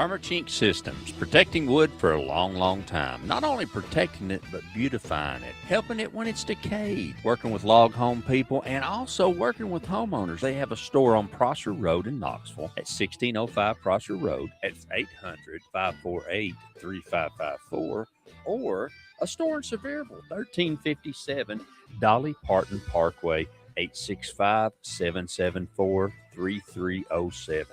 Permachink Systems, protecting wood for a long, long time. Not only protecting it, but beautifying it, helping it when it's decayed, working with log home people, and also working with homeowners. They have a store on Prosser Road in Knoxville at 1605 Prosser Road at 800-548-3554, or a store in Sevierville, 1357 Dolly Parton Parkway, 865-774-3307.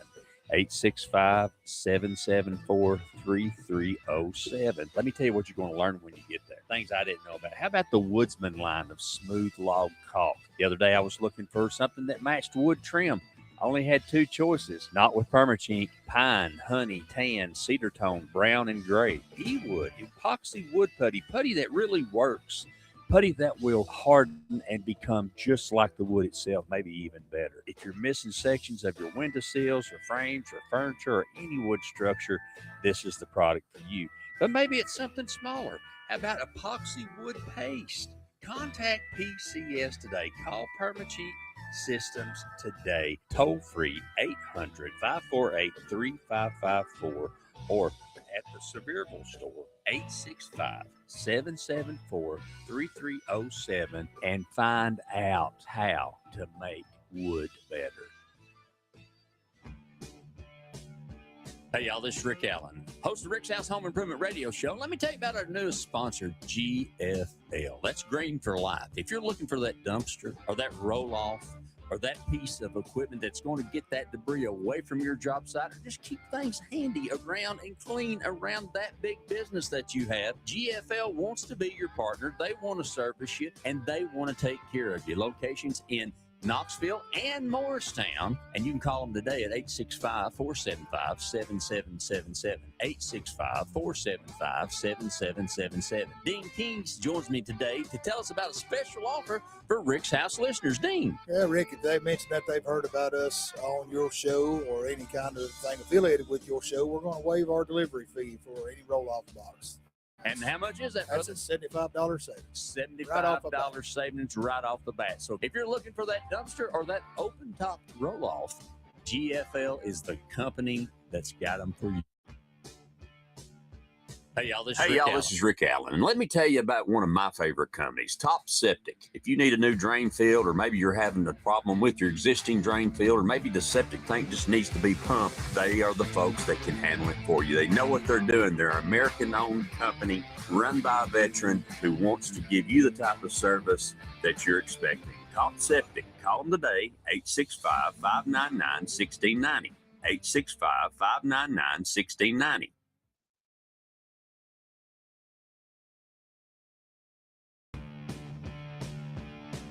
865-774-3307. Let me tell you what you're going to learn when you get there. Things I didn't know about. How about the Woodsman line of smooth log caulk? The other day I was looking for something that matched wood trim. I only had two choices. Not with Permachink: pine, honey, tan, cedar tone, brown, and gray. E-wood, epoxy wood putty that really works. Putty that will harden and become just like the wood itself, maybe even better. If you're missing sections of your window sills or frames or furniture or any wood structure, this is the product for you. But maybe it's something smaller. How about epoxy wood paste? Contact PCS today. Call Permachink Systems today. Toll free 800-548-3554 or at the Sevierville store, 865-774-3307, and find out how to make wood better. Hey, y'all, this is Rick Allen, host of Rick's House Home Improvement Radio Show. Let me tell you about our newest sponsor, GFL. That's Green for Life. If you're looking for that dumpster or that roll-off or that piece of equipment that's going to get that debris away from your job site, or just keep things handy around and clean around that big business that you have, GFL wants to be your partner. They want to service you, and they want to take care of you. Locations in Knoxville and Morristown, and you can call them today at 865-475-7777, 865-475-7777. Dean Kings joins me today to tell us about a special offer for Rick's House listeners. Dean. Yeah, Rick, if they mentioned that they've heard about us on your show or any kind of thing affiliated with your show, we're going to waive our delivery fee for any roll-off box. And how much is that, brother? That's a $75 savings. $75 savings right off the bat. So if you're looking for that dumpster or that open-top roll-off, GFL is the company that's got them for you. Hey, y'all, this is Rick Allen. And let me tell you about one of my favorite companies, Top Septic. If you need a new drain field, or maybe you're having a problem with your existing drain field, or maybe the septic tank just needs to be pumped, they are the folks that can handle it for you. They know what they're doing. They're an American-owned company run by a veteran who wants to give you the type of service that you're expecting. Top Septic. Call them today, 865-599-1690, 865-599-1690.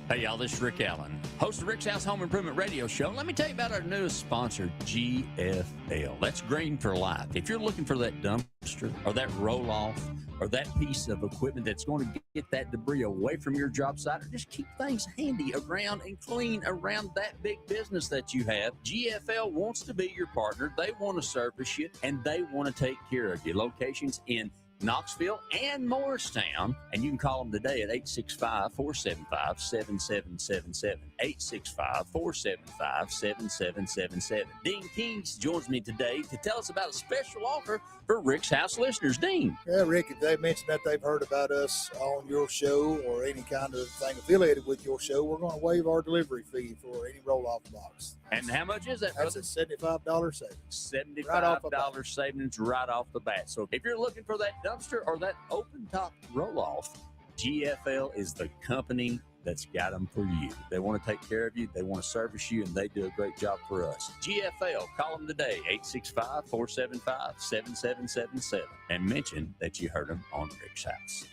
Hey, y'all, this is Rick Allen, host of Rick's House Home Improvement Radio Show. Let me tell you about our newest sponsor, GFL. That's Green for Life. If you're looking for that dumpster or that roll-off or that piece of equipment that's going to get that debris away from your job site, or just keep things handy around and clean around that big business that you have, GFL wants to be your partner. They want to service you, and they want to take care of you. Locations in Knoxville and Morristown, and you can call them today at 865-475-7777, 865-475-7777. Dean Kings joins me today to tell us about a special offer for Rick's House listeners. Dean. Yeah, Rick, if they mentioned that they've heard about us on your show or any kind of thing affiliated with your show, we're going to waive our delivery fee for any roll-off box. And how much is that, brother? That's a $75 savings. $75 savings right off the bat. So if you're looking for that dumpster or that open-top roll-off, GFL is the company that's got them for you. They want to take care of you, they want to service you, and they do a great job for us. GFL, call them today, 865-475-7777, and mention that you heard them on Rick's House.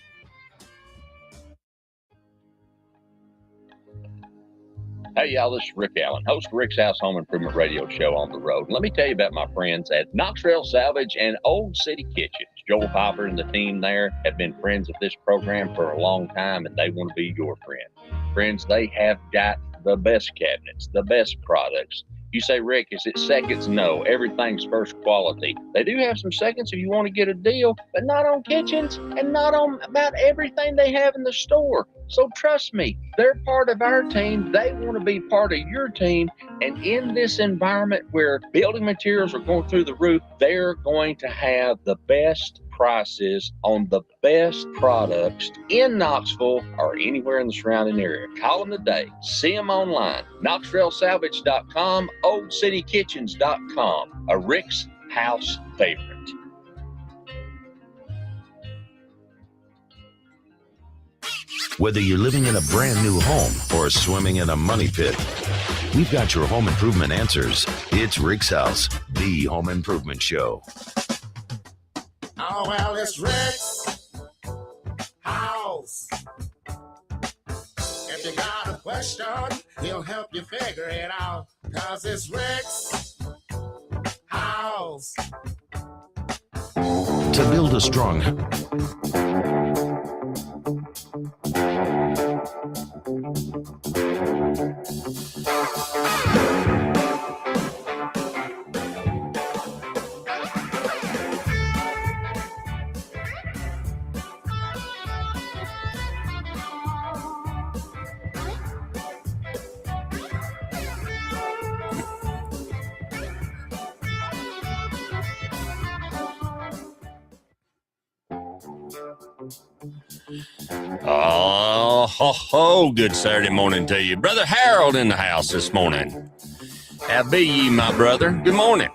Hey, y'all, this is Rick Allen, host of Rick's House Home Improvement Radio Show on the road. Let me tell you about my friends at Knoxville Salvage and Old City Kitchens. Joel Piper and the team there have been friends of this program for a long time, and they want to be your friend. Friends, they have got the best cabinets, the best products. You say, Rick, is it seconds? No, everything's first quality. They do have some seconds if you want to get a deal, but not on kitchens and not on about everything they have in the store. So trust me, they're part of our team. They want to be part of your team. And in this environment where building materials are going through the roof, they're going to have the best prices on the best products in Knoxville or anywhere in the surrounding area. Call them today. See them online. KnoxvilleSalvage.com, OldCityKitchens.com. A Rick's House favorite. Whether you're living in a brand new home or swimming in a money pit, we've got your home improvement answers. It's Rick's House, the home improvement show. Oh, well, it's Rick's House. If you got a question, he'll help you figure it out. 'Cause it's Rick's House. To build a strong Oh, ho, ho, good Saturday morning to you. Brother Harold in the house this morning. How be ye, my brother? Good morning.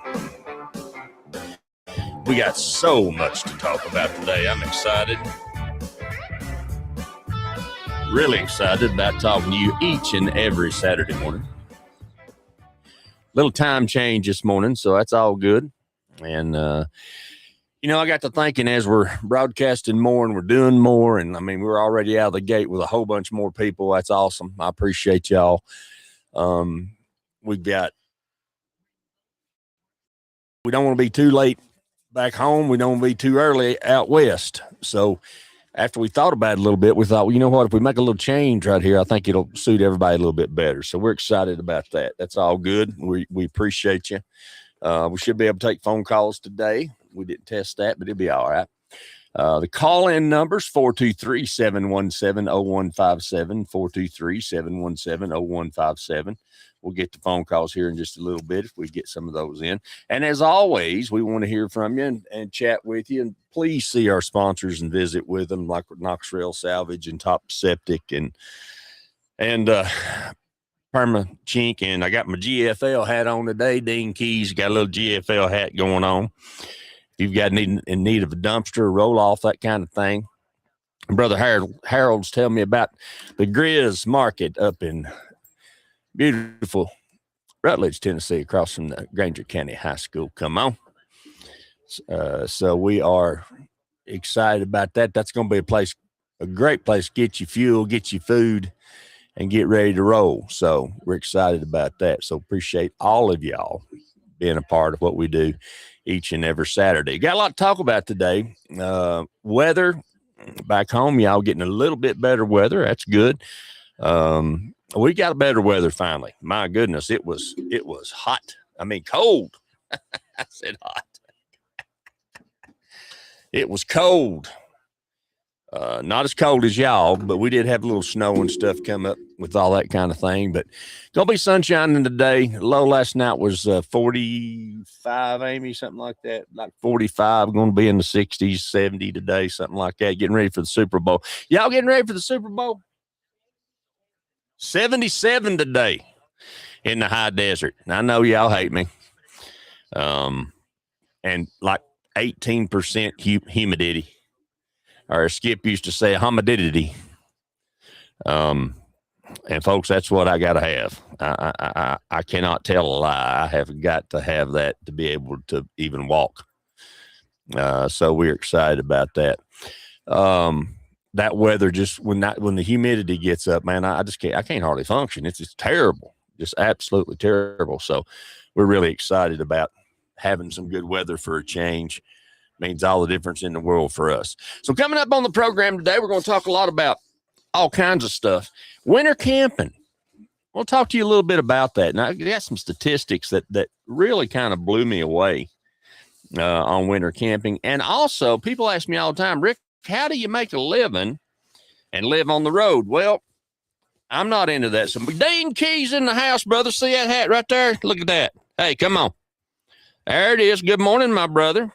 We got so much to talk about today. I'm excited. Really excited about talking to you each and every Saturday morning. Little time change this morning, so that's all good. And, I got to thinking as we're broadcasting more and we're doing more, and I mean, we're already out of the gate with a whole bunch more people. That's awesome. I appreciate y'all. We don't want to be too late back home. We don't want to be too early out west. So after we thought about it a little bit, we thought, well, you know what, if we make a little change right here, I think it'll suit everybody a little bit better. So we're excited about that. That's all good. We appreciate you. We should be able to take phone calls today. We didn't test that, but it'll be all right. The call-in numbers, 423-717-0157, 423-717-0157. We'll get the phone calls here in just a little bit if we get some of those in. And as always, we want to hear from you and chat with you. And please see our sponsors and visit with them, like Knoxville Salvage and Top Septic and Perma Chink. And I got my GFL hat on today. Dean Keys got a little GFL hat going on. If you've got in need of a dumpster, roll off, that kind of thing. Brother Harold's telling me about the Grizz Market up in beautiful Rutledge, Tennessee, across from the Granger County High School. Come on. So we are excited about that. That's going to be a great place to get you fuel, get you food, and get ready to roll. So we're excited about that. So appreciate all of y'all being a part of what we do each and every Saturday. Got a lot to talk about today. Weather back home, y'all getting a little bit better weather. That's good. We got better weather finally. My goodness, it was hot. I mean, cold. I said hot. It was cold. Not as cold as y'all, but we did have a little snow and stuff come up with all that kind of thing. But gonna be sunshine today. Low last night was 45, Amy, something like that. Like 45. Going to be in the 60s, 70 today, something like that. Getting ready for the Super Bowl. Y'all getting ready for the Super Bowl? 77 today in the high desert. I know y'all hate me. And like 18% humidity. Or Skip used to say humidity. And folks, that's what I got to have. I cannot tell a lie. I have got to have that to be able to even walk. So we're excited about that. That weather, just when the humidity gets up, man, I can't hardly function. It's just terrible, just absolutely terrible. So we're really excited about having some good weather for a change. Means all the difference in the world for us. So coming up on the program today, we're going to talk a lot about all kinds of stuff. Winter camping. We'll talk to you a little bit about that. And I got some statistics that really kind of blew me away on winter camping. And also, people ask me all the time, Rick, how do you make a living and live on the road. Well, I'm not into that. So Dean Keys in the house, brother. See that hat right there? Look at that. Hey, come on. There it is. Good morning, my brother.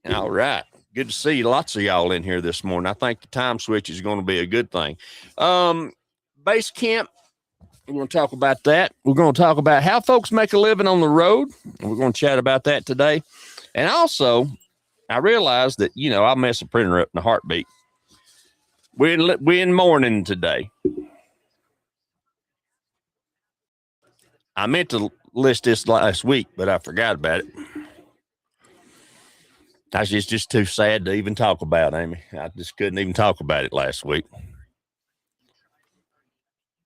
All right. Good to see lots of y'all in here this morning. I think the time switch is going to be a good thing. Base camp, we're going to talk about that. We're going to talk about how folks make a living on the road. And we're going to chat about that today. And also, I realized that, I'll mess a printer up in a heartbeat. We're in mourning today. I meant to list this last week, but I forgot about it. It's just too sad to even talk about, Amy. I just couldn't even talk about it last week.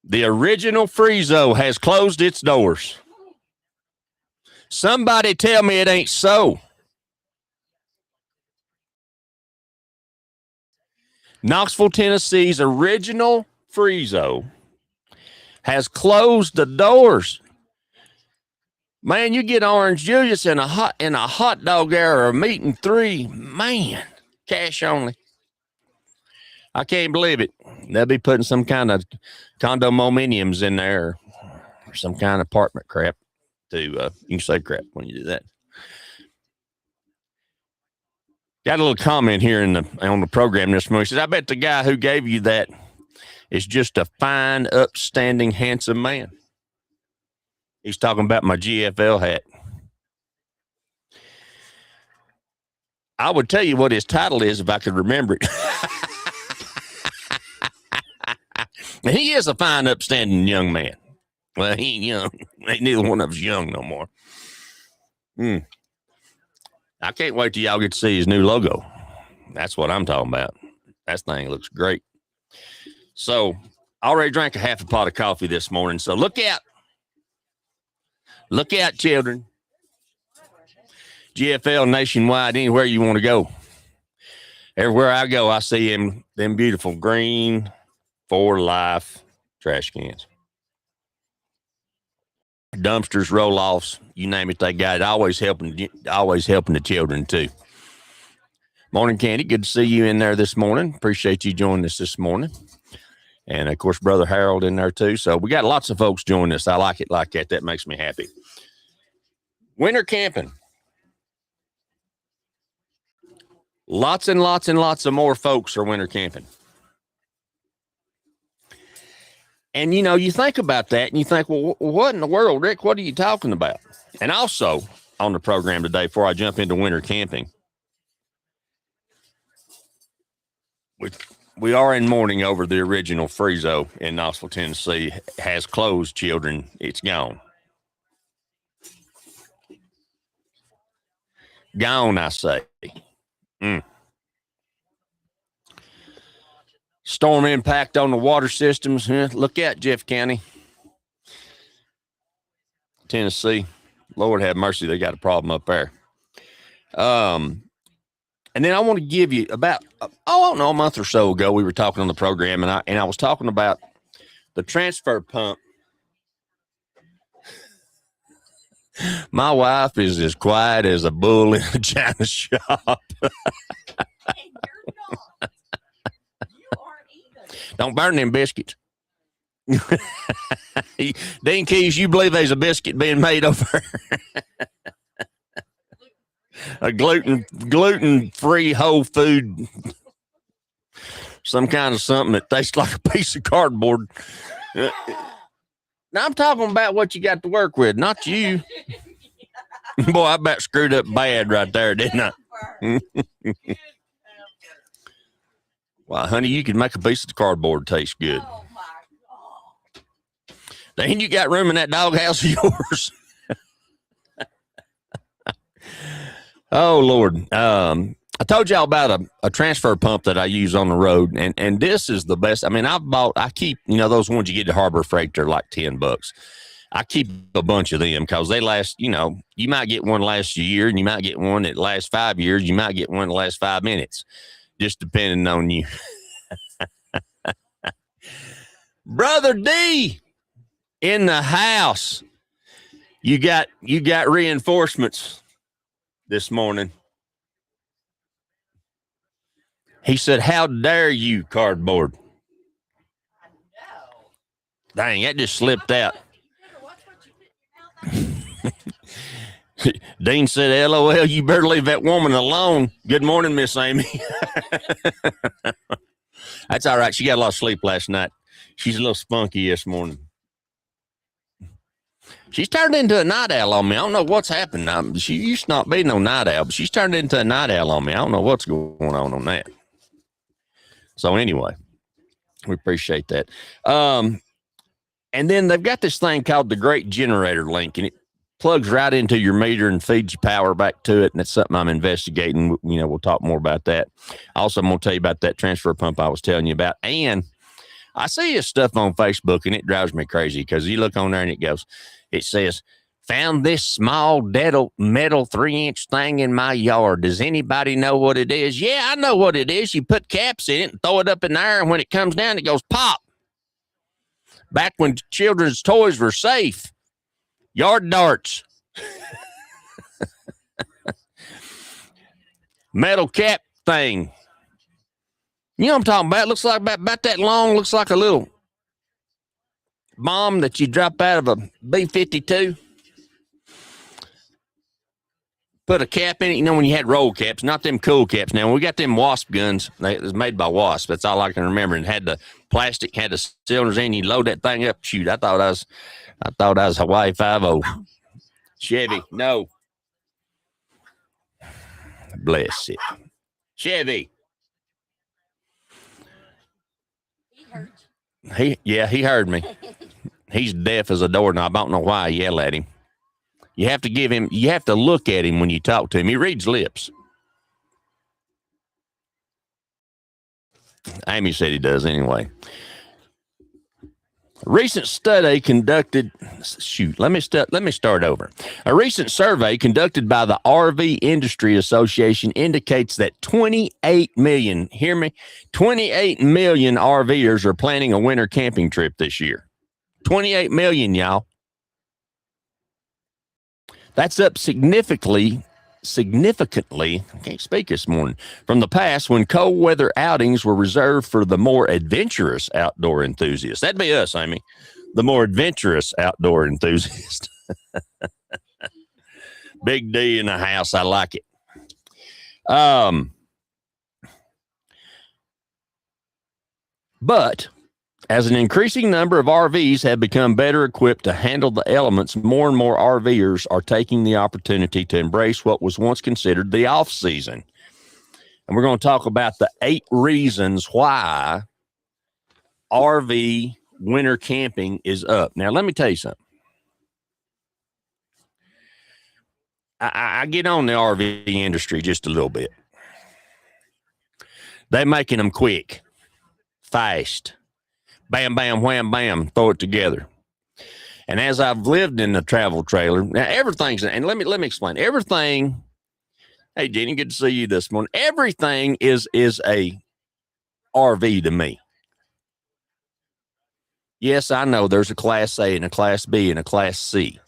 The original Friezo has closed its doors. Somebody tell me it ain't so. Knoxville, Tennessee's original Friezo has closed the doors. Man, you get orange julius in a hot dog there or a meat and three. Man, cash only. I can't believe it. They'll be putting some kind of condominiums in there or some kind of apartment crap you can say crap when you do that. Got a little comment here on the program this morning. He says, I bet the guy who gave you that is just a fine, upstanding, handsome man. He's talking about my GFL hat. I would tell you what his title is if I could remember it. He is a fine, upstanding young man. Well, he ain't young. Ain't neither one of us young no more. I can't wait till y'all get to see his new logo. That's what I'm talking about. That thing looks great. So, I already drank a half a pot of coffee this morning. So, look out. Look out, children. GFL nationwide, anywhere you want to go. Everywhere I go, I see them beautiful green For Life trash cans. Dumpsters, roll-offs, you name it, they got it. Always helping the children, too. Morning, Candy. Good to see you in there this morning. Appreciate you joining us this morning. And, of course, Brother Harold in there, too. So we got lots of folks joining us. I like it like that. That makes me happy. Winter camping. Lots and lots and lots of more folks are winter camping. And, you think about that and you think, well, what in the world, Rick? What are you talking about? And also on the program today, before I jump into winter camping, we are in mourning over the original Friezo in Knoxville, Tennessee. Has closed, children. It's gone. Gone, I say. Storm impact on the water systems. Look at Jeff County, Tennessee. Lord have mercy, they got a problem up there. And then I want to give you about, a month or so ago, we were talking on the program, and I was talking about the transfer pump. My wife is as quiet as a bull in a china shop. Don't burn them biscuits. Dean Keys, you believe there's a biscuit being made over a gluten-free whole food, some kind of something that tastes like a piece of cardboard. Now I'm talking about what you got to work with, not you. Boy, I about screwed up bad right there, didn't I? Well, honey, you can make a piece of cardboard taste good. Oh, my God. Then you got room in that doghouse of yours. Oh, Lord. I told y'all about a transfer pump that I use on the road, and this is the best. I mean, I keep, those ones you get at Harbor Freight, they're like $10. I keep a bunch of them because they last, you might get one last year, and you might get one that lasts 5 years. You might get one that lasts 5 minutes. Just depending on you. Brother D in the house. You got reinforcements this morning. He said, "How dare you, cardboard?" Dang, that just slipped out. Dean said, "LOL, you better leave that woman alone." Good morning, Miss Amy. That's all right. She got a lot of sleep last night. She's a little spunky this morning. She's turned into a night owl on me. I don't know what's happened. She used to not be no night owl, but she's turned into a night owl on me. I don't know what's going on that. So anyway, we appreciate that. And then they've got this thing called the Great Generator Link, and it plugs right into your meter and feeds you power back to it. And it's something I'm investigating. You know, we'll talk more about that. Also, I'm going to tell you about that transfer pump I was telling you about. And I see this stuff on Facebook, and it drives me crazy because you look on there and it says, "Found this small metal 3-inch thing in my yard. Does anybody know what it is?" Yeah, I know what it is. You put caps in it and throw it up in the air, and when it comes down, it goes pop. Back when children's toys were safe. Yard darts. Metal cap thing. You know what I'm talking about? It looks like about that long. Looks like a little bomb that you drop out of a B-52. Put a cap in it. You know when you had roll caps, not them cool caps. Now, we got them Wasp guns. It was made by Wasp. That's all I can remember. And had the plastic, had the cylinders in. You load that thing up. Shoot, I thought I was Hawaii 5-0. Chevy, no. Bless it. Chevy. He heard me. He's deaf as a doorknob. I don't know why I yell at him. You have to look at him when you talk to him. He reads lips. Amy said he does anyway. A recent study conducted, let me start over. A recent survey conducted by the RV Industry Association indicates that 28 million, hear me, 28 million RVers are planning a winter camping trip this year. 28 million, y'all. That's up significantly, I can't speak this morning, from the past when cold weather outings were reserved for the more adventurous outdoor enthusiasts. That'd be us, Amy, the more adventurous outdoor enthusiast. Big D in the house. I like it. But as an increasing number of RVs have become better equipped to handle the elements, more and more RVers are taking the opportunity to embrace what was once considered the off season. And we're going to talk about the 8 reasons why RV winter camping is up. Now, let me tell you something. I get on the RV industry just a little bit. They're making them quick, fast. Bam, bam, wham, bam, throw it together. And as I've lived in the travel trailer, now everything's, and let me explain. Everything, hey, Jenny, good to see you this morning. Everything is a RV to me. Yes, I know there's a Class A and a Class B and a Class C.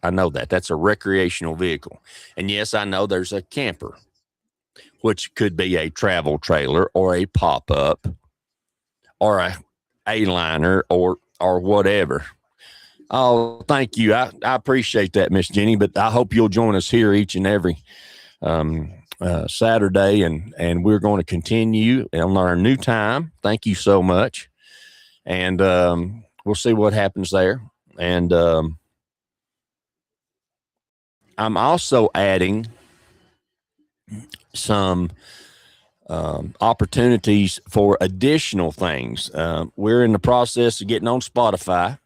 I know that. That's a recreational vehicle. And yes, I know there's a camper, which could be a travel trailer or a pop-up or a liner or whatever. Oh, thank you. I appreciate that, Miss Jenny, but I hope you'll join us here each and every Saturday, and we're going to continue on our new time. Thank you so much. And we'll see what happens there. And I'm also adding some opportunities for additional things. We're in the process of getting on Spotify.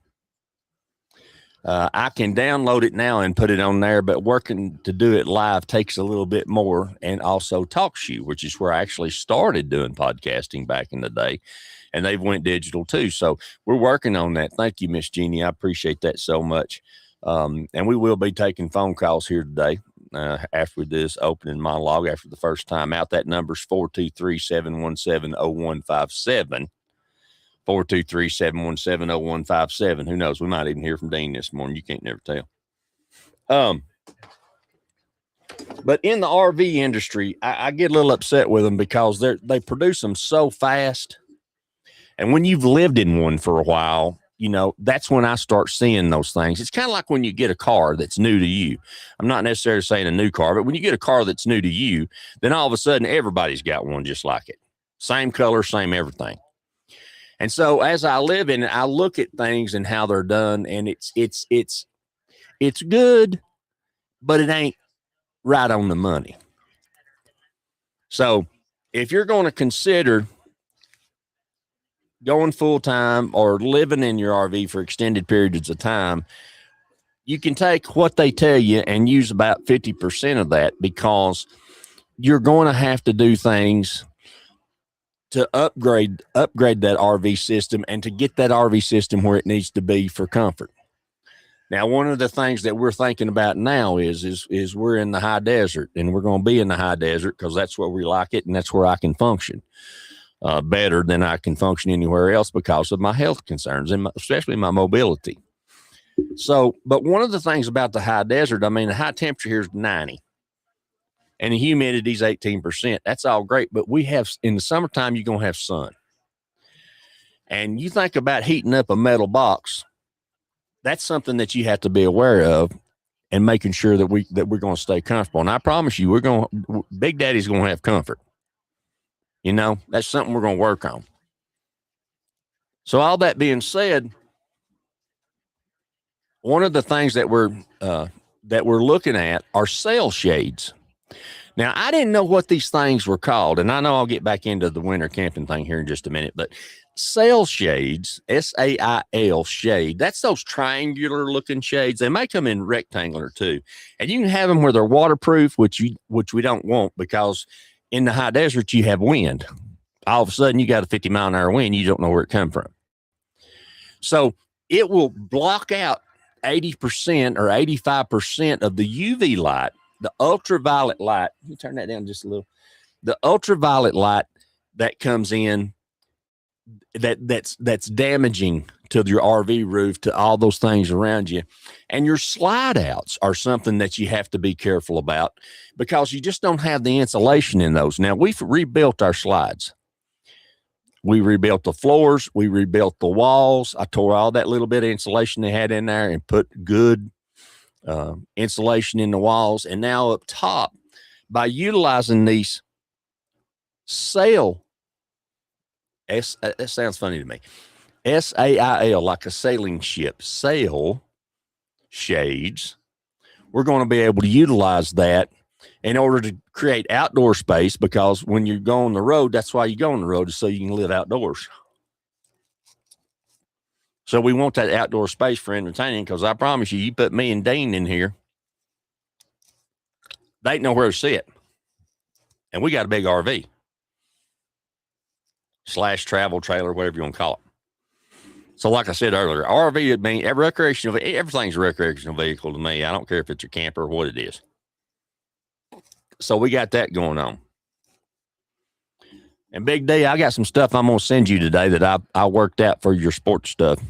I can download it now and put it on there, but working to do it live takes a little bit more. And also TalkShoe, which is where I actually started doing podcasting back in the day, and they've went digital too. So we're working on that. Thank you, Miss Jeannie. I appreciate that so much. And we will be taking phone calls here today. After this opening monologue, after the first time out. That number's 423-717-0157. 423-717-0157. Who knows? We might even hear from Dean this morning. You can't never tell. But in the RV industry, I get a little upset with them because they produce them so fast. And when you've lived in one for a while, you know, that's when I start seeing those things. It's kind of like when you get a car that's new to you. I'm not necessarily saying a new car, but when you get a car that's new to you, then all of a sudden everybody's got one just like it. Same color, same everything. And so as I live in it, I look at things and how they're done, and it's good, but it ain't right on the money. So if you're going to consider going full time or living in your RV for extended periods of time, you can take what they tell you and use about 50% of that, because you're going to have to do things to upgrade that RV system and to get that RV system where it needs to be for comfort. Now, one of the things that we're thinking about now is we're in the high desert, and we're going to be in the high desert because that's where we like it, and that's where I can function better than I can function anywhere else because of my health concerns and especially my mobility. So, but one of the things about the high desert, I mean, the high temperature here is 90 and the humidity is 18%. That's all great. But we have, in the summertime, you're going to have sun. And you think about heating up a metal box, that's something that you have to be aware of and making sure that we're going to stay comfortable. And I promise you, Big Daddy's going to have comfort. You know, that's something we're going to work on. So all that being said, one of the things that we're looking at are sail shades. Now, I didn't know what these things were called, and I know I'll get back into the winter camping thing here in just a minute, but sail shades, S-A-I-L shade, that's those triangular looking shades. They may come in rectangular too, and you can have them where they're waterproof, which we don't want, because in the high desert you have wind. All of a sudden you got a 50-mile-an-hour wind, you don't know where it come from. So it will block out 80% or 85% of the UV light, the ultraviolet light. Let me turn that down just a little. The ultraviolet light that comes in that's damaging to your RV roof, to all those things around you. And your slide outs are something that you have to be careful about, because you just don't have the insulation in those. Now, we've rebuilt our slides. We rebuilt the floors. We rebuilt the walls. I tore all that little bit of insulation they had in there and put good insulation in the walls. And now up top, by utilizing these sail, that sounds funny to me, S-A-I-L, like a sailing ship, sail shades, we're going to be able to utilize that in order to create outdoor space, because when you go on the road, that's why you go on the road, is so you can live outdoors. So we want that outdoor space for entertaining, because I promise you, you put me and Dean in here, they ain't nowhere to sit. And we got a big RV / travel trailer, whatever you want to call it. So like I said earlier, RV would mean everything's a recreational vehicle to me. I don't care if it's a camper or what it is. So we got that going on. And Big D, I got some stuff I'm going to send you today that I worked out for your sports stuff.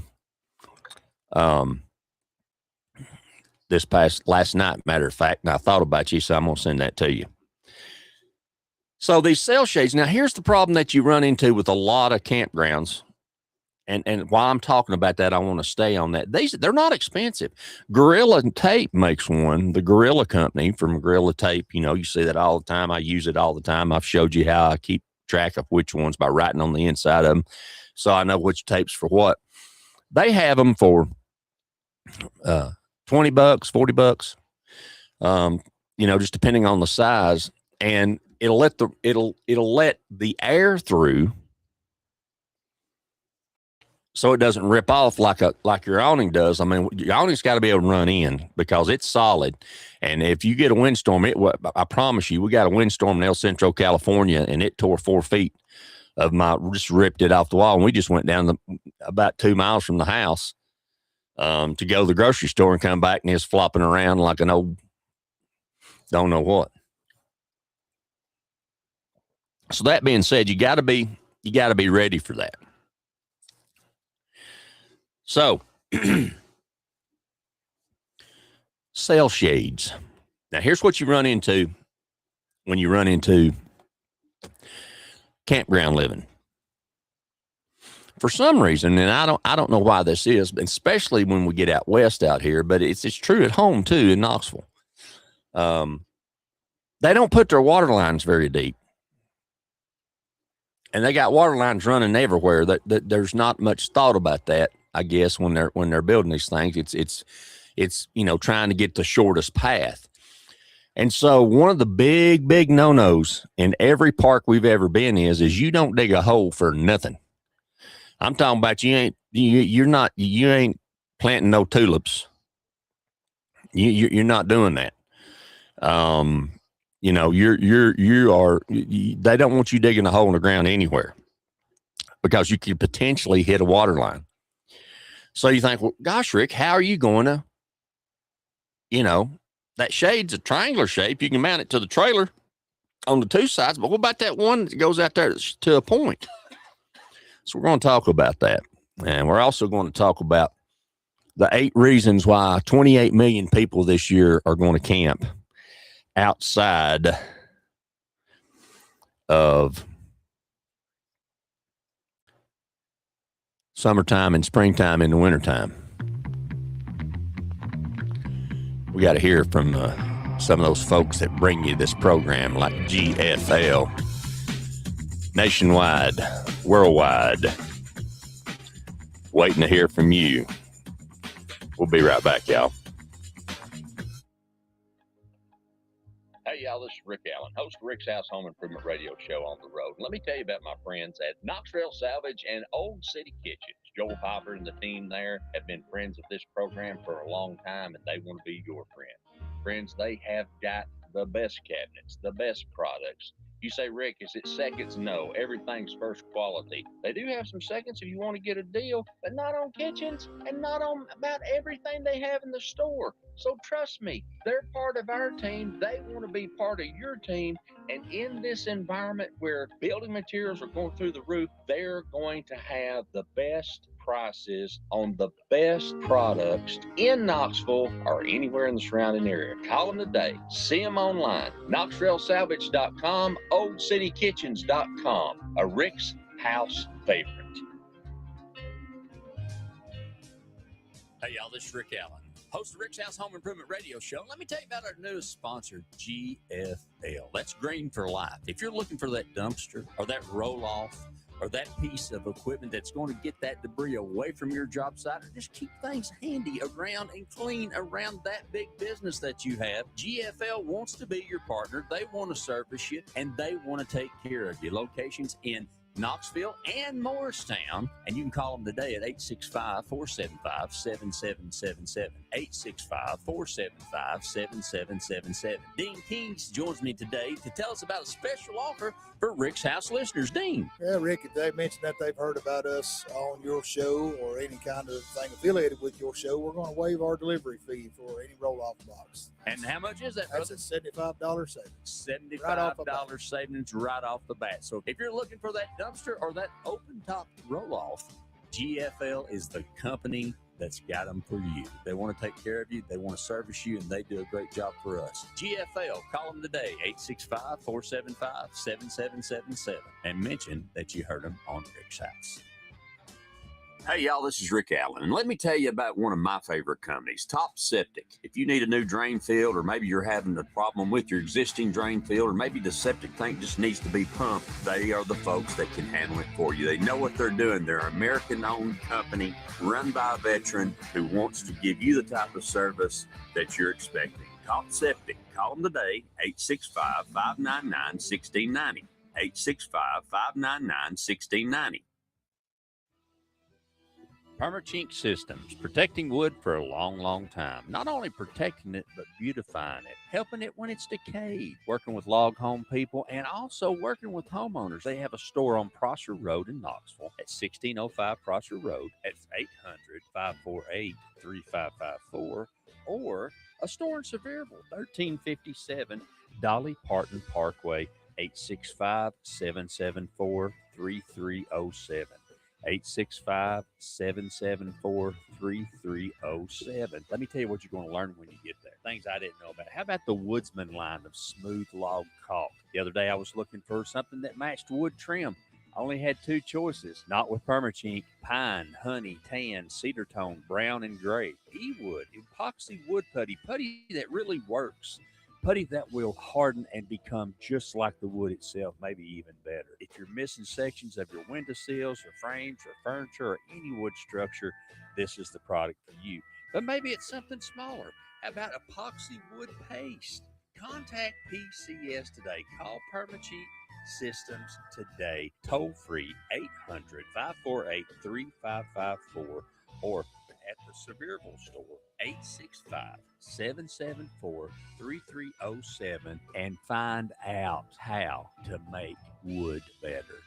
Last night, matter of fact, and I thought about you, so I'm going to send that to you. So these sail shades, now here's the problem that you run into with a lot of campgrounds. And while I'm talking about that, I want to stay on that. They're not expensive. Gorilla Tape makes one, the Gorilla Company from Gorilla Tape. You know, you see that all the time. I use it all the time. I've showed you how I keep track of which ones by writing on the inside of them, so I know which tape's for what. They have them for $20, $40, you know, just depending on the size, and it'll let the air through, so it doesn't rip off like your awning does. I mean, your awning's got to be able to run in because it's solid. And if you get a windstorm, I promise you, we got a windstorm in El Centro, California, and it tore 4 feet of just ripped it off the wall. And we just went down about 2 miles from the house to go to the grocery store and come back, and it's flopping around like an old, don't know what. So that being said, you got to be ready for that. So, sail shades. Now, here's what you run into when you run into campground living. For some reason, and I don't know why this is, especially when we get out west out here, but it's true at home too in Knoxville. They don't put their water lines very deep, and they got water lines running everywhere. That there's not much thought about that, I guess, when they're building these things. It's trying to get the shortest path. And so one of the big no-nos in every park we've ever been is you don't dig a hole for nothing. I'm talking about you ain't planting no tulips. You're not doing that. They don't want you digging a hole in the ground anywhere because you could potentially hit a water line. So you think, well, gosh, Rick, how are you going to, that shade's a triangular shape. You can mount it to the trailer on the two sides, but what about that one that goes out there to a point? So we're going to talk about that. And we're also going to talk about the 8 reasons why 28 million people this year are going to camp outside of summertime and springtime in the wintertime. We got to hear from some of those folks that bring you this program, like GFL, nationwide, worldwide. Waiting to hear from you. We'll be right back, y'all. Hey, y'all, this is Rick Allen, host of Rick's House Home Improvement Radio Show on the road. Let me tell you about my friends at Knoxville Salvage and Old City Kitchens. Joel Popper and the team there have been friends of this program for a long time, and they want to be your friend. Friends, they have got the best cabinets, the best products. You say, Rick, is it seconds? No, everything's first quality. They do have some seconds if you want to get a deal, but not on kitchens and not on about everything they have in the store. So trust me, they're part of our team. They want to be part of your team. And in this environment where building materials are going through the roof, they're going to have the best prices on the best products in Knoxville or anywhere in the surrounding area. Call them today. See them online. KnoxvilleSalvage.com, OldCityKitchens.com. A Rick's House favorite. Hey, y'all, this is Rick Allen, host of Rick's House Home Improvement Radio Show. Let me tell you about our newest sponsor, GFL. That's Green for Life. If you're looking for that dumpster or that roll-off or that piece of equipment that's going to get that debris away from your job site, or just keep things handy around and clean around that big business that you have, GFL wants to be your partner. They want to service you, and they want to take care of you. Locations in Knoxville and Morristown, and you can call them today at 865-475-7777, 865-475-7777. Dean Kings joins me today to tell us about a special offer for Rick's House listeners. Dean. Yeah, Rick, if they mentioned that they've heard about us on your show or any kind of thing affiliated with your show, we're going to waive our delivery fee for any roll-off box. And how much is that, That's brother? a $75 savings. $75 savings right off the bat. So if you're looking for that dumpster or that open-top roll-off, GFL is the company that's got them for you. They want to take care of you, they want to service you, and they do a great job for us. GFL, call them today, 865-475-7777, and mention that you heard them on Rick's House. Hey, y'all, this is Rick Allen, and let me tell you about one of my favorite companies, Top Septic. If you need a new drain field, or maybe you're having a problem with your existing drain field, or maybe the septic tank just needs to be pumped, they are the folks that can handle it for you. They know what they're doing. They're an American-owned company run by a veteran who wants to give you the type of service that you're expecting. Top Septic. Call them today, 865-599-1690, 865-599-1690. Permachink Systems, protecting wood for a long, long time. Not only protecting it, but beautifying it, helping it when it's decayed, working with log home people, and also working with homeowners. They have a store on Prosser Road in Knoxville at 1605 Prosser Road at 800-548-3554, or a store in Sevierville, 1357 Dolly Parton Parkway, 865-774-3307. 865-774-3307. Let me tell you what you're going to learn when you get there. Things I didn't know about. How about the Woodsman line of smooth log caulk? The other day I was looking for something that matched wood trim. I only had two choices. Not with Permachink, pine, honey, tan, cedar tone, brown, and gray. E-wood, epoxy wood putty that really works. Putty that will harden and become just like the wood itself, maybe even better. If you're missing sections of your windowsills or frames or furniture or any wood structure, this is the product for you. But maybe it's something smaller. How about epoxy wood paste? Contact PCS today. Call Permachink Systems today. Toll free 800-548-3554 or at the Sevierville store 865-774-3307 and find out how to make wood better.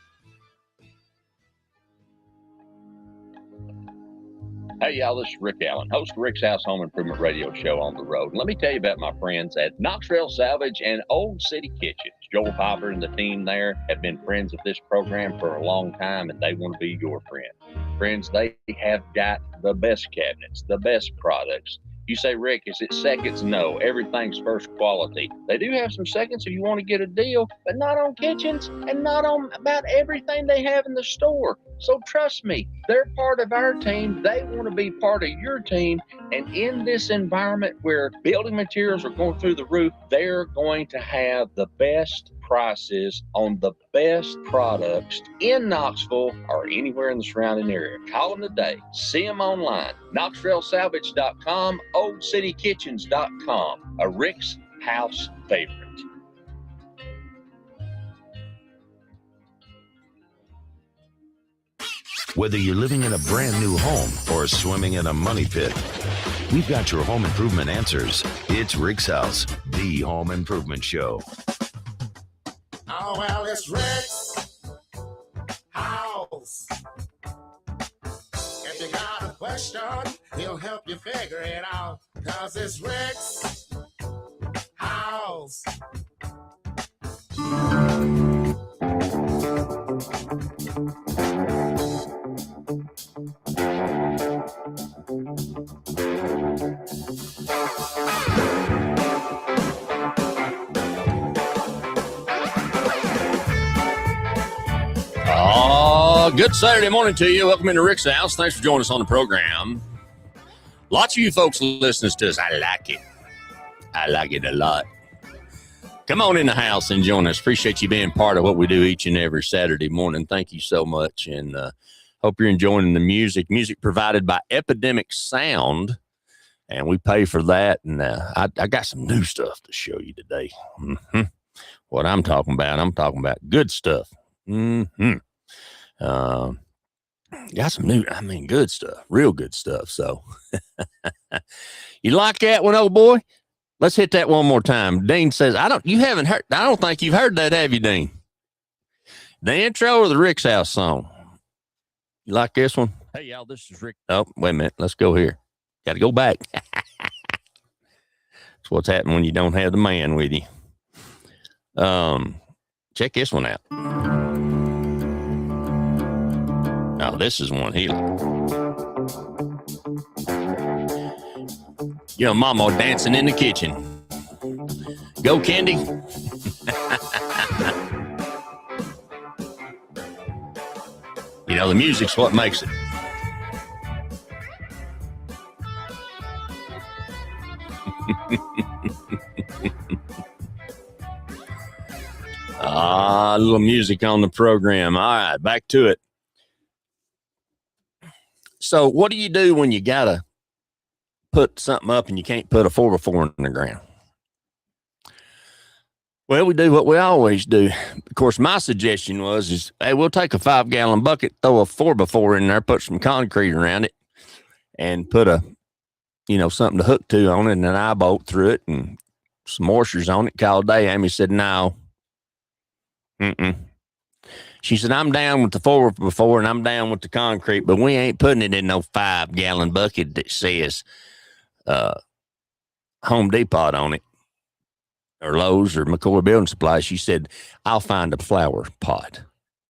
Hey, y'all, this is Rick Allen, host of Rick's House Home Improvement Radio Show on the road. And let me tell you about my friends at Knox Rail Salvage and Old City Kitchens. Joel Piper and the team there have been friends of this program for a long time, and they want to be your friend. Friends, they have got the best cabinets, the best products. You say, Rick, is it seconds? No, everything's first quality. They do have some seconds if you want to get a deal, but not on kitchens and not on about everything they have in the store. So trust me, they're part of our team. They want to be part of your team. And in this environment where building materials are going through the roof, they're going to have the best prices on the best products in Knoxville or anywhere in the surrounding area. Call them today. See them online. KnoxRailSalvage.com, OldCityKitchens.com. A Rick's House favorite. Whether you're living in a brand new home or swimming in a money pit, we've got your home improvement answers. It's Rick's House, the home improvement show. Oh, well, it's Rick's House. If you got a question, he'll help you figure it out. 'Cause it's Rick's House. Good Saturday morning to you. Welcome into Rick's House. Thanks for joining us on the program. Lots of you folks listening to us. I like it. I like it a lot. Come on in the house and join us. Appreciate you being part of what we do each and every Saturday morning. Thank you so much. And hope you're enjoying the music. Music provided by Epidemic Sound. And we pay for that. And I got some new stuff to show you today. What I'm talking about good stuff. Got some new, good stuff, real good stuff. So you like that one, old boy? Let's hit that one more time. Dean says, I don't think you've heard that, have you, Dean? The intro or the Rick's House song? You like this one? Hey, y'all, this is Rick. Oh, wait a minute. Let's go here. Got to go back. That's what's happening when you don't have the man with you. Check this one out. Oh, this is one he liked. Your mama dancing in the kitchen. Go, Candy. You know, the music's what makes it. A little music on the program. All right, back to it. So what do you do when you got to put something up and you can't put a 4x4 in the ground? Well, we do what we always do. Of course, my suggestion is, hey, we'll take a 5-gallon bucket, throw a 4x4 in there, put some concrete around it, and put something to hook to on it, and an eye bolt through it, and some washers on it. Called day. Amy said, no. She said, I'm down with the 4x4 and I'm down with the concrete, but we ain't putting it in no 5-gallon bucket that says Home Depot on it or Lowe's or McCoy Building Supply. She said, I'll find a flower pot.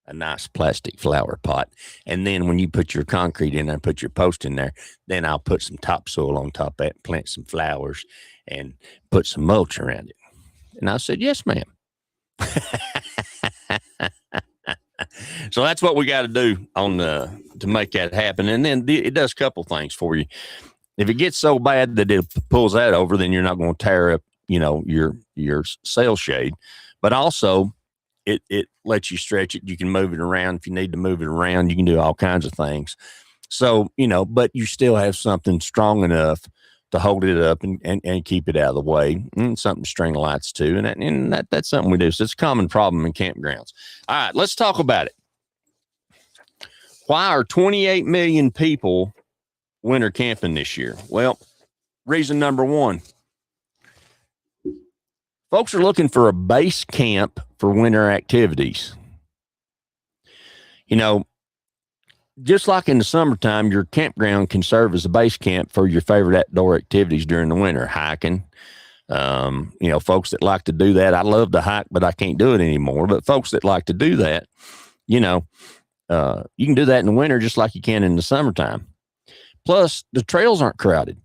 a nice plastic flower pot. And then when you put your concrete in there and put your post in there, then I'll put some topsoil on top of it, plant some flowers, and put some mulch around it. And I said, yes, ma'am. So that's what we got to do to make that happen. And then it does a couple things for you. If it gets so bad that it pulls that over, then you're not going to tear up, your sail shade. But also, it lets you stretch it. You can move it around. If you need to move it around, you can do all kinds of things. So, but you still have something strong enough to hold it up and keep it out of the way, and something to string lights to. And that's something we do. So it's a common problem in campgrounds. All right, let's talk about it. Why are 28 million people winter camping this year? Well, reason number one, folks are looking for a base camp for winter activities. Just like in the summertime, your campground can serve as a base camp for your favorite outdoor activities during the winter, hiking. Folks that like to do that. I love to hike, but I can't do it anymore. But folks that like to do that, you can do that in the winter just like you can in the summertime. Plus, the trails aren't crowded.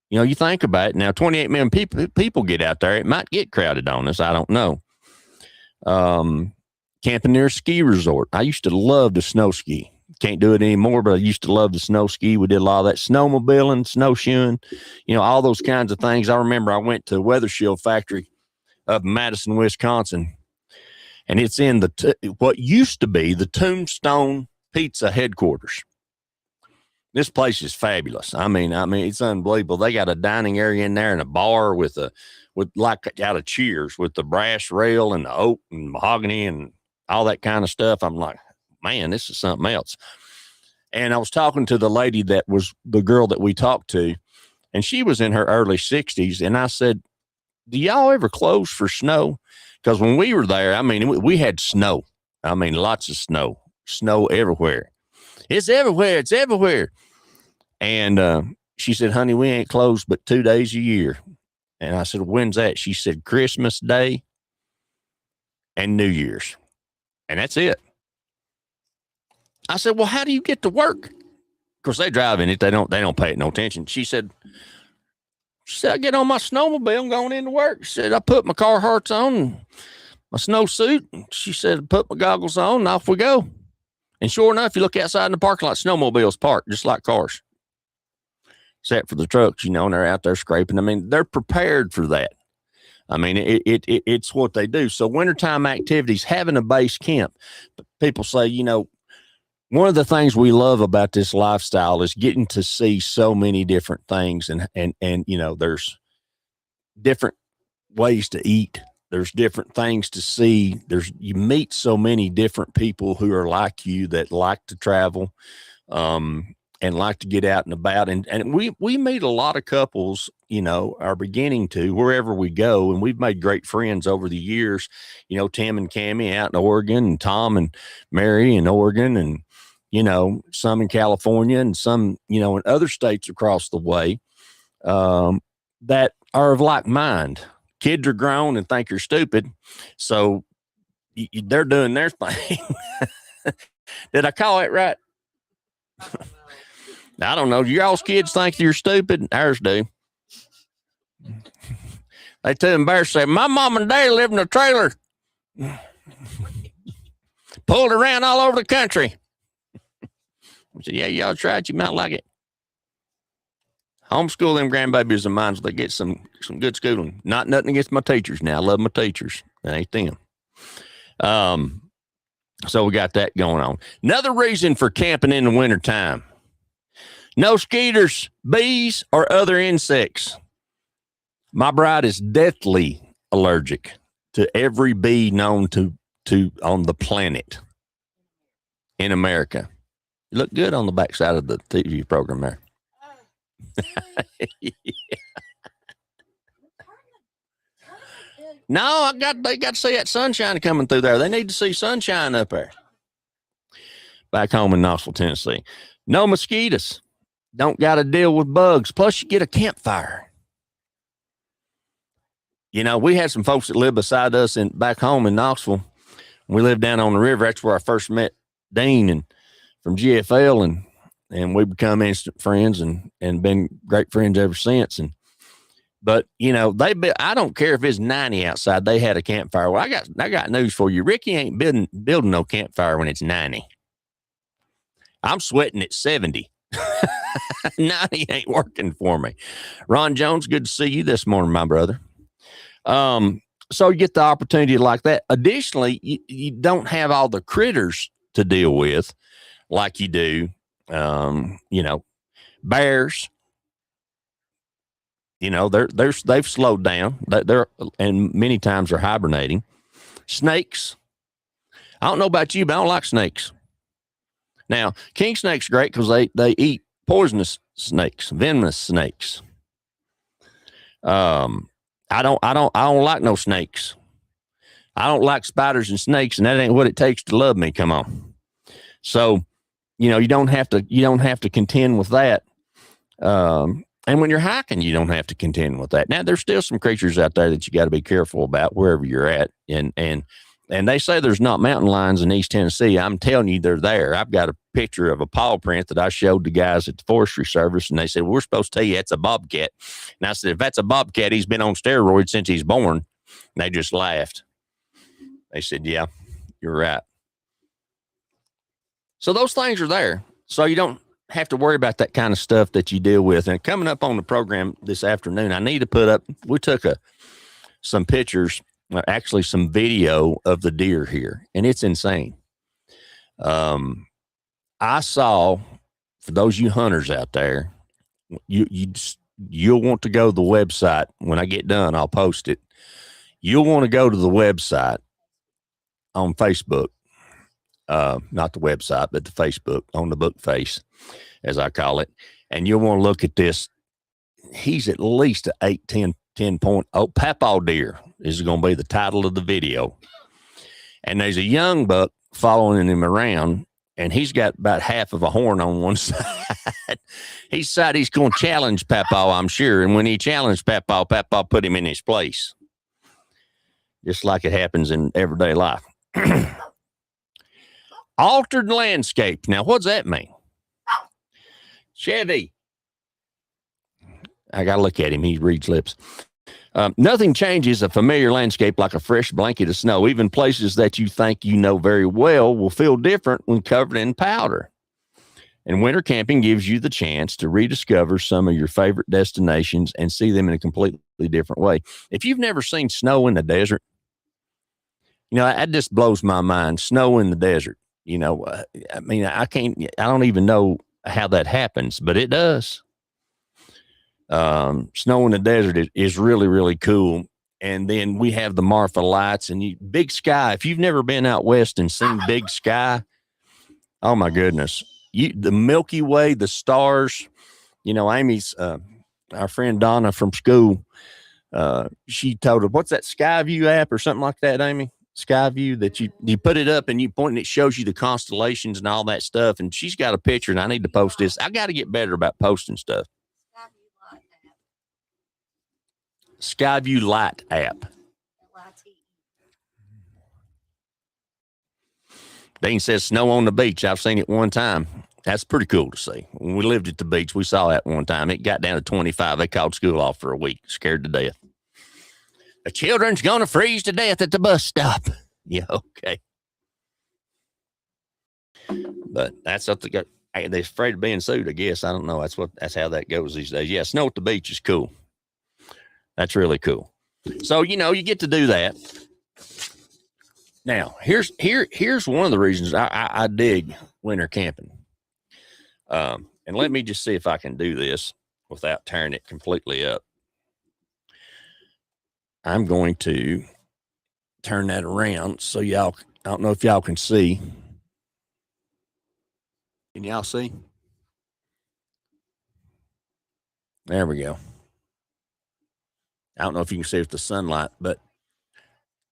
You think about it now, 28 million people get out there. It might get crowded on us. I don't know. Camping near a ski resort. I used to love to snow ski. Can't do it anymore, but I used to love to snow ski. We did a lot of that snowmobiling, snowshoeing, all those kinds of things. I remember I went to Weather Shield Factory up in Madison, Wisconsin, and it's in what used to be the Tombstone Pizza headquarters. This place is fabulous. I mean, it's unbelievable. They got a dining area in there and a bar with like out of Cheers with the brass rail and the oak and mahogany and all that kind of stuff. I'm like, man, this is something else. And I was talking to the lady that was the girl that we talked to, and she was in her early 60s. And I said, do y'all ever close for snow? Because when we were there, we had snow. Lots of snow everywhere. It's everywhere. It's everywhere. And she said, honey, we ain't closed but 2 days a year. And I said, when's that? She said, Christmas Day and New Year's. And that's it. I said, well, how do you get to work? Of course, they drive in it. They don't pay it no attention. She said, I get on my snowmobile and going into work. She said, I put my Carhartts on, my snowsuit. She said, put my goggles on and off we go. And sure enough, you look outside in the parking lot, snowmobiles parked just like cars. Except for the trucks, and they're out there scraping. They're prepared for that. It's what they do. So wintertime activities, having a base camp. People say, one of the things we love about this lifestyle is getting to see so many different things, and there's different ways to eat. There's different things to see. You meet so many different people who are like you that like to travel, and like to get out and about. And we meet a lot of couples, are beginning to wherever we go. And we've made great friends over the years, Tim and Cammie out in Oregon, and Tom and Mary in Oregon, and, some in California, and some, in other states across the way, that are of like mind. Kids are grown and think you're stupid. So they're doing their thing. Did I call it right? I don't know. Y'all's kids think you're stupid. Ours do. They too embarrassed to say, my mom and dad live in a trailer. Pulled around all over the country. I said, yeah, y'all tried. You might like it. Homeschool them grandbabies of mine so they get some good schooling. Not nothing against my teachers now. I love my teachers. That ain't them. So we got that going on. Another reason for camping in the wintertime. No mosquitoes, bees, or other insects. My bride is deathly allergic to every bee known to on the planet in America. You look good on the backside of the TV program there. Yeah. No, they got to see that sunshine coming through there. They need to see sunshine up there. Back home in Knoxville, Tennessee. No mosquitoes. Don't got to deal with bugs. Plus, you get a campfire. We had some folks that live beside us back home in Knoxville. We lived down on the river. That's where I first met Dean and from GFL, and we become instant friends and been great friends ever since. But you know, I don't care if it's 90 outside, they had a campfire. Well, I got news for you. Ricky ain't building no campfire when it's 90. I'm sweating at 70. 90 ain't working for me. Ron Jones, good to see you this morning, my brother. So you get the opportunity like that. Additionally, you don't have all the critters to deal with like you do, you know, bears. You know, they've slowed down. They're and many times they're hibernating. Snakes. I don't know about you, but I don't like snakes. Now, king snake's great because they eat poisonous snakes, venomous snakes. I don't like no snakes. I don't like spiders and snakes, and that ain't what it takes to love me. Come on. So, you know, you don't have to contend with that. And when you're hiking, you don't have to contend with that. Now, there's still some creatures out there that you got to be careful about wherever you're at. And they say there's not mountain lions in East Tennessee. I'm telling you, they're there. I've got a picture of a paw print that I showed the guys at the Forestry Service, and they said, well, we're supposed to tell you it's a bobcat. And I said, if that's a bobcat, he's been on steroids since he's born. And they just laughed. They said, yeah, you're right. So those things are there. So you don't have to worry about that kind of stuff that you deal with. And coming up on the program this afternoon, I need to put up, we took some pictures, actually some video of the deer here, and it's insane. I saw, for those you hunters out there, you'll want to go to the website. When I get done, I'll post it. You'll want to go to the website on Facebook, not the website, but the Facebook, on the book face, as I call it. And you'll want to look at this. He's at least an 8, 10 point. Oh, Papaw deer is going to be the title of the video. And there's a young buck following him around, and he's got about half of a horn on one side. He decided he's going to challenge Papaw, I'm sure. And when he challenged Papaw, Papaw put him in his place, just like it happens in everyday life. Altered landscape. Now, what's that mean? Chevy. I got to look at him. He reads lips. Nothing changes a familiar landscape like a fresh blanket of snow. Even places that you think you know very well will feel different when covered in powder. And winter camping gives you the chance to rediscover some of your favorite destinations and see them in a completely different way. If you've never seen snow in the desert, you know, that just blows my mind. Snow in the desert. You know, I mean, I don't even know how that happens, but it does. Snow in the desert is really, really cool. And then we have the Marfa lights and Big Sky. If you've never been out west and seen Big Sky, oh my goodness, the Milky Way, the stars, you know, Amy's, our friend Donna from school, she told her, what's that Skyview app or something like that, Amy? Skyview, that you put it up and you point and it shows you the constellations and all that stuff. And she's got a picture, and I need to post this. I got to get better about posting stuff. Skyview Light app. Dean says snow on the beach. I've seen it one time. That's pretty cool to see. When we lived at the beach, we saw that one time. It got down to 25. They called school off for a week, scared to death. The children's going to freeze to death at the bus stop. Yeah, okay. But that's what they're afraid of being sued, I guess. I don't know. That's how that goes these days. Yeah, snow at the beach is cool. That's really cool. So, you know, you get to do that. Now, here's one of the reasons I dig winter camping. And let me just see if I can do this without tearing it completely up. I'm going to turn that around so y'all, I don't know if y'all can see. Can y'all see? There we go. I don't know if you can see with the sunlight, but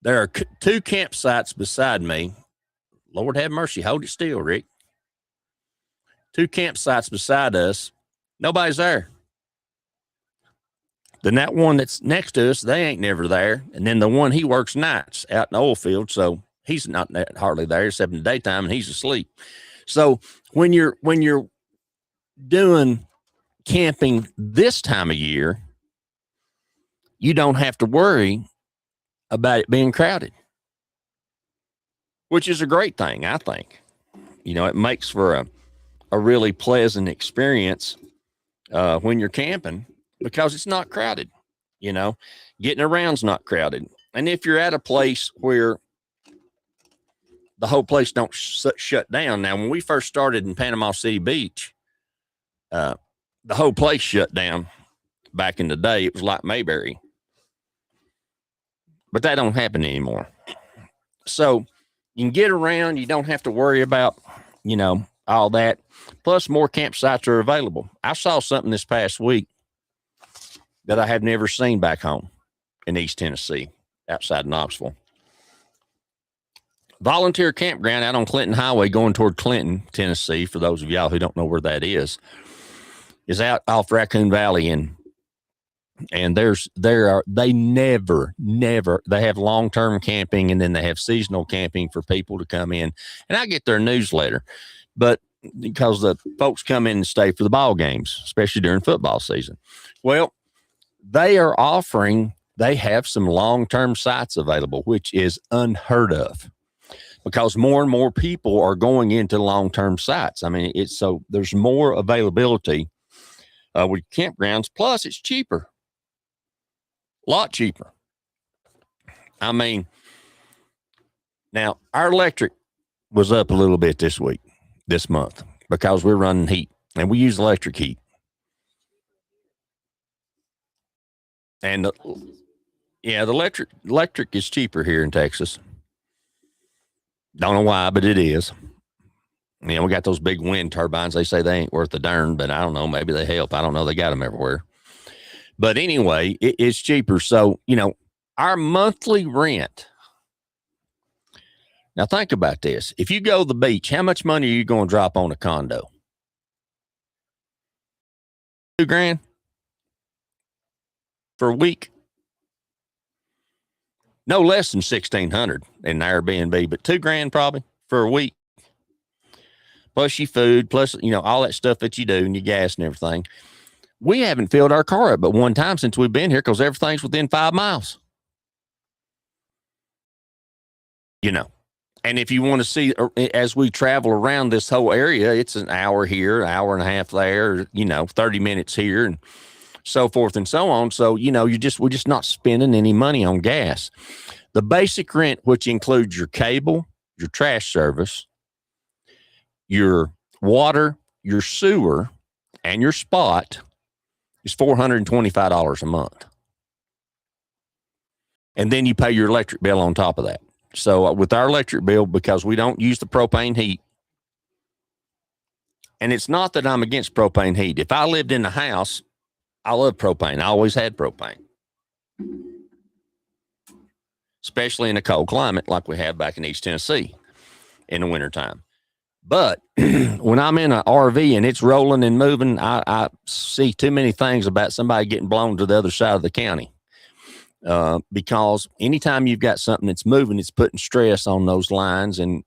there are 2 campsites beside me. Lord have mercy. Hold it still, Rick. 2 campsites beside us. Nobody's there. Then that one that's next to us, they ain't never there. And then the one he works nights out in the oil field. So He's not hardly there except in the daytime, and he's asleep. So when you're doing camping this time of year, you don't have to worry about it being crowded, which is a great thing, I think. It makes for a really pleasant experience when you're camping because it's not crowded. Getting around's not crowded. And if you're at a place where the whole place don't shut down. Now, when we first started in Panama City Beach, the whole place shut down back in the day. It was like Mayberry. But that don't happen anymore. So you can get around. You don't have to worry about, all that. Plus, more campsites are available. I saw something this past week that I have never seen back home in East Tennessee, outside Knoxville. Volunteer campground out on Clinton Highway going toward Clinton, Tennessee, for those of y'all who don't know where that is out off Raccoon Valley. And they have long-term camping, and then they have seasonal camping for people to come in. And I get their newsletter, but because the folks come in and stay for the ball games, especially during football season. Well, they have some long-term sites available, which is unheard of, because more and more people are going into long-term sites. I mean, there's more availability with campgrounds. Plus, it's cheaper, a lot cheaper. I mean, now our electric was up a little bit this month, because we're running heat, and we use electric heat. And the electric is cheaper here in Texas. Don't know why, but it is. We got those big wind turbines. They say they ain't worth a darn, but I don't know. Maybe they help. I don't know. They got them everywhere. But anyway, it's cheaper. So, our monthly rent. Now, think about this. If you go to the beach, how much money are you going to drop on a condo? $2,000 for a week. No less than $1,600 in Airbnb, but $2,000 probably for a week. Plus your food, plus, all that stuff that you do and your gas and everything. We haven't filled our car up but one time since we've been here, because everything's within 5 miles. And if you want to see, as we travel around this whole area, it's an hour here, an hour and a half there, 30 minutes here, and so forth and so on. So, we're just not spending any money on gas. The basic rent, which includes your cable, your trash service, your water, your sewer, and your spot, is $425 a month. And then you pay your electric bill on top of that. So with our electric bill, because we don't use the propane heat, and it's not that I'm against propane heat. If I lived in the house, I love propane. I always had propane, especially in a cold climate like we have back in East Tennessee in the wintertime. But when I'm in an RV and it's rolling and moving, I see too many things about somebody getting blown to the other side of the county. Because anytime you've got something that's moving, it's putting stress on those lines, and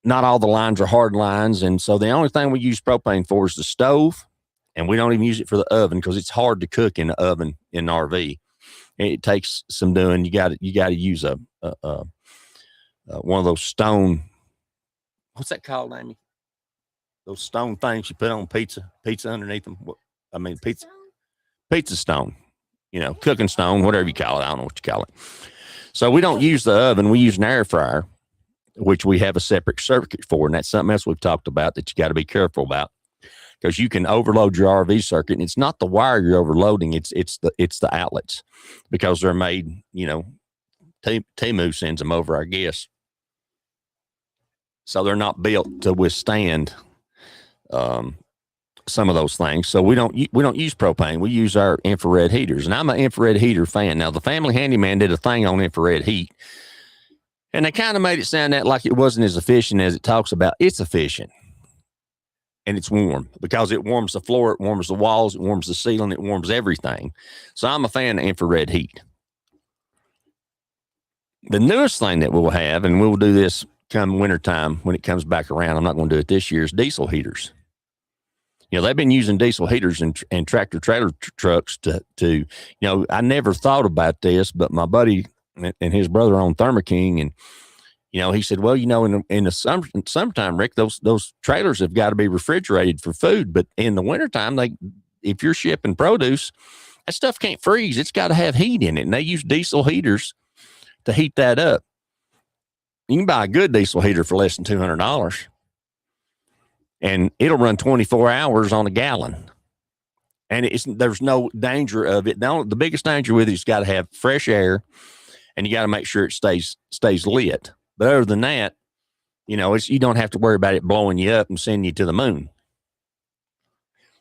not all the lines are hard lines. And so the only thing we use propane for is the stove, and we don't even use it for the oven because it's hard to cook in the oven in an RV. It takes some doing. You got to use a one of those stone. What's that called, Amy? Those stone things you put on pizza underneath them. Pizza stone. Cooking stone, whatever you call it. I don't know what you call it. So we don't use the oven. We use an air fryer, which we have a separate circuit for. And that's something else we've talked about that you got to be careful about, because you can overload your RV circuit. And it's not the wire you're overloading. It's the outlets, because they're made, Temu sends them over, I guess. So they're not built to withstand, some of those things. So we don't use propane. We use our infrared heaters, and I'm an infrared heater fan. Now, the Family Handyman did a thing on infrared heat, and they kind of made it sound that like it wasn't as efficient as it talks about. It's efficient, and it's warm, because it warms the floor, it warms the walls, it warms the ceiling, it warms everything. So I'm a fan of infrared heat. the newest thing that we'll have, and we'll do this come wintertime when it comes back around, I'm not going to do it this year, is diesel heaters. You know, they've been using diesel heaters in tractor trailer trucks to, I never thought about this, but my buddy and his brother own Thermo King, and, he said, well, in the summertime, Rick, those trailers have got to be refrigerated for food, but in the wintertime, if you're shipping produce, that stuff can't freeze. It's got to have heat in it, and they use diesel heaters to heat that up. You can buy a good diesel heater for less than $200. And it'll run 24 hours on a gallon. And there's no danger of it. The biggest danger with it's got to have fresh air, and you got to make sure it stays lit. But other than that, you don't have to worry about it blowing you up and sending you to the moon.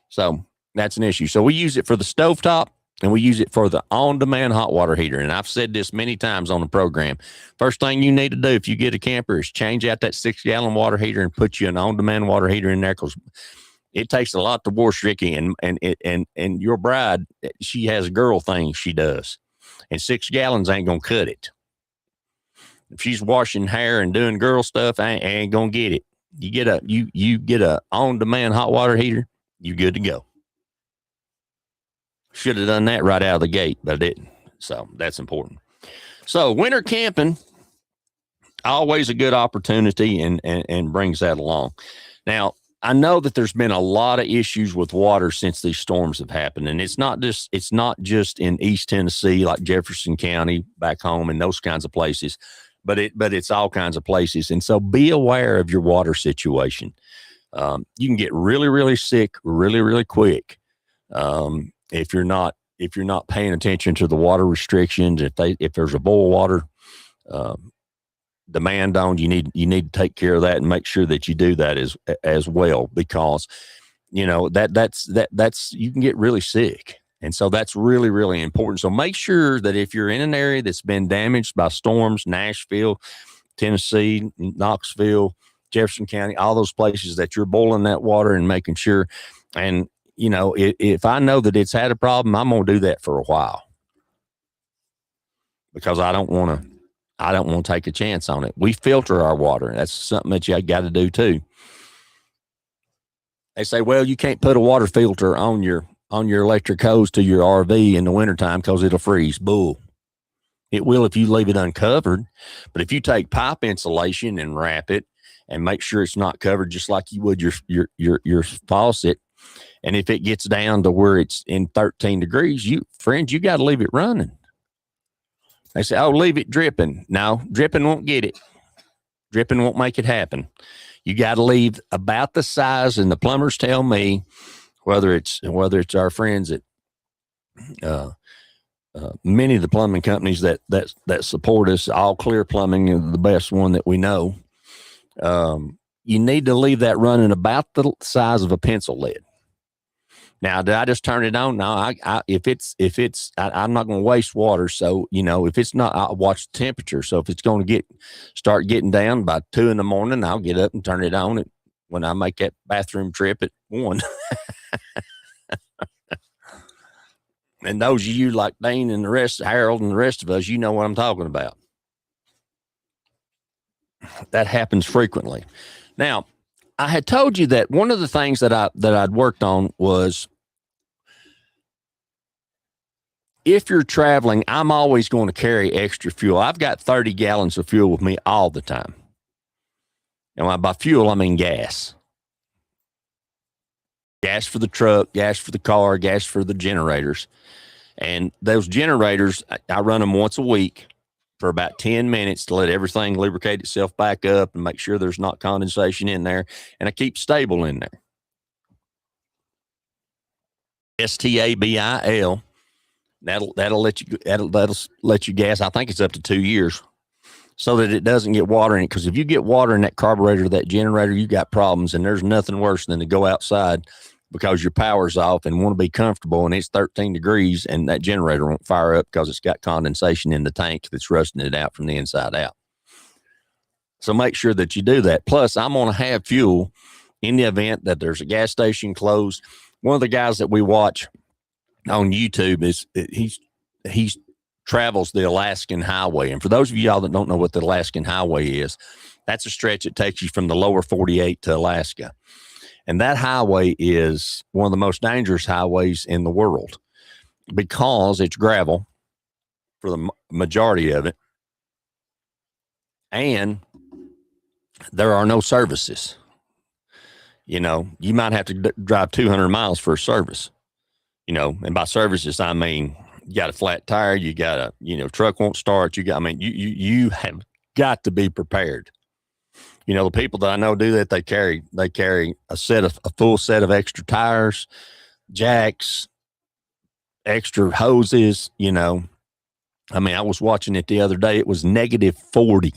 So that's an issue. So we use it for the stovetop, and we use it for the on-demand hot water heater. And I've said this many times on the program. First thing you need to do if you get a camper is change out that 6-gallon water heater and put you an on-demand water heater in there, because it takes a lot to wash Ricky. And your bride, she has girl things she does. And 6 gallons ain't going to cut it. If she's washing hair and doing girl stuff, I ain't going to get it. You get a on-demand hot water heater, you're good to go. Should have done that right out of the gate, but I didn't. So that's important. So winter camping, always a good opportunity and brings that along. Now, I know that there's been a lot of issues with water since these storms have happened. And it's not just in East Tennessee, like Jefferson County back home and those kinds of places, but it's all kinds of places. And so be aware of your water situation. You can get really, really sick really, really quick. If you're not paying attention to the water restrictions, if there's a boil water demand on, you need to take care of that and make sure that you do that as well, because that's you can get really sick, and so that's really, really important. So make sure that if you're in an area that's been damaged by storms, Nashville, Tennessee, Knoxville, Jefferson County, all those places, that you're boiling that water and making sure. And if I know that it's had a problem, I'm going to do that for a while, because I don't want to take a chance on it. We filter our water. That's something that you got to do too. They say, well, you can't put a water filter on your electric hose to your RV in the wintertime because it'll freeze. Bull. It will if you leave it uncovered. But if you take pipe insulation and wrap it and make sure it's not covered, just like you would your faucet, and if it gets down to where it's in 13 degrees, you got to leave it running. They say, oh, leave it dripping. No, dripping won't get it. Dripping won't make it happen. You got to leave about the size, and the plumbers tell me, whether it's our friends at many of the plumbing companies that support us, All Clear Plumbing is the best one that we know. You need to leave that running about the size of a pencil lead. Now, did I just turn it on? No, I'm not going to waste water. So, if it's not, I'll watch the temperature. So if it's going to start getting down by 2 a.m, I'll get up and turn it on when I make that bathroom trip at 1. And those of you like Dane and Harold and the rest of us, you know what I'm talking about. That happens frequently. Now, I had told you that one of the things that I'd worked on was, if you're traveling, I'm always going to carry extra fuel. I've got 30 gallons of fuel with me all the time. And by fuel, I mean gas. Gas for the truck, gas for the car, gas for the generators. And those generators, I run them once a week for about 10 minutes to let everything lubricate itself back up and make sure there's not condensation in there. And I keep stable in there. STABIL. That'll let you gas. I think it's up to 2 years, so that it doesn't get water in it. Because if you get water in that carburetor, that generator, you got problems. And there's nothing worse than to go outside because your power's off and want to be comfortable, and it's 13 degrees and that generator won't fire up because it's got condensation in the tank that's rusting it out from the inside out. So make sure that you do that. Plus, I'm going to have fuel in the event that there's a gas station closed. One of the guys that we watch on YouTube he's travels the Alaskan Highway. And for those of y'all that don't know what the Alaskan Highway is, that's a stretch that takes you from the lower 48 to Alaska. And that highway is one of the most dangerous highways in the world because it's gravel for the majority of it. And there are no services. You know, you might have to drive 200 miles for a service, you know, and by services, I mean, you got a flat tire, you got a, you know, truck won't start. You have got to be prepared. You know, the people that I know do that, they carry a full set of extra tires, jacks, extra hoses, you know. I mean, I was watching it the other day. It was -40.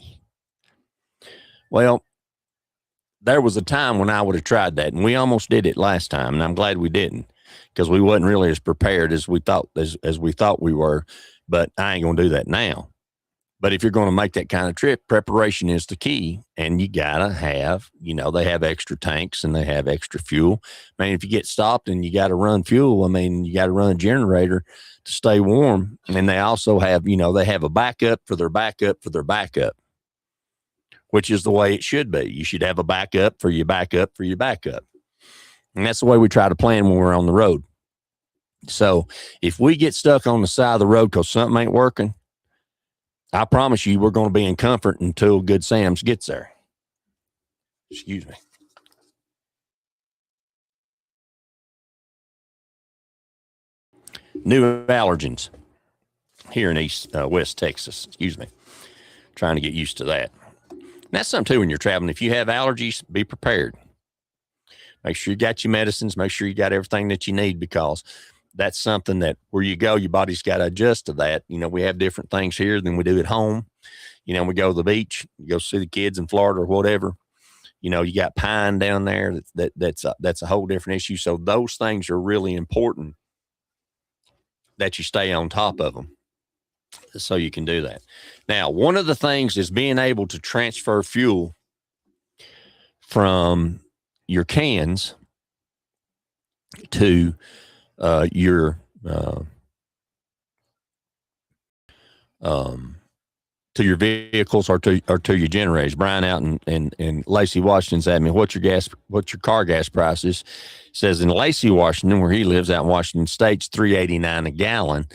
Well, there was a time when I would have tried that, and we almost did it last time, and I'm glad we didn't because we wasn't really as prepared as we thought we were, but I ain't going to do that now. But if you're going to make that kind of trip, preparation is the key, and you got to have, you know, they have extra tanks and they have extra fuel. I mean, if you get stopped and you got to run fuel, I mean, you got to run a generator to stay warm. And they also have, you know, they have a backup for their backup for their backup, which is the way it should be. You should have a backup for your backup for your backup. And that's the way we try to plan when we're on the road. So if we get stuck on the side of the road because something ain't working, I promise you we're going to be in comfort until Good Sam's gets there. Excuse me. New allergens here in West Texas. Excuse me. Trying to get used to that. And that's something too when you're traveling. If you have allergies, be prepared. Make sure you got your medicines. Make sure you got everything that you need because that's something that where you go, your body's got to adjust to that. You know, we have different things here than we do at home. You know, we go to the beach, you go see the kids in Florida or whatever. You know, you got pine down there. That's a whole different issue. So those things are really important that you stay on top of them so you can do that. Now, one of the things is being able to transfer fuel from your cans to your vehicles or to your generators. Brian out in Lacey, Washington's at me, what's your car gas prices? Says in Lacey, Washington, where he lives out in Washington State, it's $3.89 a gallon.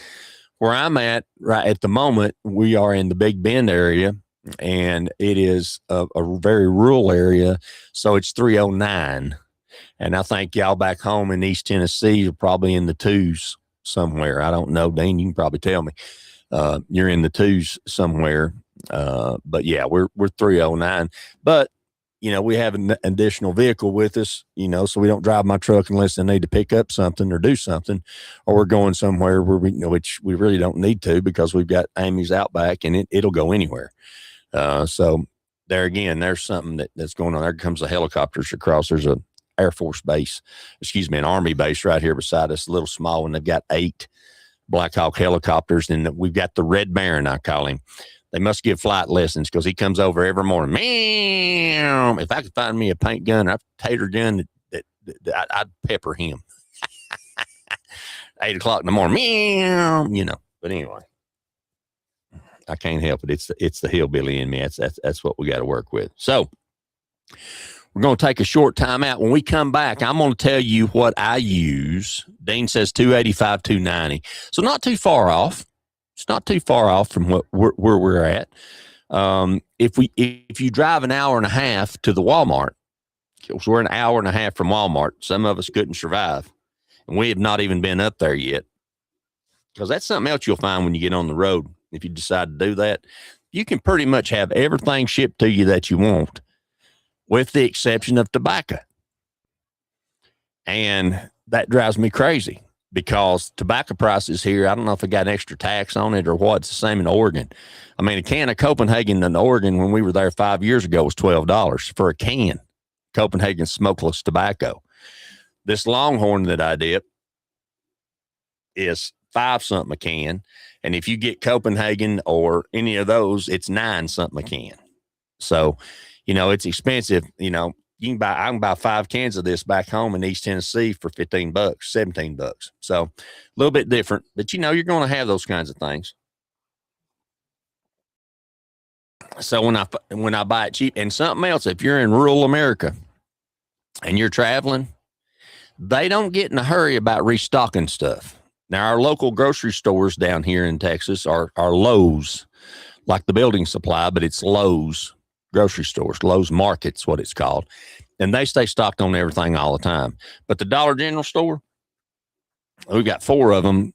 Where I'm at right at the moment, we are in the Big Bend area, and it is a very rural area, so it's $3.09. And I think y'all back home in East Tennessee are probably in the twos somewhere. I don't know, Dean, you can probably tell me. You're in the twos somewhere. But yeah, we're $3.09. But, you know, we have an additional vehicle with us, you know, so we don't drive my truck unless they need to pick up something or do something, or we're going somewhere where we, you know, which we really don't need to because we've got Amy's Outback and it'll go anywhere. So there again, there's something that's going on. There comes the helicopters across. There's a Air Force base, an Army base right here beside us, a little small one. They've got 8 Black Hawk helicopters, and we've got the Red Baron, I call him. They must give flight lessons because he comes over every morning. Meow. If I could find me a paint gun, a tater gun, that I'd pepper him. 8 o'clock in the morning, meow, you know. But anyway, I can't help it. It's the hillbilly in me. That's what we got to work with. So we're going to take a short time out. When we come back, I'm going to tell you what I use. Dean says 285, 290. So not too far off. It's not too far off from where we're at. If you drive an hour and a half to the Walmart, because we're an hour and a half from Walmart, some of us couldn't survive. And we have not even been up there yet. Because that's something else you'll find when you get on the road. If you decide to do that, you can pretty much have everything shipped to you that you want, with the exception of tobacco. And that drives me crazy because tobacco prices here, I don't know if they got an extra tax on it or what. It's the same in Oregon. I mean, a can of Copenhagen in Oregon when we were there 5 years ago was $12 for a can. Copenhagen smokeless tobacco. This Longhorn that I dip is $5 a can. And if you get Copenhagen or any of those, it's $9 a can. So, you know, it's expensive. You know, I can buy 5 cans of this back home in East Tennessee for $15, $17. So a little bit different, but you know, you're going to have those kinds of things. So when I buy it cheap, and something else, if you're in rural America and you're traveling, they don't get in a hurry about restocking stuff. Now, our local grocery stores down here in Texas are Lowe's, like the building supply, but it's Lowe's grocery stores, Lowe's Market's what it's called. And they stay stocked on everything all the time. But the Dollar General store, we've got 4 of them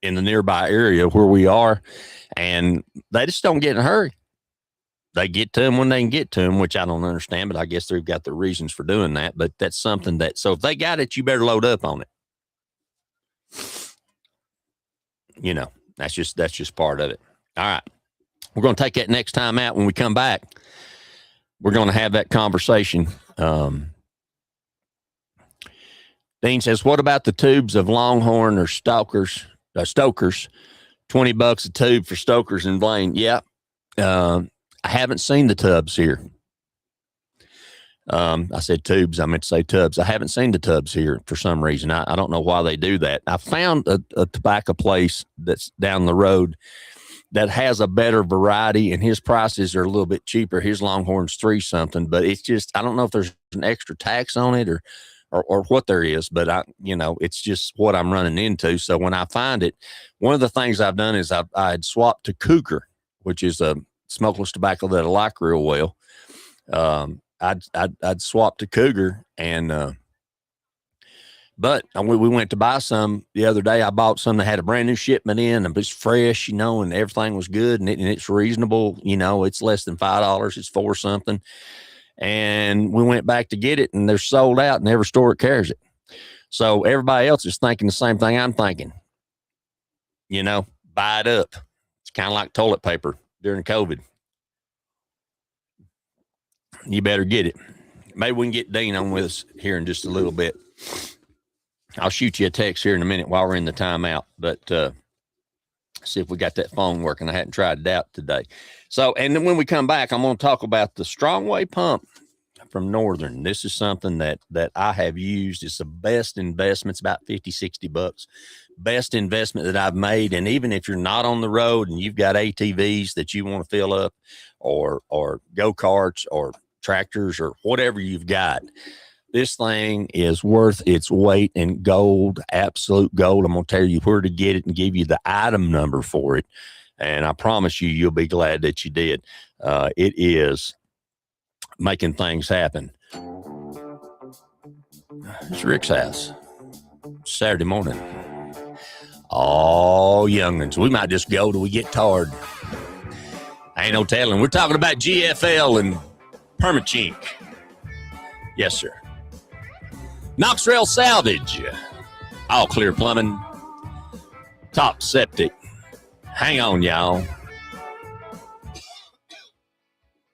in the nearby area where we are, and they just don't get in a hurry. They get to them when they can get to them, which I don't understand, but I guess they've got the reasons for doing that. But that's something that, so if they got it, you better load up on it. You know, that's just part of it. All right. We're going to take that next time out. When we come back, we're going to have that conversation. Dean says, what about the tubes of Longhorn or Stokers? $20 a tube for Stokers and Blaine. Yeah. I haven't seen the tubs here. I said tubes. I meant to say tubs. I haven't seen the tubs here for some reason. I don't know why they do that. I found a tobacco place that's down the road that has a better variety, and his prices are a little bit cheaper. His Longhorn's $3 something, but it's just, I don't know if there's an extra tax on it or what there is, but it's just what I'm running into. So when I find it, one of the things I've done is I'd swapped to Cougar, which is a smokeless tobacco that I like real well. I'd swap to Cougar, and but we went to buy some the other day. I bought some that had a brand new shipment in, and it's fresh, and everything was good, and it's reasonable. It's less than $5. It's $4 something, and we went back to get it, and they're sold out, and every store carries it. So everybody else is thinking the same thing I'm thinking. Buy it up. It's kind of like toilet paper during COVID. You better get it. Maybe we can get Dean on with us here in just a little bit. I'll shoot you a text here in a minute while we're in the timeout, but see if we got that phone working. I hadn't tried it out today. So, and then when we come back, I'm going to talk about the Strongway pump from Northern. This is something that I have used. It's the best investment. It's about $50-$60. Best investment that I've made. And even if you're not on the road and you've got ATVs that you want to fill up, or go-karts or tractors or whatever you've got, this thing is worth its weight in gold, absolute gold. I'm going to tell you where to get it and give you the item number for it. And I promise you'll be glad that you did. It is making things happen. It's Rick's house. Saturday morning. All young'uns. We might just go till we get tired. Ain't no telling. We're talking about GFL and Permachink. Yes, sir. Knox Rail Salvage. All Clear Plumbing. Top Septic. Hang on, y'all.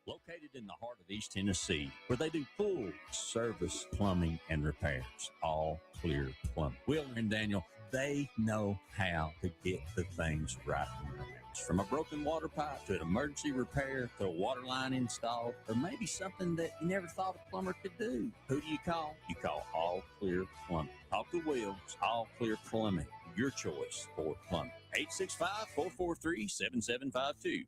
Located in the heart of East Tennessee, where they do full service plumbing and repairs. All Clear Plumbing. Will and Daniel, they know how to get the things right. From a broken water pipe to an emergency repair to a water line installed, or maybe something that you never thought a plumber could do. Who do you call? You call All Clear Plumbing. Talk to Will. All Clear Plumbing. Your choice for plumbing. 865-443-7752.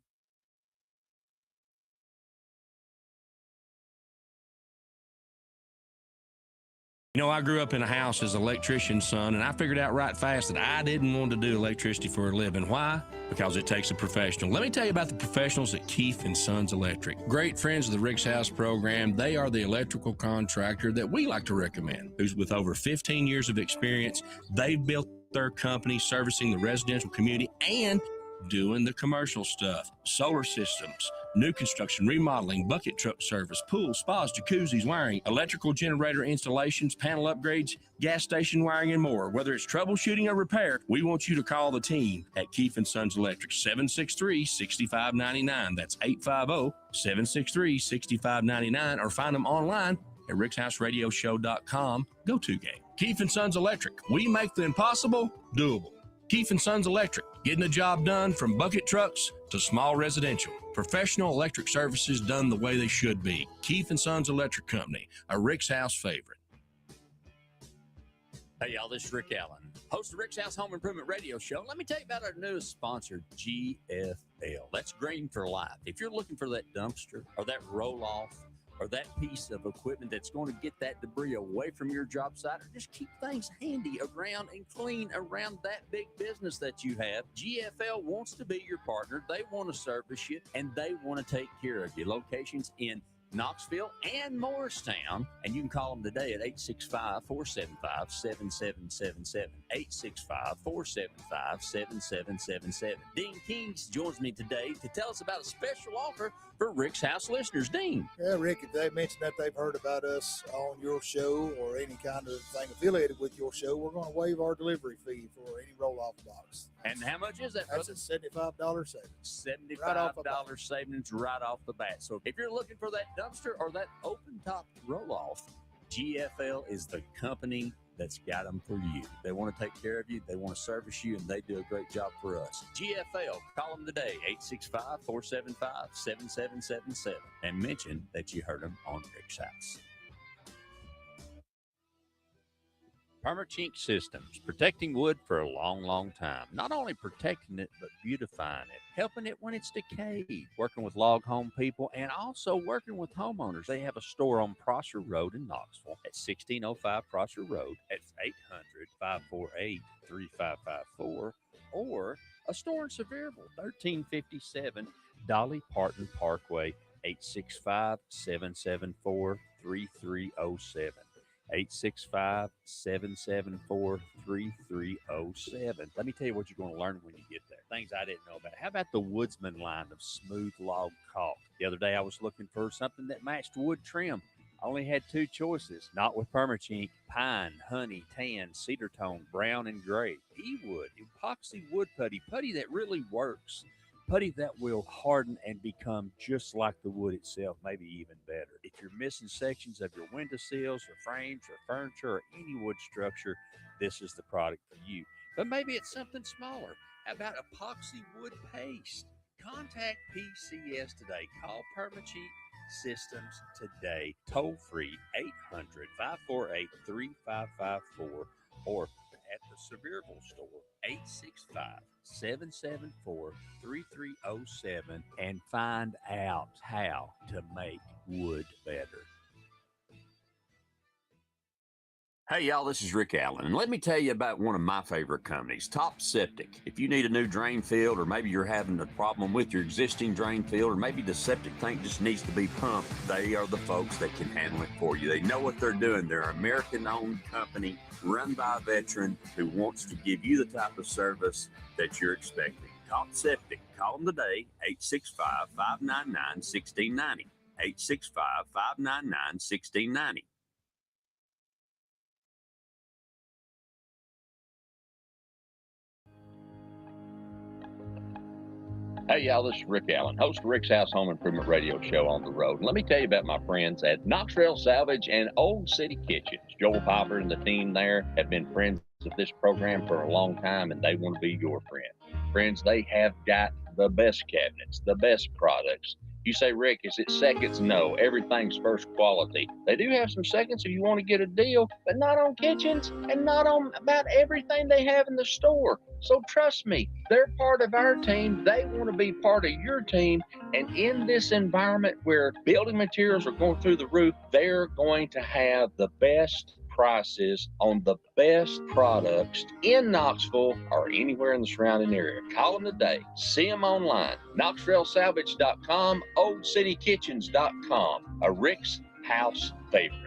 I grew up in a house as an electrician's son, and I figured out right fast that I didn't want to do electricity for a living. Why? Because it takes a professional. Let me tell you about the professionals at Keefe & Sons Electric. Great friends of the Rick's House program. They are the electrical contractor that we like to recommend, who's with over 15 years of experience. They've built their company servicing the residential community and doing the commercial stuff, solar systems, new construction, remodeling, bucket truck service, pools, spas, jacuzzis, wiring, electrical generator installations, panel upgrades, gas station wiring, and more. Whether it's troubleshooting or repair, we want you to call the team at Keefe & Sons Electric, 763-6599. That's 850-763-6599, or find them online at rickshouseradioshow.com. Go to game. Keefe & Sons Electric. We make the impossible doable. Keefe & Sons Electric, getting the job done from bucket trucks to small residential. Professional electric services done the way they should be. Keefe & Sons Electric Company, a Rick's House favorite. Hey, y'all, this is Rick Allen, host of Rick's House Home Improvement Radio Show. Let me tell you about our newest sponsor, GFL. That's green for life. If you're looking for that dumpster or that roll off or that piece of equipment that's going to get that debris away from your job site, or just keep things handy around and clean around that big business that you have, GFL wants to be your partner. They want to service you and they want to take care of you. Locations in Knoxville and Morristown, and you can call them today at 865-475-7777. 865-475-7777. Dean Kings joins me today to tell us about a special offer for Rick's House listeners. Dean. Yeah, Rick, if they mention that they've heard about us on your show or any kind of thing affiliated with your show, we're going to waive our delivery fee for any roll-off box. And how much is that? That's a $75 savings. $75 savings right off the bat. So if you're looking for that dumpster or that open top roll-off, GFL is the company that's got them for you. They want to take care of you, they want to service you, and they do a great job for us. GFL, call them today, 865-475-7777, and mention that you heard them on Rick's House. Permachink Systems, protecting wood for a long, long time. Not only protecting it, but beautifying it, helping it when it's decayed, working with log home people, and also working with homeowners. They have a store on Prosser Road in Knoxville at 1605 Prosser Road. That's 800-548-3554, or a store in Sevierville, 1357 Dolly Parton Parkway, 865-774-3307. 865-774-3307. Let me tell you what you're going to learn when you get there. Things I didn't know about. How about the Woodsman line of smooth log caulk? The other day I was looking for something that matched wood trim. I only had two choices. Not with Permachink: pine, honey, tan, cedar tone, brown, and gray. E-wood, epoxy wood putty that really works. Putty that will harden and become just like the wood itself, maybe even better. If you're missing sections of your windowsills or frames or furniture or any wood structure, this is the product for you. But maybe it's something smaller. How about epoxy wood paste? Contact PCS today. Call Permachink Systems today. Toll free 800-548-3554, or at the Sevierville store, 865-774-3307, and find out how to make wood better. Hey, y'all, this is Rick Allen, and let me tell you about one of my favorite companies, Top Septic. If you need a new drain field, or maybe you're having a problem with your existing drain field, or maybe the septic tank just needs to be pumped, they are the folks that can handle it for you. They know what they're doing. They're an American-owned company run by a veteran who wants to give you the type of service that you're expecting. Top Septic. Call them today, 865-599-1690. 865-599-1690. Hey, y'all, this is Rick Allen, host of Rick's House Home Improvement Radio Show on the road. And let me tell you about my friends at Knox Trail Salvage and Old City Kitchens. Joel Popper and the team there have been friends of this program for a long time, and they want to be your friend. Friends, they have got the best cabinets, the best products. You say, Rick, is it seconds? No, everything's first quality. They do have some seconds if you want to get a deal, but not on kitchens and not on about everything they have in the store. So trust me, they're part of our team. They want to be part of your team. And in this environment where building materials are going through the roof, they're going to have the best prices on the best products in Knoxville or anywhere in the surrounding area. Call them today. See them online. KnoxtrailSalvage.com, OldCityKitchens.com. A Rick's House favorite.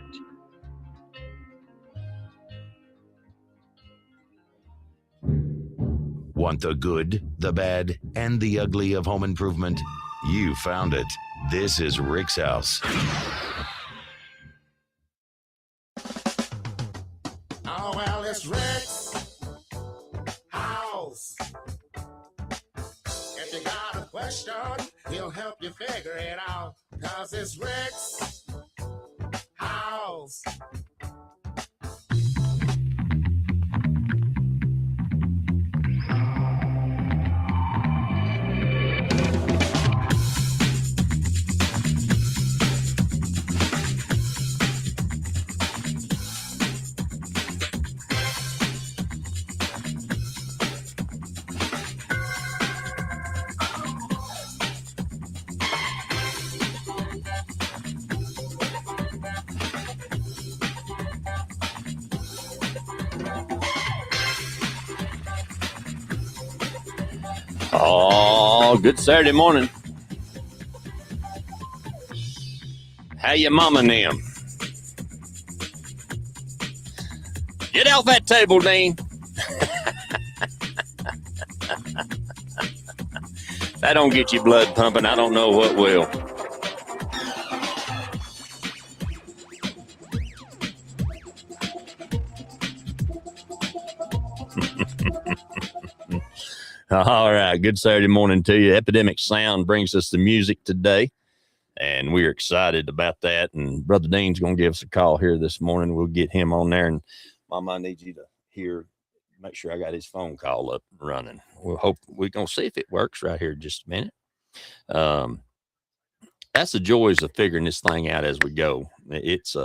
Want the good, the bad, and the ugly of home improvement? You found it. This is Rick's House. Oh, well, it's Rick's House. If you got a question, he'll help you figure it out. 'Cause it's Rick's House. Oh, good Saturday morning. How you mama and them? Get off that table, Dean. That don't get your blood pumping. I don't know what will. All right. Good Saturday morning to you. Epidemic Sound brings us the music today, and we're excited about that. And Brother Dean's going to give us a call here this morning. We'll get him on there. And Mama, I need you to make sure I got his phone call up and running. We're going to see if it works right here in just a minute. That's the joys of figuring this thing out as we go. It's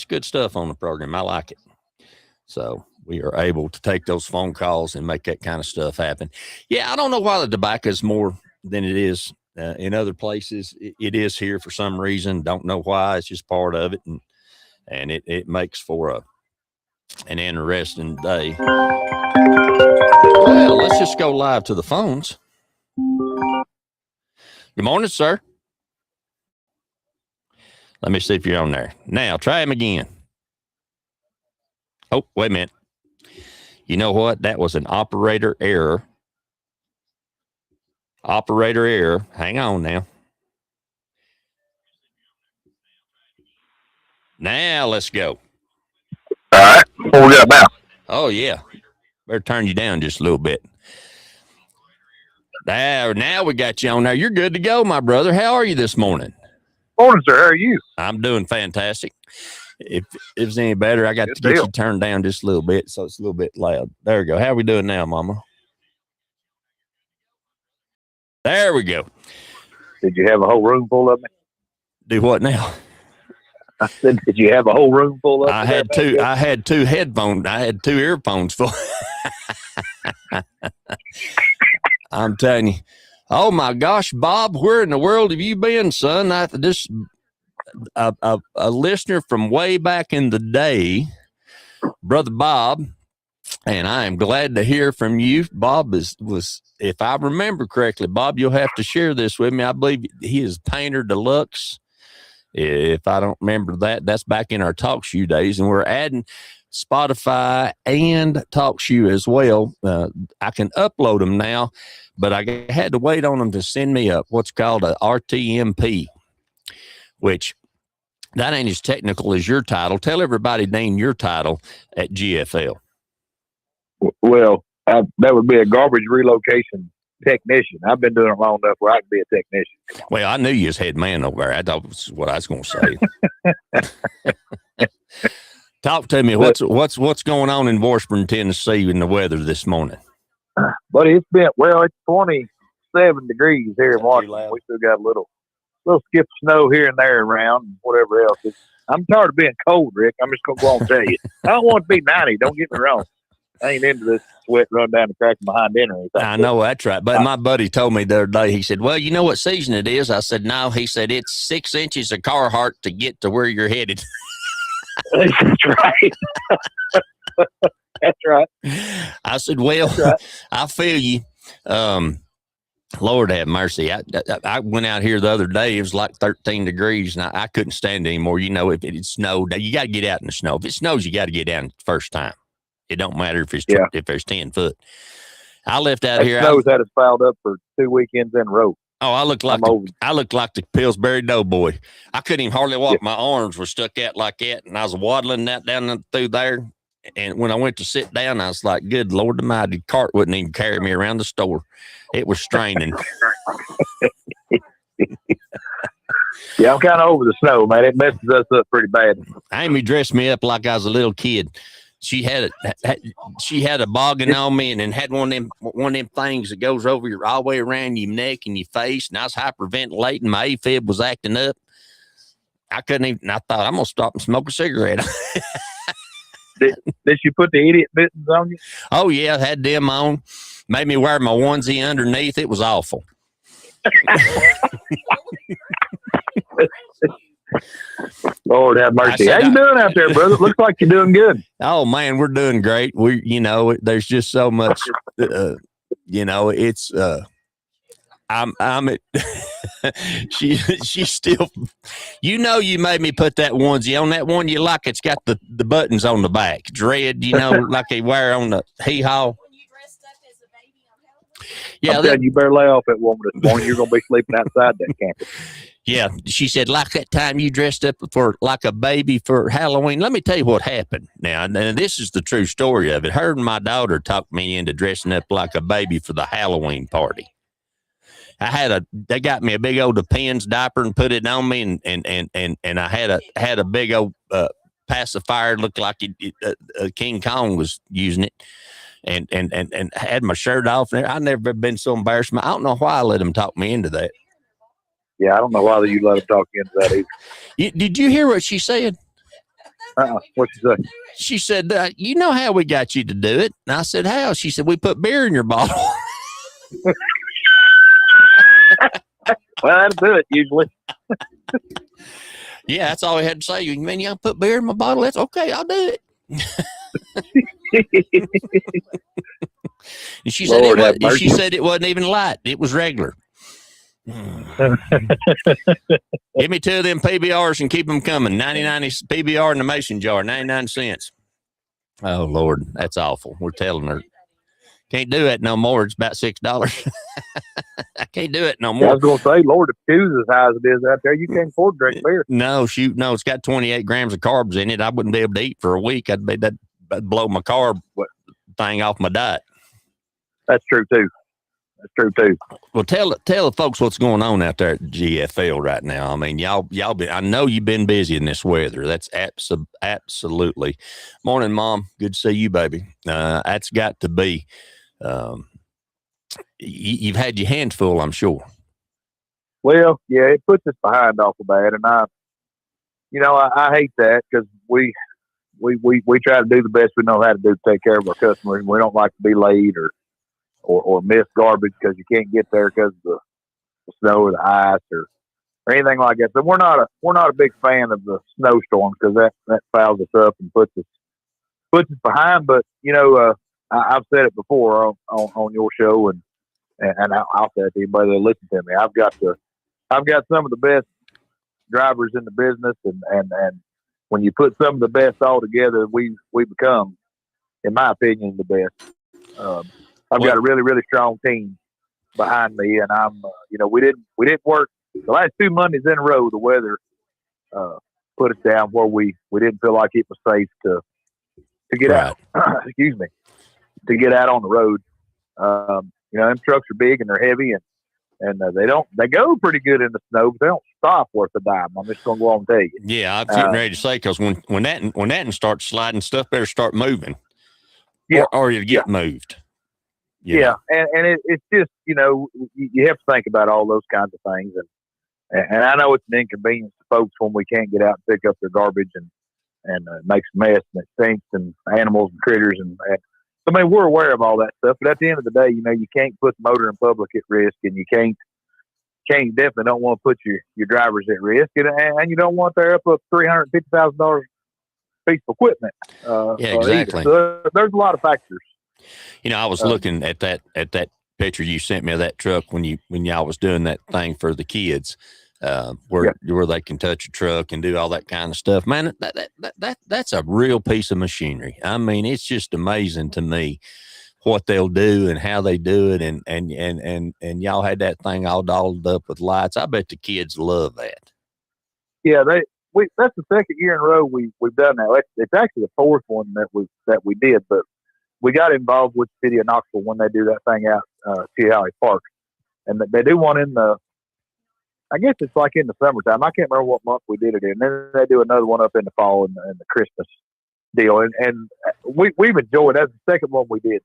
good stuff on the program. I like it. So we are able to take those phone calls and make that kind of stuff happen. Yeah, I don't know why the tobacco is more than it is in other places. It is here for some reason. Don't know why. It's just part of it, and it makes for an interesting day. Well, let's just go live to the phones. Good morning, sir. Let me see if you're on there. Now, try him again. Oh, wait a minute. You know what? That was an operator error. Operator error. Hang on now. Now let's go. All right. What we got now? Oh, yeah. Better turn you down just a little bit. Now we got you on there. You're good to go, my brother. How are you this morning? Morning, sir. How are you? I'm doing fantastic. If it's any better, I got to get you turned down just a little bit, so it's a little bit loud. There we go. How are we doing now, Mama? There we go. Did you have a whole room full of me? Do what now? I said, did you have a whole room full of me? I had two headphones. I had two earphones full. I'm telling you. Oh my gosh, Bob, where in the world have you been, son? A listener from way back in the day, Brother Bob, and I am glad to hear from you. Bob was, if I remember correctly, Bob, you'll have to share this with me. I believe he is Painter Deluxe. If I don't remember that, that's back in our TalkShoe days, and we're adding Spotify and TalkShoe as well. I can upload them now, but I had to wait on them to send me what's called a RTMP, which that ain't as technical as your title. Tell everybody, Dean, your title at GFL. Well, that would be a garbage relocation technician. I've been doing it long enough where I can be a technician. Well, I knew you was head man over there. I thought that's what I was going to say. Talk to me. What's going on in Washburn, Tennessee in the weather this morning? But it's 27 degrees here in Washington. We still got a little skip of snow here and there around and whatever else. I'm tired of being cold, Rick. I'm just going to go on and tell you. I don't want to be 90. Don't get me wrong. I ain't into this sweat run down the crack of my hind end or anything. I know, that's right. But my buddy told me the other day, he said, well, you know what season it is? I said, no. He said, it's 6 inches of Carhartt to get to where you're headed. That's right. That's right. I said, well, right. I feel you. Lord have mercy. I went out here the other day. It was like 13 degrees, and I couldn't stand it anymore. You know, if it snowed, you got to get out in the snow. If it snows, you got to get out the first time. It don't matter if there's 10 foot. I left out here. Snows had us piled up for 2 weekends in a row. Oh, I looked like the Pillsbury Doughboy. I couldn't even hardly walk. Yeah. My arms were stuck out like that, and I was waddling that down through there. And when I went to sit down, I was like, good Lord Almighty, the cart wouldn't even carry me around the store. It was straining. Yeah, I'm kind of over the snow, man. It messes us up pretty bad. Amy dressed me up like I was a little kid. She had a boggin on me, and then had one of them things that goes over all the way around your neck and your face. And I was hyperventilating. My AFib was acting up. I couldn't even. I thought I'm gonna stop and smoke a cigarette. Did she put the idiot mittens on you? Oh yeah, I had them on. Made me wear my onesie underneath. It was awful. Lord have mercy. How you doing out there, brother? Looks like you're doing good. Oh man, we're doing great. There's just so much you know, it's I'm at she's still, you know, you made me put that onesie on that one you like. It's got the buttons on the back, dread, you know, like they wear on the hee haw. Yeah, I'm telling you, better lay off that woman this morning. You're gonna be sleeping outside that campus. Yeah, she said, like that time you dressed up for like a baby for Halloween. Let me tell you what happened. Now, and this is the true story of it. Her and my daughter talked me into dressing up like a baby for the Halloween party. They got me a big old Depends diaper and put it on me, and I had a big old pacifier, looked like King Kong was using it, and had my shirt off. I've never been so embarrassed. I don't know why I let them talk me into that. Yeah, I don't know why you let them talk you into that either. Did you hear what she said? What'd she say? She said, you know how we got you to do it? And I said, how? She said, we put beer in your bottle. Well, that'll do it usually. Yeah, that's all I had to say. You mean y'all put beer in my bottle? That's okay. I'll do it. And she said, she said it wasn't even light. It was regular. Give me 2 of them PBRs and keep them coming. 99 PBR in the mason jar, 99 cents. Oh, Lord, that's awful. We're telling her. Can't do it no more. It's about $6. I can't do it no more. I was going to say, Lord, if shoes as high as it is out there, you can't afford to drink beer. No, it's got 28 grams of carbs in it. I wouldn't be able to eat for a week. That'd blow my carb thing off my diet. That's true, too. Well, tell the folks what's going on out there at GFL right now. I mean, y'all I know you've been busy in this weather. That's absolutely. Morning, Mom. Good to see you, baby. That's got to be. You've had your hands full, I'm sure. Well, yeah, it puts us behind awful bad, and I hate that because we try to do the best we know how to do to take care of our customers. We don't like to be late or miss garbage because you can't get there because of the snow or the ice or anything like that. So we're not a big fan of the snowstorms because that fouls us up and puts us behind. But I've said it before on your show, and I'll say it to anybody that listens to me. I've got some of the best drivers in the business, and when you put some of the best all together, we become, in my opinion, the best. I've got a really, really strong team behind me, and I'm, we didn't work the last 2 Mondays in a row. The weather put us down where we didn't feel like it was safe to get out. Excuse me, to get out on the road. Them trucks are big and they're heavy, and they go pretty good in the snow, but they don't stop worth a dime. I'm just going to go on and tell you. Yeah, I'm getting ready to say, because when that starts sliding, stuff better start moving. Yeah, or you get moved. Yeah, and it's just, you have to think about all those kinds of things. And I know it's an inconvenience to folks when we can't get out and pick up their garbage and makes a mess and it stinks and animals and critters. And I mean, we're aware of all that stuff. But at the end of the day, you can't put the motor in public at risk, and you definitely don't want to put your drivers at risk. And you don't want there up a $350,000 piece of equipment. Yeah, exactly. So there's a lot of factors. I was looking at that picture you sent me of that truck when y'all was doing that thing for the kids, where they can touch a truck and do all that kind of stuff. Man, that's a real piece of machinery. I mean, it's just amazing to me what they'll do and how they do it, and y'all had that thing all dolled up with lights. I bet the kids love that. Yeah, that's the second year in a row we've done that. It's actually the fourth one that we did, but we got involved with the city of Knoxville when they do that thing out Seahalley Park, and they do one I guess it's like in the summertime. I can't remember what month we did it in. And then they do another one up in the fall in the Christmas deal, and we've enjoyed it. That's the second one we did,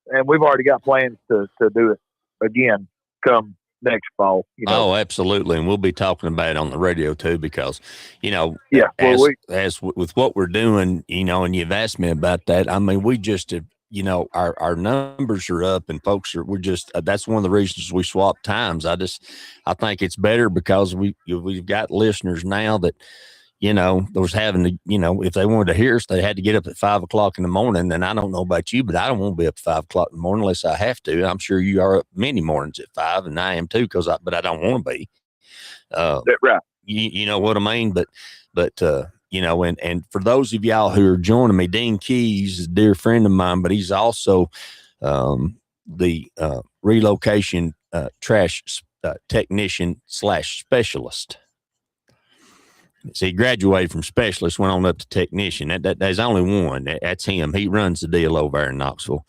and we've already got plans to do it again come next fall. Oh, absolutely, and we'll be talking about it on the radio too, because as with what we're doing, and you've asked me about that. I mean, we just have. Our numbers are up, and folks we're just that's one of the reasons we swap times. I think it's better because we've got listeners now that was having to, if they wanted to hear us, they had to get up at 5 o'clock in the morning. And I don't know about you, but I don't want to be up at 5 o'clock in the morning unless I have to. I'm sure you are up many mornings at 5, and I am too, but I don't want to be. That's right. You know what I mean? But and for those of y'all who are joining me, Dean Keys is a dear friend of mine, but he's also the relocation trash technician / specialist. So he graduated from specialist, went on up to technician. There's only one. That's him. He runs the deal over there in Knoxville.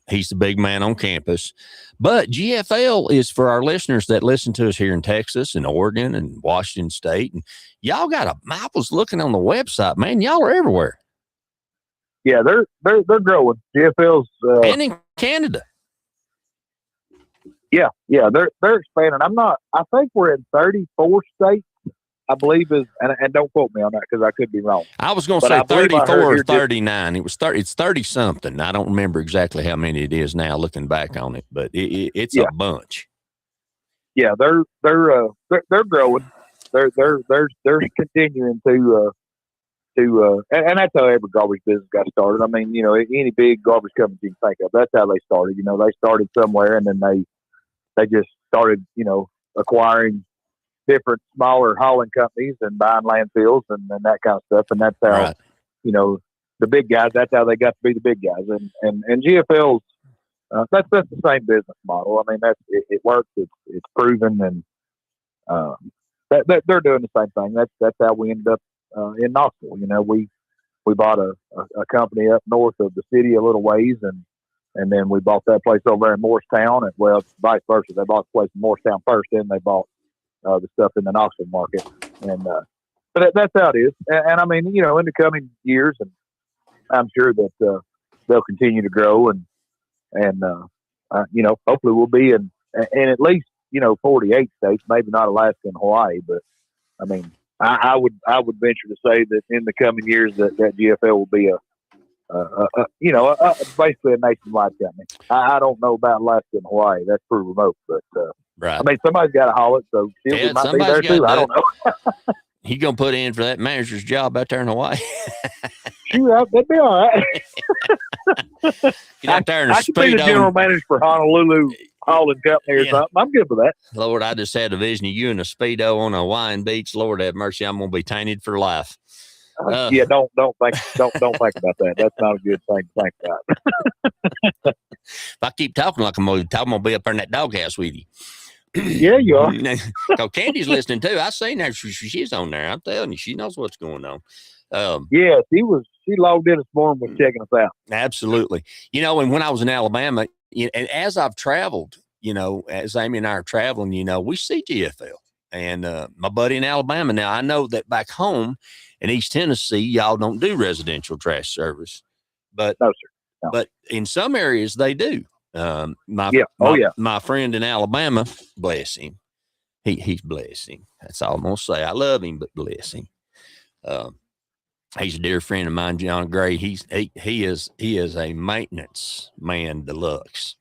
He's the big man on campus. But GFL is for our listeners that listen to us here in Texas and Oregon and Washington State. And y'all I was looking on the website, man. Y'all are everywhere. Yeah, they're growing. GFL's and in Canada. Yeah, they're expanding. I think we're in 34 states. I believe and don't quote me on that because I could be wrong. I was going to say 34 or 39. It's 30 something. I don't remember exactly how many it is now looking back on it, but it's a bunch. Yeah, they're growing. They're continuing to and that's how every garbage business got started. I mean, any big garbage company you can think of, that's how they started. They started somewhere and then they just started, acquiring different smaller hauling companies and buying landfills and that kind of stuff. And that's how, right. The big guys, that's how they got to be the big guys. And GFL's, that's the same business model. I mean, it works. It's proven. And, they're doing the same thing. That's how we ended up, in Knoxville. We bought a company up north of the city a little ways and then we bought that place over there in Morristown and vice versa. They bought the place in Morristown first, then they bought the stuff in the Knoxville market, and but that's how it is. And I mean, in the coming years, and I'm sure that they'll continue to grow, and hopefully we'll be in at least 48 states, maybe not Alaska and Hawaii, but I mean, I would venture to say that in the coming years that GFL will be basically a nationwide company. I don't know about Alaska and Hawaii; that's pretty remote, but. Right. I mean, somebody's got to haul it, so we might be there too. I don't know. He gonna put in for that manager's job out there in Hawaii. Sure, that'd be all right. Get out there in a I could be the general manager for Honolulu Hauling Company or something. I'm good with that. Lord, I just had a vision of you in a Speedo on a Hawaiian beach. Lord have mercy, I'm gonna be tainted for life. Yeah, don't think about that. That's not a good thing to think about. If I keep talking like I'm gonna be up there in that doghouse with you. Yeah, you are. So Candy's listening too. I seen her. She's on there. I'm telling you, she knows what's going on. Yeah, she logged in this morning, was checking us out. Absolutely. And when I was in Alabama, and as I've traveled, as Amy and I are traveling, we see GFL. And my buddy in Alabama, now I know that back home in East Tennessee, y'all don't do residential trash service, but no, sir. No. But in some areas they do. My friend in Alabama, bless him. He's blessed him. That's all I'm gonna say. I love him, but bless him. He's a dear friend of mine, John Gray. He is a maintenance man deluxe.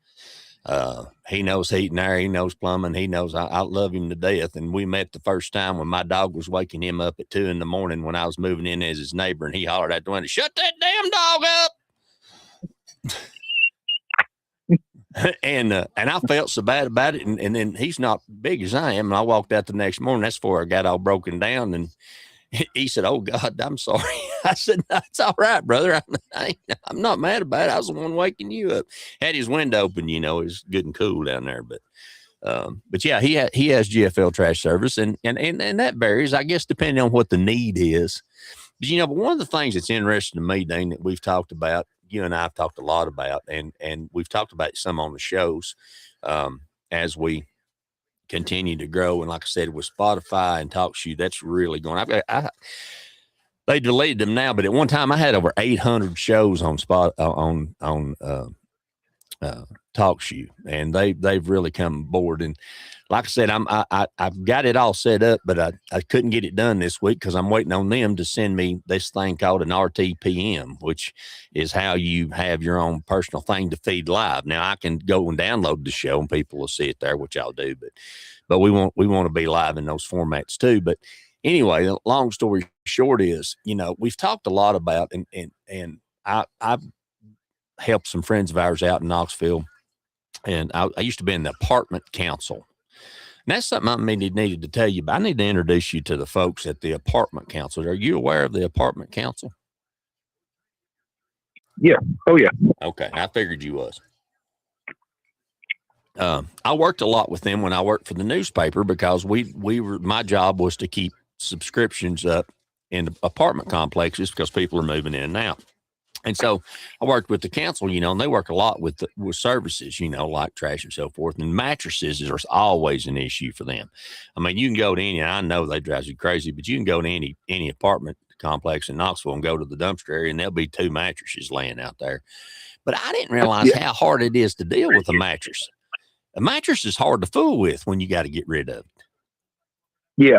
He knows heat and air. He knows plumbing. He knows I love him to death. And we met the first time when my dog was waking him up at 2 a.m. when I was moving in as his neighbor, and he hollered out the window, "Shut that damn dog up!" and I felt so bad about it. And then he's not big as I am. And I walked out the next morning. That's before I got all broken down. And he said, "Oh God, I'm sorry." I said, "No, it's all right, brother. I'm not mad about it. I was the one waking you up." Had his window open, it was good and cool down there. But yeah, he has GFL trash service, and that varies, I guess, depending on what the need is. But but one of the things that's interesting to me, Dane, that we've talked about, you and I have talked a lot about, and we've talked about some on the shows as we continue to grow. And like I said, with Spotify and TalkShoe, that's really going. They deleted them now, but at one time I had over 800 shows on TalkShoe, and they've really come aboard. And like I said, I've got it all set up, but I couldn't get it done this week because I'm waiting on them to send me this thing called an RTPM, which is how you have your own personal thing to feed live. Now I can go and download the show and people will see it there, which I'll do, but we want to be live in those formats too. But anyway, the long story short is, we've talked a lot about, and I've helped some friends of ours out in Knoxville, and I used to be in the apartment council. And that's something I needed to tell you, but I need to introduce you to the folks at the apartment council. Are you aware of the apartment council? Yeah. Oh, yeah. Okay. I figured you was. I worked a lot with them when I worked for the newspaper because my job was to keep subscriptions up in the apartment complexes because people are moving in and out. And so I worked with the council, and they work a lot with services, like trash and so forth. And mattresses are always an issue for them. I mean, you can go to I know they drive you crazy, but you can go to any apartment complex in Knoxville and go to the dumpster area and there'll be 2 mattresses laying out there. But I didn't realize how hard it is to deal with a mattress. A mattress is hard to fool with when you got to get rid of it. Yeah,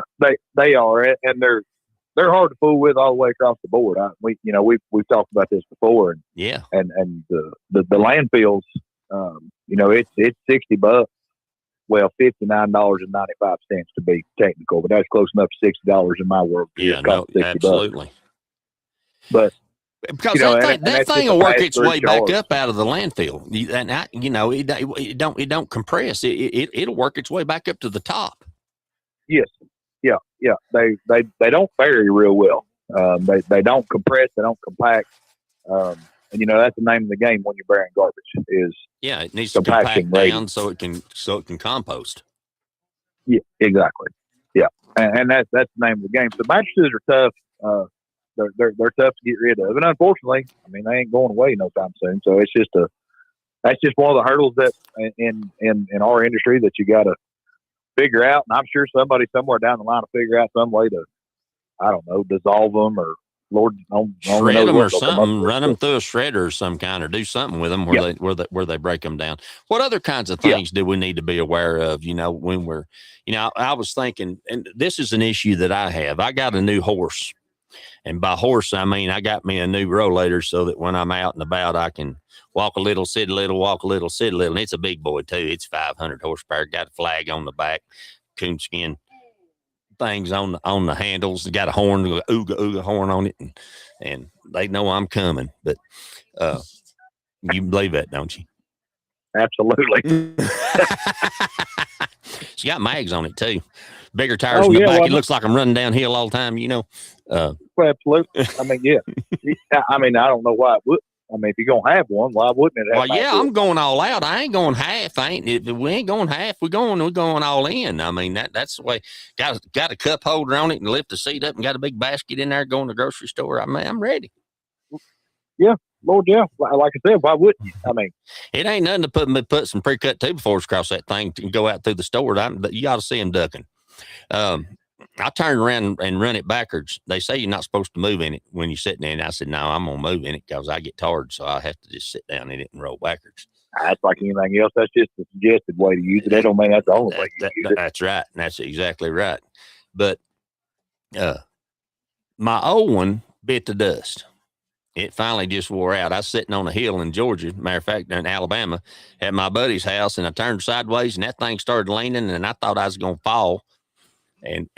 they are, and they're hard to fool with all the way across the board. We've talked about this before, and the landfills, it's $60. Well, $59.95 to be technical, but that's close enough to $60 in my world. Yeah, no, absolutely. But because that thing will work its way back up out of the landfill, it don't compress. It'll work its way back up to the top. Yes. Yeah. They don't vary real well. They don't compress. They don't compact. And that's the name of the game when you're burying garbage is. Yeah, it needs to compact down so it can compost. Yeah, exactly. Yeah, and that's the name of the game. So mattresses are tough. They're tough to get rid of, and unfortunately, they ain't going away no time soon. So that's just one of the hurdles that in our industry that you got to figure out. And I'm sure somebody somewhere down the line will figure out some way to, I don't know, dissolve them or shred them or something, run them through a shredder or some kind, or do something with them where they break them down. What other kinds of things do we need to be aware of? When we're, I was thinking, and this is an issue that I have. I got a new horse. And by horse, I mean, I got me a new rollator so that when I'm out and about, I can walk a little, sit a little, walk a little, sit a little. And it's a big boy, too. It's 500 horsepower. Got a flag on the back, coonskin things on the handles. Got a horn, ooga ooga horn on it. And they know I'm coming. But you believe that, don't you? Absolutely. It's got mags on it, too. Bigger tires in the back. It looks like I'm running downhill all the time, Well, absolutely. Yeah. I don't know why it would. If you're going to have one, why wouldn't it have? Well, yeah, I'm going all out. I ain't going half. We ain't going half. We're going all in. That's the way. Got a cup holder on it and lift the seat up and got a big basket in there going to the grocery store. I'm ready. Yeah. Lord, yeah. Like I said, why wouldn't you? It ain't nothing to put some pre-cut tube forks across that thing and go out through the store. You got to see them ducking. I turned around and run it backwards. They say you're not supposed to move in it when you're sitting in it. I said, no, I'm going to move in it because I get tired. So I have to just sit down in it and roll backwards. That's like anything else. That's just a suggested way to use it. That don't mean that's the only way you use it. That's right. And that's exactly right. But my old one bit the dust. It finally just wore out. I was sitting on a hill in Georgia, matter of fact, in Alabama, at my buddy's house, and I turned sideways, and that thing started leaning, and I thought I was going to fall. And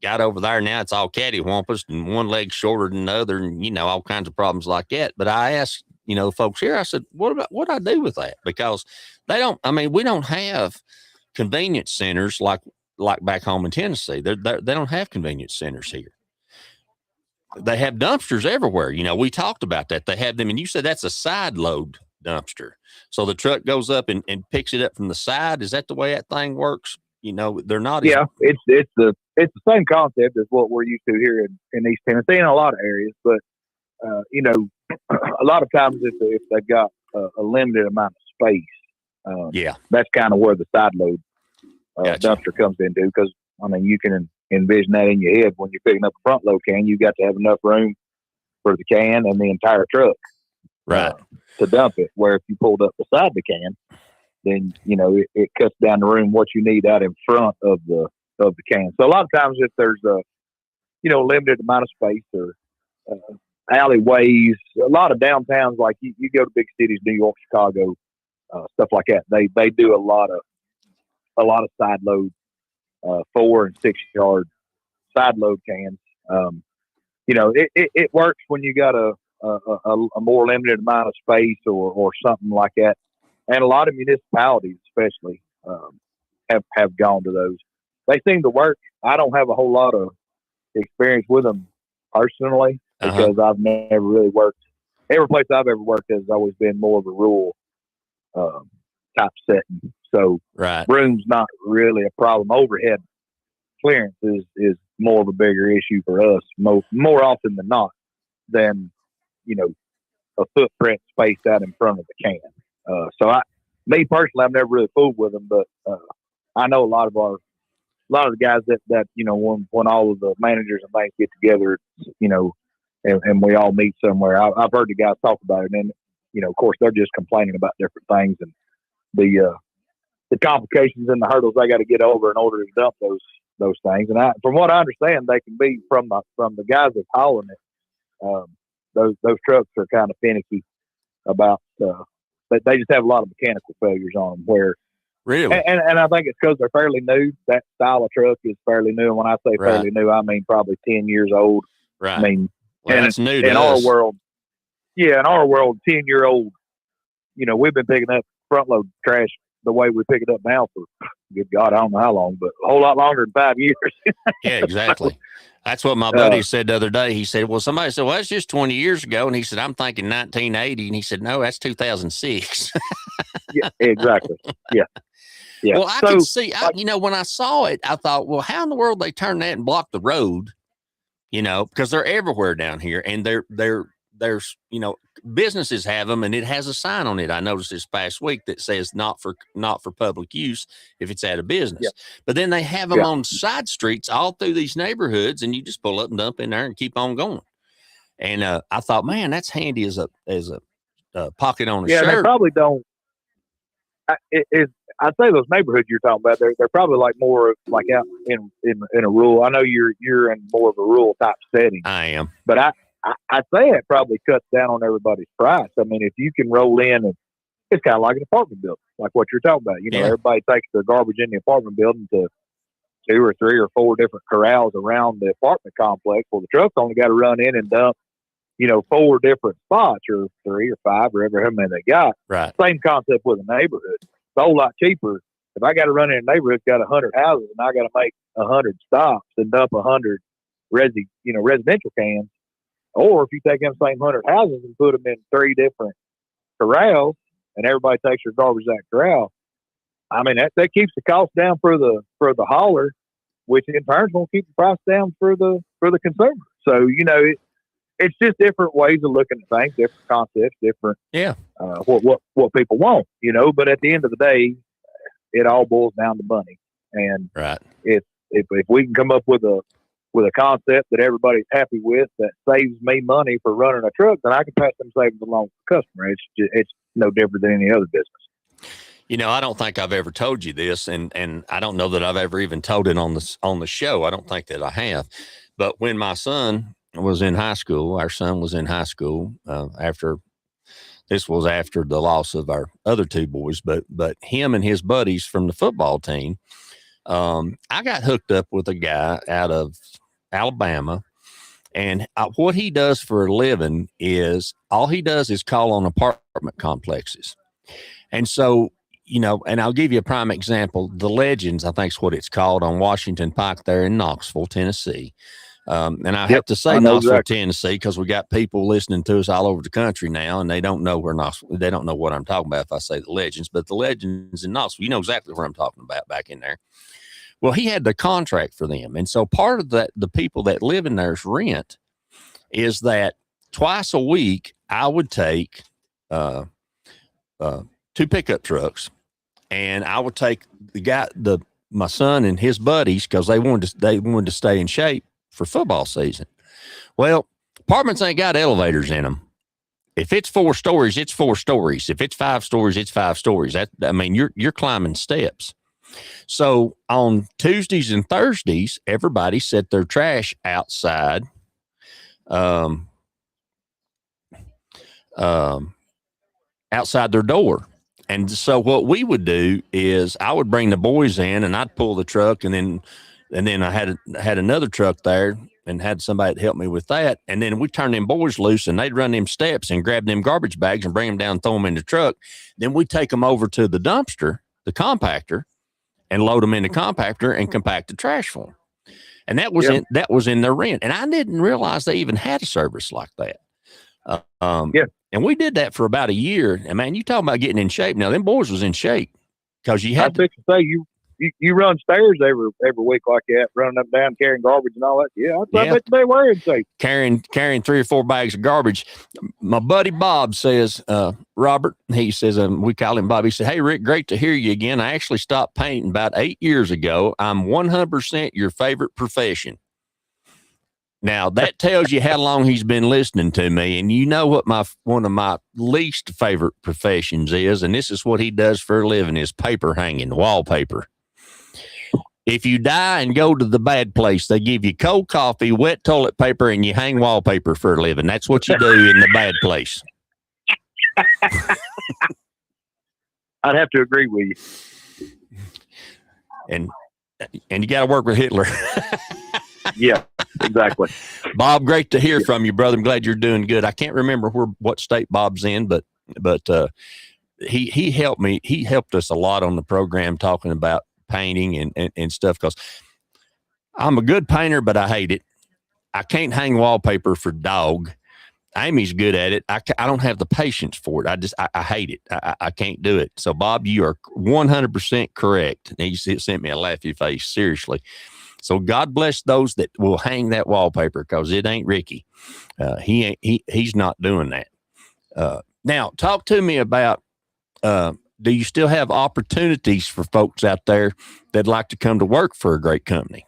got over there. Now it's all cattywampus and one leg shorter than the other, and all kinds of problems like that. But I asked, folks here, I said, what do I do with that? Because we don't have convenience centers like back home in Tennessee. They don't have convenience centers here. They have dumpsters everywhere. We talked about that. They have them, and you said that's a side load dumpster. So the truck goes up and picks it up from the side. Is that the way that thing works? They're not. Yeah, it's the same concept as what we're used to here in East Tennessee in a lot of areas. But a lot of times if they've got a limited amount of space, that's kind of where the side load dumpster comes into. Because you can envision that in your head when you're picking up a front load can. You got to have enough room for the can and the entire truck, right, to dump it. Where if you pulled up beside the can, then it cuts down the room what you need out in front of the can. So a lot of times if there's a limited amount of space or alleyways, a lot of downtowns, like you go to big cities, New York, Chicago, stuff like that. They do a lot of side load 4 and 6 yard side load cans. It works when you got a more limited amount of space or something like that. And a lot of municipalities, especially, have gone to those. They seem to work. I don't have a whole lot of experience with them personally because I've never really worked. Every place I've ever worked has always been more of a rural type setting. So room's not really a problem. Overhead clearance is more of a bigger issue for us more often than not than, a footprint spaced out in front of the can. Me personally, I've never really fooled with them, but I know a lot of the guys that when all of the managers and things get together, and we all meet somewhere. I've heard the guys talk about it, and of course they're just complaining about different things and the complications and the hurdles they got to get over in order to dump those things. And from what I understand, they can be from the guys that's hauling it. Those trucks are kind of finicky about. They just have a lot of mechanical failures on them. Where really, and I think it's because they're fairly new. That style of truck is fairly new, and when I say fairly new, I mean probably 10 years old. Right. I mean, that's new to in us. our world. Yeah, in our world, 10-year-old. We've been picking up front load trash the way we pick it up now for, good God, I don't know how long, but a whole lot longer than 5 years. Yeah, exactly. That's what my buddy said the other day. He said, well, somebody said, well, that's just 20 years ago. And he said, I'm thinking 1980. And he said, no, that's 2006. Yeah, exactly. Yeah. Yeah. Well, I could see, when I saw it, I thought, well, how in the world they turn that and block the road? Because they're everywhere down here, and there's businesses have them, and it has a sign on it. I noticed this past week that says not for public use if it's at a business. Yeah. But then they have them on side streets all through these neighborhoods, and you just pull up and dump in there and keep on going. And I thought, man, that's handy as a pocket on a shirt. Yeah, they probably don't. I'd say those neighborhoods you're talking about, they're probably like more like out in a rural. I know you're in more of a rural type setting. I am, but I'd say it probably cuts down on everybody's price. I mean, if you can roll in, and it's kind of like an apartment building, like what you're talking about. Everybody takes their garbage in the apartment building to 2 or 3 or 4 different corrals around the apartment complex. Well, the truck's only got to run in and dump, 4 different spots, or 3 or 5, or however many they got. Right. Same concept with a neighborhood. It's a whole lot cheaper. If I got to run in a neighborhood that's got 100 houses and I got to make 100 stops and dump 100 residential cans, or if you take them same 100 houses and put them in 3 different corrals and everybody takes their garbage to that corral, I mean that keeps the cost down for the hauler, which in turn is going to keep the price down for the consumer. So it's just different ways of looking at things, different concepts, different what people want, But at the end of the day, it all boils down to money. And if we can come up with a concept that everybody's happy with that saves me money for running a truck, then I can pass them savings along to the customer. It's no different than any other business. I don't think I've ever told you this, and I don't know that I've ever even told it on the show. I don't think that I have. But when my son was in high school, our son was in high school after the loss of our other 2 boys, but him and his buddies from the football team, I got hooked up with a guy out of Alabama, and what he does for a living is all he does is call on apartment complexes. And so, and I'll give you a prime example. The Legends, I think is what it's called, on Washington Pike there in Knoxville, Tennessee. And I have to say Knoxville, Tennessee, because we got people listening to us all over the country now, and they don't know where Knoxville, they don't know what I'm talking about if I say the Legends, but the Legends in Knoxville, you know exactly what I'm talking about back in there. Well, he had the contract for them. And so part of that, the people that live in there's rent is that twice a week, I would take 2 pickup trucks, and I would take my son and his buddies, because they wanted to stay in shape for football season. Well, apartments ain't got elevators in them. If it's 4 stories, it's 4 stories. If it's 5 stories, it's 5 stories. You're climbing steps. So on Tuesdays and Thursdays, everybody set their trash outside, outside their door. And so what we would do is I would bring the boys in, and I'd pull the truck, and then And then I had another truck there and had somebody that helped me with that. And then we turned them boys loose and they'd run them steps and grab them garbage bags and bring them down, throw them in the truck. Then we take them over to the dumpster, the compactor, and load them in the compactor and compact the trash for them. And that was in their rent. And I didn't realize they even had a service like that. And we did that for about a year. And man, you talking about getting in shape. Now, them boys was in shape because you had to say you run stairs every week like that, running up and down, carrying garbage and all that. Yeah, I bet they were in shape. Carrying 3 or 4 bags of garbage. My buddy Bob says, Robert, he says, we call him Bob. He said, "Hey, Rick, great to hear you again. I actually stopped painting about 8 years ago. I'm 100% your favorite profession." Now, that tells you how long he's been listening to me. And you know what one of my least favorite professions is, and this is what he does for a living, is paper hanging, wallpaper. If you die and go to the bad place, they give you cold coffee, wet toilet paper, and you hang wallpaper for a living. That's what you do in the bad place. I'd have to agree with you. And you got to work with Hitler. Yeah, exactly. Bob, great to hear from you, brother. I'm glad you're doing good. I can't remember what state Bob's in, but he helped me. He helped us a lot on the program talking about painting and stuff, because I'm a good painter, but I hate it. I can't hang wallpaper for dog. Amy's good at it. I don't have the patience for it. I hate it. I can't do it. So, Bob, you are 100% correct. And he sent me a laughy face, seriously. So God bless those that will hang that wallpaper, because it ain't Ricky. He's not doing that. Now, talk to me about, do you still have opportunities for folks out there that'd like to come to work for a great company?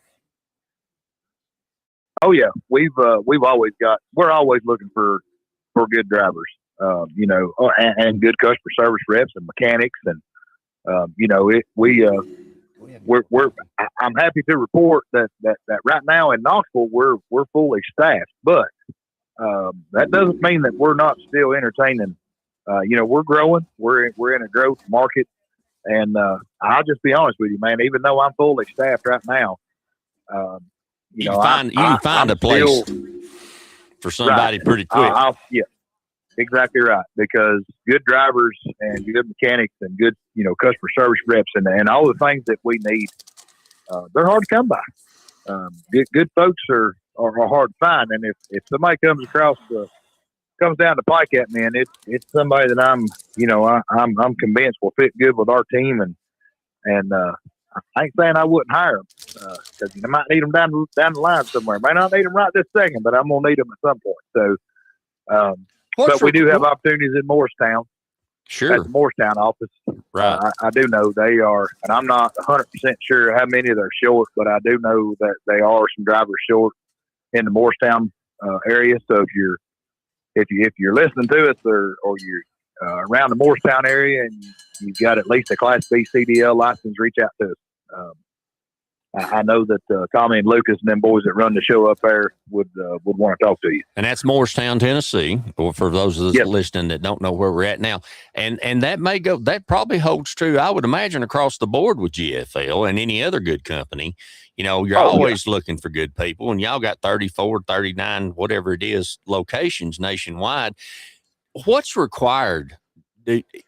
Oh yeah, we're always looking for good drivers, and good customer service reps and mechanics, and I'm happy to report that right now in Knoxville we're fully staffed, but that doesn't mean that we're not still entertaining. We're growing. We're in a growth market, and I'll just be honest with you, man. Even though I'm fully staffed right now, you can find a place for somebody pretty quick. Yeah, exactly right. Because good drivers and good mechanics and good, customer service reps and all the things that we need, they're hard to come by. Good folks are hard to find. And if somebody comes down the pike at me, and it's somebody that I'm convinced will fit good with our team, and I ain't saying I wouldn't hire them, because I might need them down the line somewhere. Might not need them right this second, but I'm gonna need them at some point. So, but we do have opportunities in Morristown. Sure. At the Morristown office. Right. I do know they are, and I'm not 100% sure how many they're short, but I do know that they are some drivers short in the Morristown area. So if you're listening to us or you're around the Morristown area and you've got at least a Class B CDL license, reach out to us. I know that Tommy and Lucas and them boys that run the show up there would want to talk to you. And that's Morristown, Tennessee, or for those of us listening that don't know where we're at now. And that probably holds true, I would imagine, across the board with GFL and any other good company. You're always looking for good people, and y'all got 34, 39, whatever it is, locations nationwide. What's required?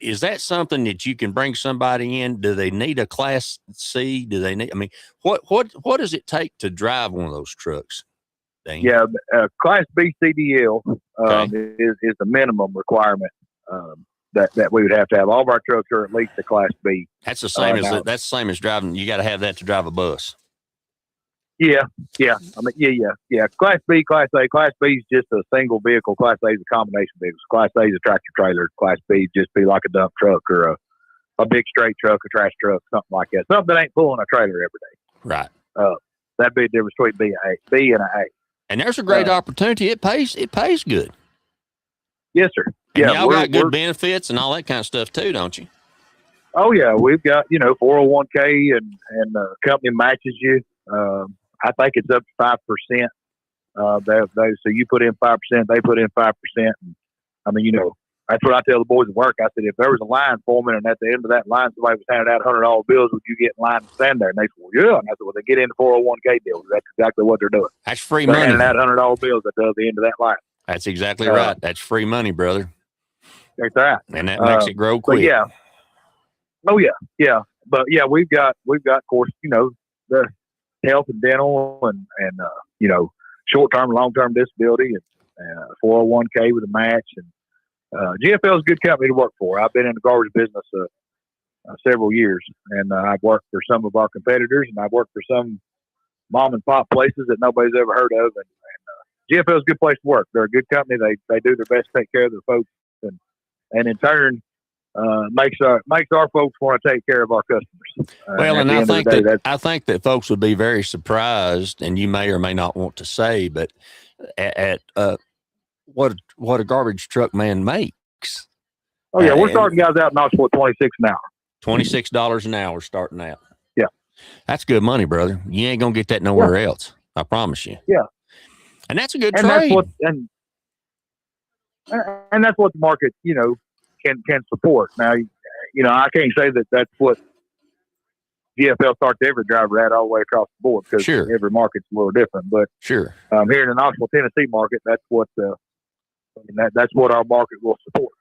Is that something that you can bring somebody in? Do they need a Class C? Do they need? I mean, what does it take to drive one of those trucks? Dane? Yeah, Class B CDL is the minimum requirement that we would have to have. All of our trucks are at least a Class B. That's the same that's the same as driving. You got to have that to drive a bus. Yeah. I mean, yeah. Class B, Class A. Class B is just a single vehicle. Class A is a combination vehicle. Class A is a tractor trailer. Class B just be like a dump truck or a big straight truck, a trash truck, something like that. Something that ain't pulling a trailer every day. Right. That'd be the difference between B and an A. And there's a great opportunity. It pays good. Yes, sir. And y'all got good benefits and all that kind of stuff too, don't you? Oh yeah, we've got 401k and the company matches you. I think it's up to 5%. So you put in 5%, they put in 5%. And, I mean, That's what I tell the boys at work. I said, if there was a line foreman and at the end of that line somebody was handing out $100 bills, would you get in line and stand there? And they said, well, yeah. And I said, well, they get in the 401k deal. That's exactly what they're doing. That's free They're money. handing out $100 bills at the end of that line. That's exactly right. That's free money, brother. That's right. And that makes it grow quick. But yeah. Oh yeah. Yeah. But yeah, we've got, of course, the health and dental and short-term and long-term disability and 401k with a match. And GFL is a good company to work for. I've been in the garbage business several years, and I've worked for some of our competitors, and I've worked for some mom and pop places that nobody's ever heard of. And GFL is a good place to work. They're a good company. They do their best to take care of their folks, and in turn makes our folks want to take care of our customers. Well, and I think that folks would be very surprised, and you may or may not want to say, but at what a garbage truck man makes. Oh yeah, we're starting guys out in Knoxville at $26 an hour. $26 an hour starting out. Yeah, that's good money, brother. You ain't gonna get that nowhere else. I promise you. Yeah, and that's a good and trade. And that's what the market, can support. Now, I can't say that that's what GFL starts every driver at all the way across the board because every market's a little different. But here in the Knoxville, Tennessee market, that's what that's what our market will support.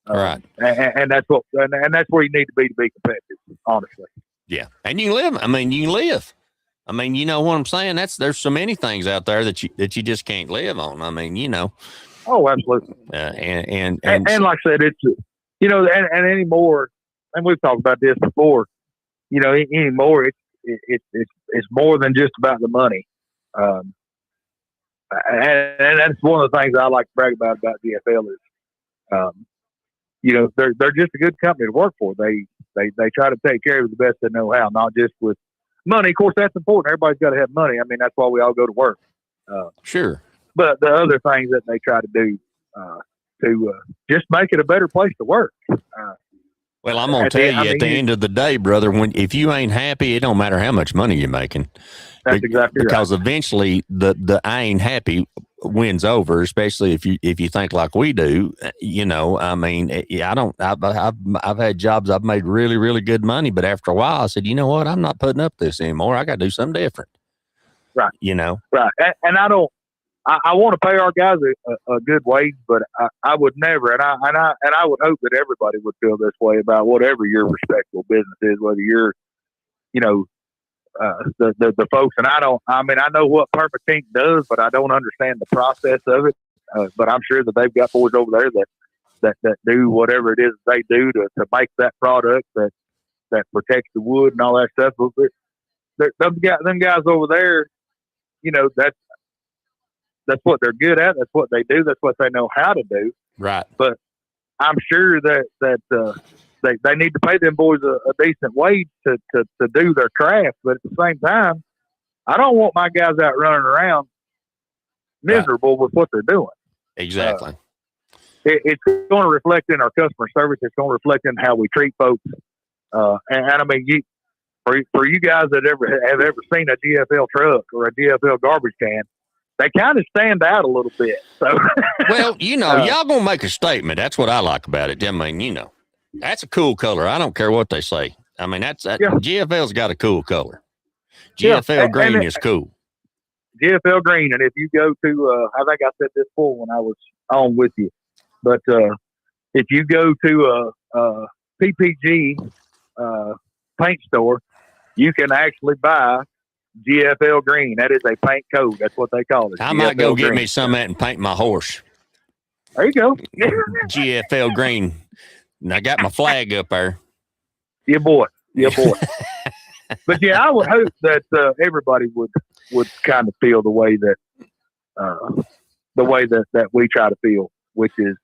Right, and that's what and that's where you need to be competitive. Honestly, yeah, and you can live. I mean, you can live. I mean, you know what I'm saying? There's so many things out there that you just can't live on. I mean, Oh, absolutely. And like I said, it's and anymore, and we've talked about this before. Anymore, it's more than just about the money. And that's one of the things I like to brag about GFL is, they're just a good company to work for. They try to take care of the best they know how, not just with money. Of course, that's important. Everybody's got to have money. I mean, that's why we all go to work. Sure. But the other things that they try to do to just make it a better place to work. Well, I'm gonna tell you, at the end of the day, brother, if you ain't happy, it don't matter how much money you're making. That's exactly right. Because eventually, the I ain't happy wins over. Especially if you think like we do. I mean, I've had jobs I've made really, really good money, but after a while, I said, you know what, I'm not putting up this anymore. I got to do something different. Right. Right. And I don't. I want to pay our guys a good wage, but I would never, and I would hope that everybody would feel this way about whatever your respectable business is, whether you're, the folks. And I know what Perma-Tink does, but I don't understand the process of it. But I'm sure that they've got boys over there that do whatever it is they do to make that product that protects the wood and all that stuff. But them guys over there, that's what they're good at. That's what they do. That's what they know how to do. Right. But I'm sure that they need to pay them boys a decent wage to do their craft. But at the same time, I don't want my guys out running around miserable with what they're doing. Exactly. It's going to reflect in our customer service. It's going to reflect in how we treat folks. And I mean, for you guys that have ever seen a GFL truck or a GFL garbage can, they kind of stand out a little bit. So, well, y'all gonna make a statement. That's what I like about it. I mean, that's a cool color. I don't care what they say. I mean, GFL's got a cool color. GFL green is cool. GFL green, and if you go to, I think I said this before when I was on with you, but if you go to a PPG paint store, you can actually buy GFL green. That is a paint code. That's what they call it. I might go get me some of that and paint my horse. There you go. GFL green. And I got my flag up there. Yeah, boy. But yeah, I would hope that everybody would kind of feel the way that we try to feel, which is,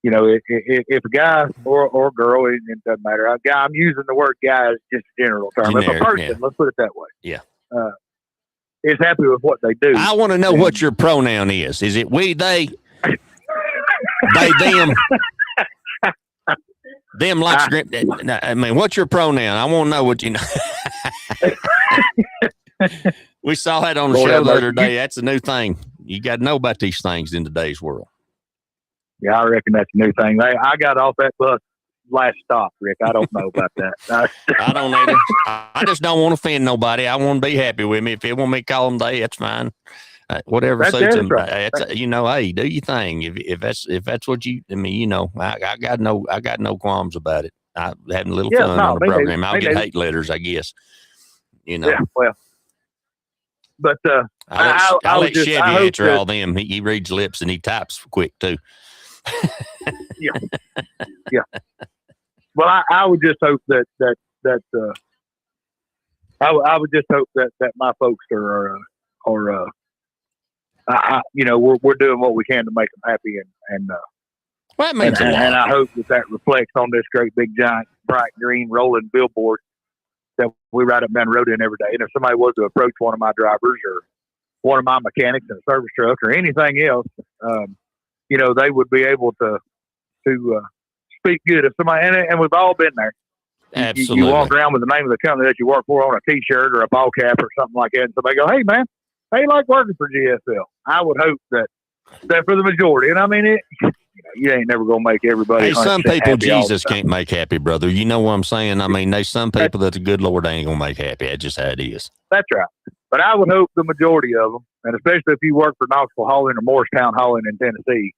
if a guy or a girl, it doesn't matter. A guy, I'm using the word guy as just a general term. If a person, let's put it that way. Yeah. Is happy with what they do. I want to know what your pronoun is. Is it we, they, they, them? Them likes I mean, what's your pronoun? I want to know what you know. We saw that on the show the other day. That's a new thing. You got to know about these things in today's world. Yeah, I reckon that's a new thing. I got off that bus last stop, Rick. I don't know about that. I don't either. I just don't want to offend nobody. I want to be happy with me. If they want me to call them they, that's fine. Whatever suits them. Right. Hey, do your thing. If that's what you, I mean, I got no qualms about it. I'm having a little fun on the program. I'll get hate letters, I guess. Yeah, well, but I'll let Chevy answer all them. He reads lips and he types quick too. Yeah. Well, I would just hope that I would just hope that my folks are we're doing what we can to make them happy and well, that means a lot. And I hope that reflects on this great big giant bright green rolling billboard that we ride up and down the road in every day. And if somebody was to approach one of my drivers or one of my mechanics in a service truck or anything else, they would be able to speak good. If somebody, and we've all been there. Absolutely. You walk around with the name of the company that you work for on a T-shirt or a ball cap or something like that, and somebody go, "Hey, man, how you like working for GFL?" I would hope that for the majority, and I mean you ain't never gonna make everybody. Hey, some people Jesus can't make happy, brother. You know what I'm saying? I mean, there's some people that the good Lord ain't gonna make happy. That's just how it is. That's right. But I would hope the majority of them, and especially if you work for Knoxville Hauling or Morristown Hauling in Tennessee,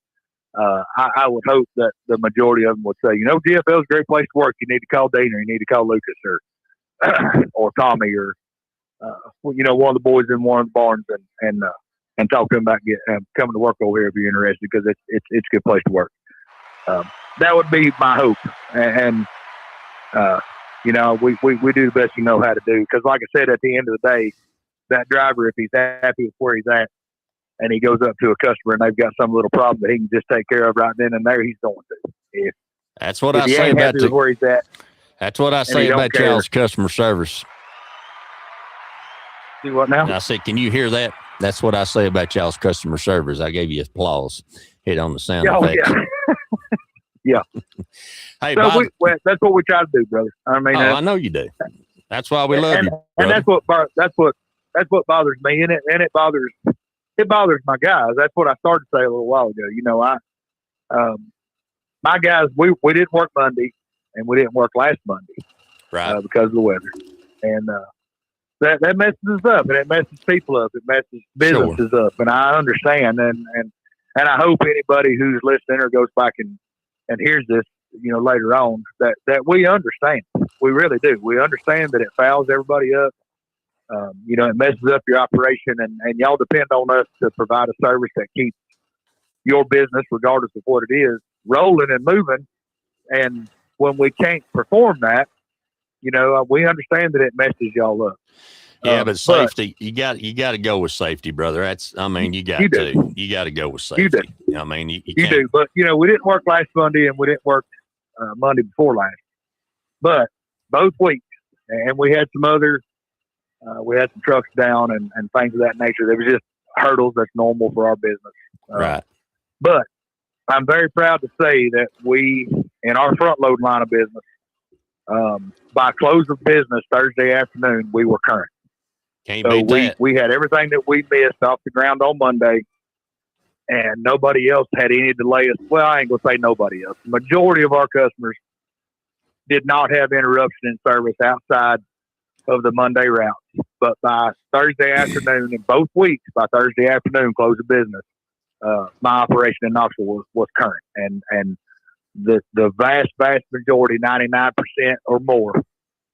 I would hope that the majority of them would say, GFL is a great place to work. You need to call Dean, or you need to call Lucas, or Tommy, or one of the boys in one of the barns, and talk to them about coming to work over here if you're interested, because it's a good place to work. That would be my hope, and we do the best you know how to do. Because, like I said, at the end of the day, that driver, if he's happy with where he's at, and he goes up to a customer and they've got some little problem that he can just take care of right then and there, he's going to. That's what I say about where he's at. That's what I say about y'all's customer service. See what now? I said, can you hear that? That's what I say about y'all's customer service. I gave you applause. Hit on the sound effect. Yeah. Hey, so that's what we try to do, brother. I mean, I know you do. That's why we love you, brother. And that's what bothers me, and it bothers my guys. That's what I started to say a little while ago. My guys, we didn't work Monday, and we didn't work last Monday, right? Because of the weather, and that messes us up, and it messes people up. It messes businesses up, and I understand, and I hope anybody who's listening or goes back and hears this, later on, that we understand. We really do. We understand that it fouls everybody up. It messes up your operation, and y'all depend on us to provide a service that keeps your business, regardless of what it is, rolling and moving. And when we can't perform that, we understand that it messes y'all up. Yeah, but safety, you got to go with safety, brother. You got to go with safety. You do. You do. But, we didn't work last Monday, and we didn't work Monday before last. But both weeks, and we had some other, we had some trucks down and things of that nature. There was just hurdles that's normal for our business. Right. But I'm very proud to say that we, in our front load line of business, by close of business Thursday afternoon, we were current. We had everything that we missed off the ground on Monday, and nobody else had any delay. Well, I ain't going to say nobody else. The majority of our customers did not have interruption in service outside of the Monday routes. But by Thursday afternoon, in both weeks, by Thursday afternoon, close of business, my operation in Knoxville was current. And the vast majority, 99% or more,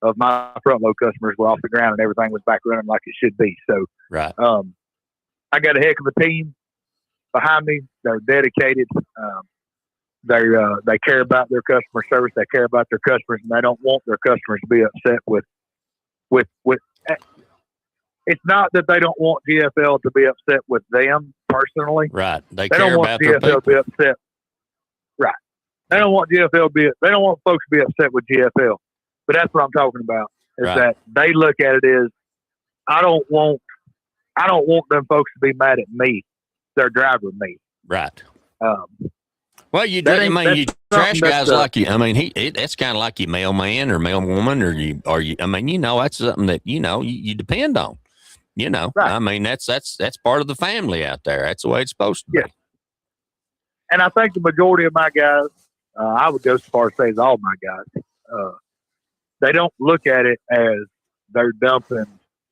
of my front load customers were off the ground and everything was back running like it should be. So, right. I got a heck of a team behind me. They're dedicated. They care about their customer service. They care about their customers, and they don't want their customers to be upset with. It's not that they don't want GFL to be upset with them personally. Right. They don't care want about their GFL to be upset. Right. They don't want GFL they don't want folks to be upset with GFL. But that's what I'm talking about. Is right. That they look at it as I don't want them folks to be mad at me. They're driving me. Right. Well, you trash guys like you. I mean, that's kind of like your mailman or mailwoman, or you. I mean, that's something that you depend on. Right. I mean, that's part of the family out there. That's the way it's supposed to be. and I think the majority of my guys, I would go so far as say as all my guys, they don't look at it as they're dumping,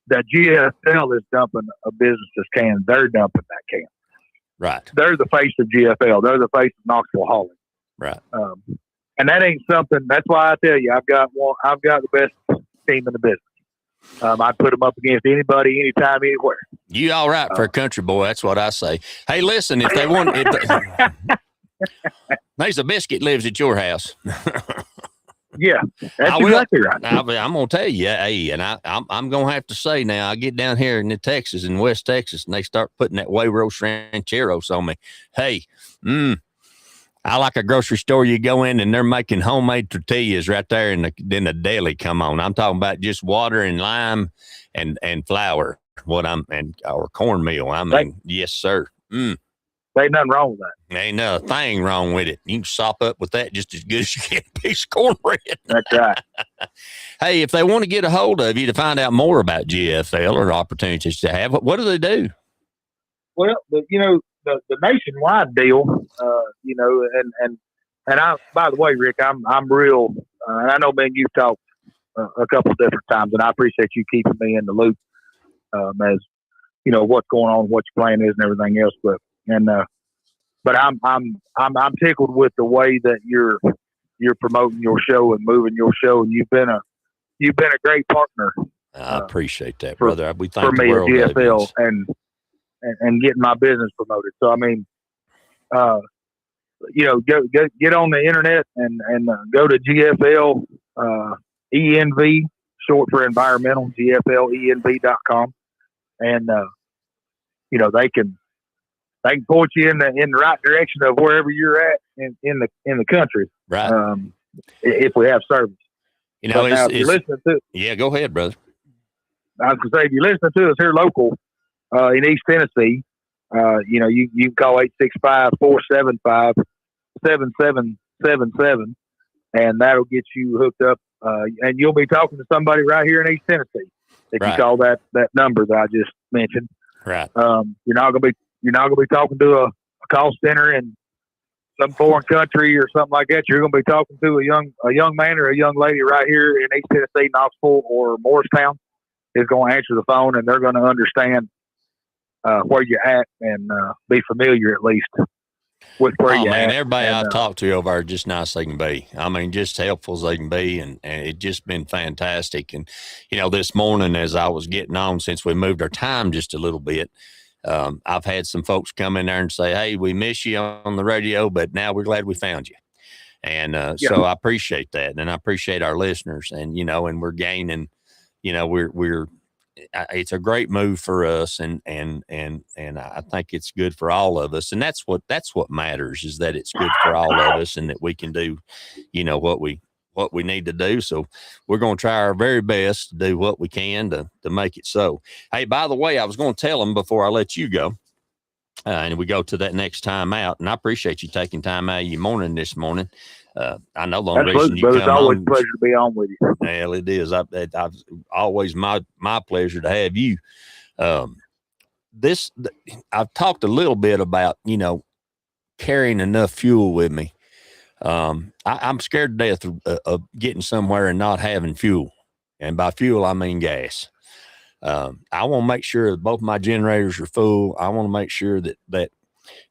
that GFL is dumping a business's can. They're dumping that can. Right. They're the face of GFL. They're the face of Knoxville hauling. Right. And that ain't something. That's why I tell you, I've got the best team in the business. I'd put them up against anybody, anytime, anywhere. You all right for a country boy? That's what I say. Hey, listen, if they want, there's a biscuit lives at your house. Yeah, that's exactly right. I'm gonna tell you, hey, and I'm gonna have to say now. I get down here in Texas, in West Texas, and they start putting that Huevos Rancheros on me. Hey, I like a grocery store. You go in and they're making homemade tortillas right there, and then the deli come on. I'm talking about just water and lime and flour. Or cornmeal. I mean, yes, sir. Ain't nothing wrong with that. Ain't nothing thing wrong with it. You can sop up with that just as good as you can a piece of cornbread. That's right. Hey, if they want to get a hold of you to find out more about GFL or opportunities to have, what do they do? Well, the nationwide deal, and I, by the way, Rick, I'm real, and I know, man, you've talked a couple of different times, and I appreciate you keeping me in the loop, as you know what's going on, what your plan is, and everything else. But I'm tickled with the way that you're promoting your show and moving your show, and you've been a great partner. I appreciate that, brother. We thank for me the world at GFL and getting my business promoted. So I mean, get on the internet and go to GFL ENV, short for environmental, GFLENV.com, and they can point you in the right direction of wherever you're at in the country. Right. If we have service. If you're listening to, yeah, go ahead, brother. I was going to say, if you're listening to us here local in East Tennessee, you can call 865-475-7777, and that'll get you hooked up. And you'll be talking to somebody right here in East Tennessee if you call that number that I just mentioned. Right. You're not going to be talking to a call center in some foreign country or something like that. You're going to be talking to a young man or a young lady right here in East Tennessee, Knoxville or Morristown is going to answer the phone, and they're going to understand where you're at and be familiar at least with where you're at. Everybody I've talked to over there just nice as they can be. I mean, just helpful as they can be, and it's just been fantastic. And this morning as I was getting on, since we moved our time just a little bit, I've had some folks come in there and say, hey, we miss you on the radio, but now we're glad we found you. And so I appreciate that. And I appreciate our listeners, and, and we're gaining, it's a great move for us. And I think it's good for all of us. And that's what matters, is that it's good for all of us and that we can do, what we need to do. So we're going to try our very best to do what we can to make it so. Hey, by the way, I was going to tell them before I let you go, and we go to that next time out, and I appreciate you taking time out of your morning this morning. I know the only reason you come it's always a pleasure to be on with you. Well, it is. I've always my pleasure to have you. I've talked a little bit about, carrying enough fuel with me. I'm scared to death of getting somewhere and not having fuel. And by fuel, I mean gas. I want to make sure that both my generators are full. I want to make sure that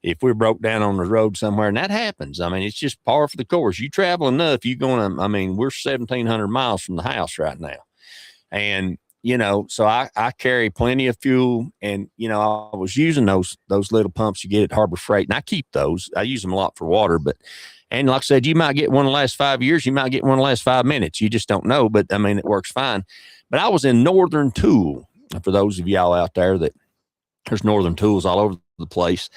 if we're broke down on the road somewhere, and that happens, I mean, it's just par for the course. You travel enough, we're 1,700 miles from the house right now. And, so I carry plenty of fuel, and, I was using those little pumps you get at Harbor Freight, and I keep those. I use them a lot for water, and like I said, you might get one in the last 5 years. You might get one in the last 5 minutes. You just don't know, but I mean, it works fine. But I was in Northern Tool. For those of y'all out there, that there's Northern Tools all over the place.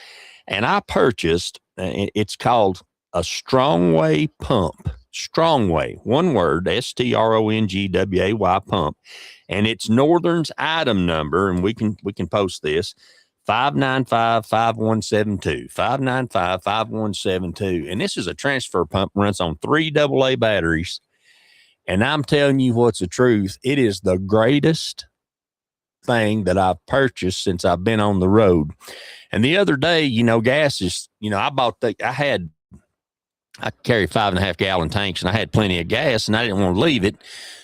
And I purchased, it's called a Strongway pump. Strongway, one word, STRONGWAY pump. And it's Northern's item number, and we can post this, 595-5172, 595-5172. And this is a transfer pump, runs on 3 AA batteries. And I'm telling you what's the truth. It is the greatest thing that I've purchased since I've been on the road. And the other day, gas is, I carry 5.5 gallon tanks, and I had plenty of gas, and I didn't want to leave it.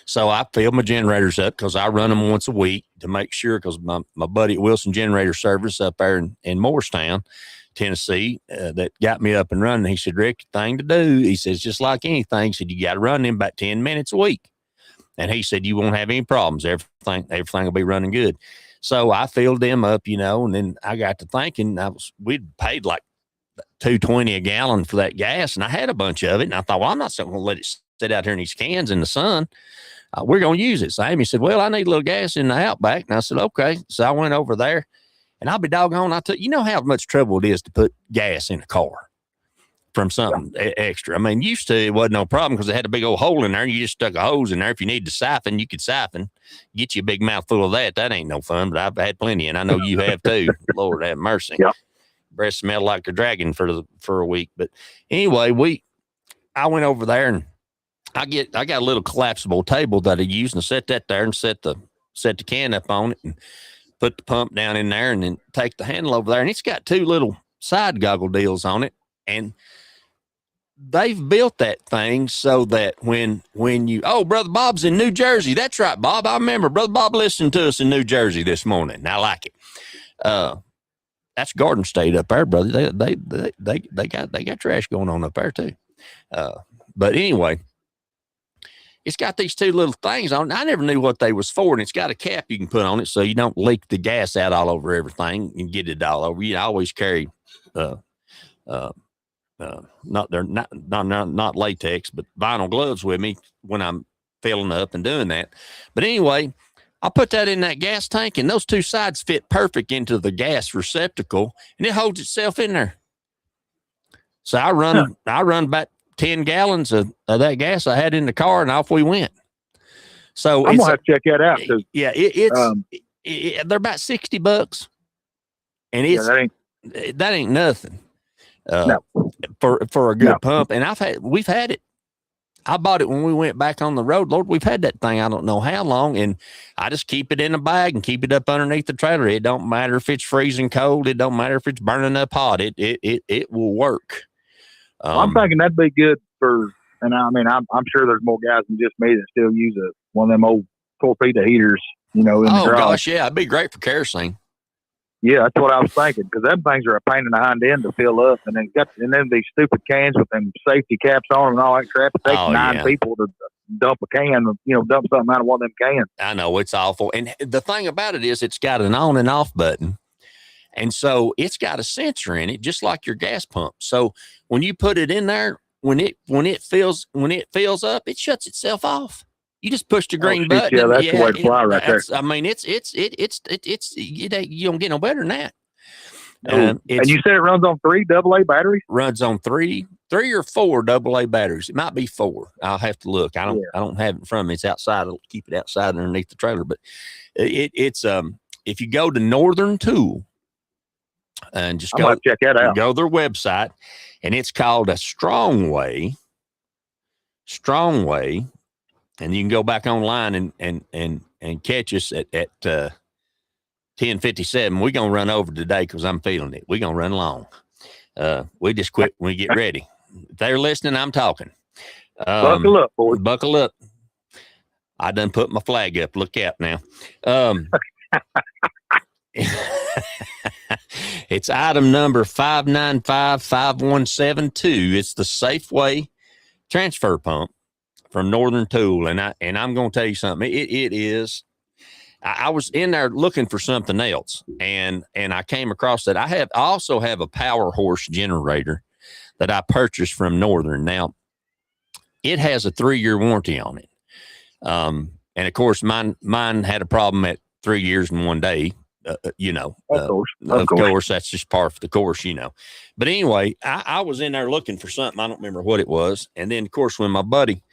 So I filled my generators up because I run them once a week to make sure, because my buddy at Wilson Generator Service up there in Morristown, Tennessee, that got me up and running. He said, Rick, the thing to do, he says, just like anything, he said, you got to run them about 10 minutes a week. And he said, you won't have any problems. Everything will be running good. So I filled them up, and then I got to thinking, we'd paid like $2.20 a gallon for that gas, and I had a bunch of it, and I thought, well, I'm not going to let it sit out here in these cans in the sun. We're going to use it. So Amy said, well, I need a little gas in the Outback. And I said, okay. So I went over there, and I'll be doggone, you know how much trouble it is to put gas in a car from something extra. I mean, used to, it wasn't no problem because it had a big old hole in there, and you just stuck a hose in there. If you needed to siphon, you could siphon, get you a big mouthful of that. That ain't no fun, but I've had plenty, and I know you have too. Lord have mercy. Yep. Breath smelled like a dragon for a week. But anyway, I went over there, and I got a little collapsible table that I use, and I set that there and set the can up on it and put the pump down in there, and then take the handle over there. And it's got two little side goggle deals on it. And they've built that thing so that when Brother Bob's in New Jersey. That's right, Bob. I remember Brother Bob listened to us in New Jersey this morning. I like it. That's Garden State up there, brother. They got trash going on up there too. But anyway, it's got these two little things on it. I never knew what they was for, and it's got a cap you can put on it so you don't leak the gas out all over everything and get it all over. I always carry not latex, but vinyl gloves with me when I'm filling up and doing that. But anyway, I put that in that gas tank, and those two sides fit perfect into the gas receptacle, and it holds itself in there. So I run about 10 gallons of that gas I had in the car, and off we went. So I'm gonna have to check that out too. Yeah, they're about $60, and that ain't nothing. No. For a good pump. And we've had it. I bought it when we went back on the road. Lord, we've had that thing I don't know how long, and I just keep it in a bag and keep it up underneath the trailer. It don't matter if it's freezing cold. It don't matter if it's burning up hot. It will work. I'm thinking that'd be good for, and I mean, I'm sure there's more guys than just me that still use one of them old torpedo heaters, in the garage. Gosh, yeah, it'd be great for kerosene. Yeah, that's what I was thinking, because them things are a pain in the hind end to fill up, and then these stupid cans with them safety caps on them and all that crap. It takes 9 people to dump a can, dump something out of one of them cans. I know, it's awful. And the thing about it is, it's got an on and off button, and so it's got a sensor in it, just like your gas pump. So when you put it in there, when it fills up, it shuts itself off. You just push the green button. Yeah, that's the way to fly right there. I mean, it's you don't get no better than that. And you said it runs on 3 AA batteries? Runs on 3 or 4 AA batteries. It might be 4. I'll have to look. I don't have it in front of me. It's outside. I'll keep it outside underneath the trailer. But it's if you go to Northern Tool and just check that out. Go to their website, and it's called a Strongway. And you can go back online and catch us at 10:57. We're going to run over today because I'm feeling it. We're going to run long. We just quit when we get ready. If they're listening, I'm talking. Buckle up, boys. Buckle up. I done put my flag up. Look out now. It's item number 5955172. It's the Safeway transfer pump from Northern Tool, and I'm going to tell you something. It is. I was in there looking for something else, and I came across that. I also have a Power Horse generator that I purchased from Northern. Now, it has a 3-year warranty on it, and of course, mine had a problem at 3 years and 1 day. Of course, that's just par for the course, But anyway, I was in there looking for something. I don't remember what it was, and then of course, when my buddy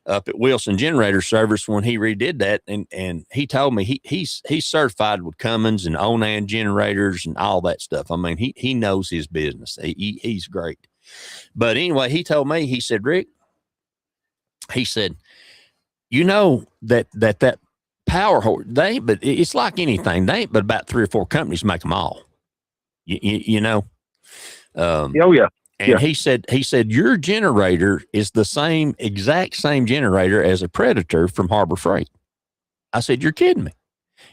up at Wilson Generator Service, when he redid that, and he told me he's certified with Cummins and Onan generators and all that stuff. I mean, he knows his business. He's great. But anyway, he told me, he said, Rick, he said, that Power horse, but it's like anything. They ain't but about 3 or 4 companies make them all. You know. Oh yeah. And Yeah. he said your generator is the exact same generator as a Predator from Harbor Freight. I said, you're kidding me.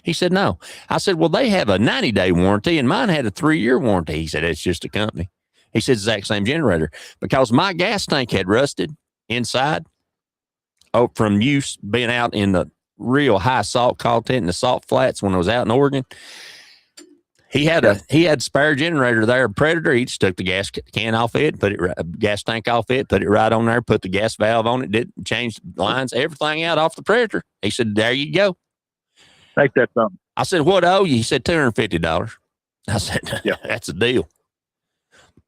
He said, no. I said, well, they have a 90-day warranty and mine had a 3-year warranty. He said, it's just a company. He said, exact same generator because my gas tank had rusted inside. Oh, from use being out in the real high salt content in the salt flats when I was out in Oregon. He had spare generator there, a Predator. He just took the gas can off it, gas tank off it, put it right on there, put the gas valve on it, did change lines, everything out off the Predator. He said, there you go. Take that something. I said, what owe you? He said, $250. I said, yeah, that's a deal.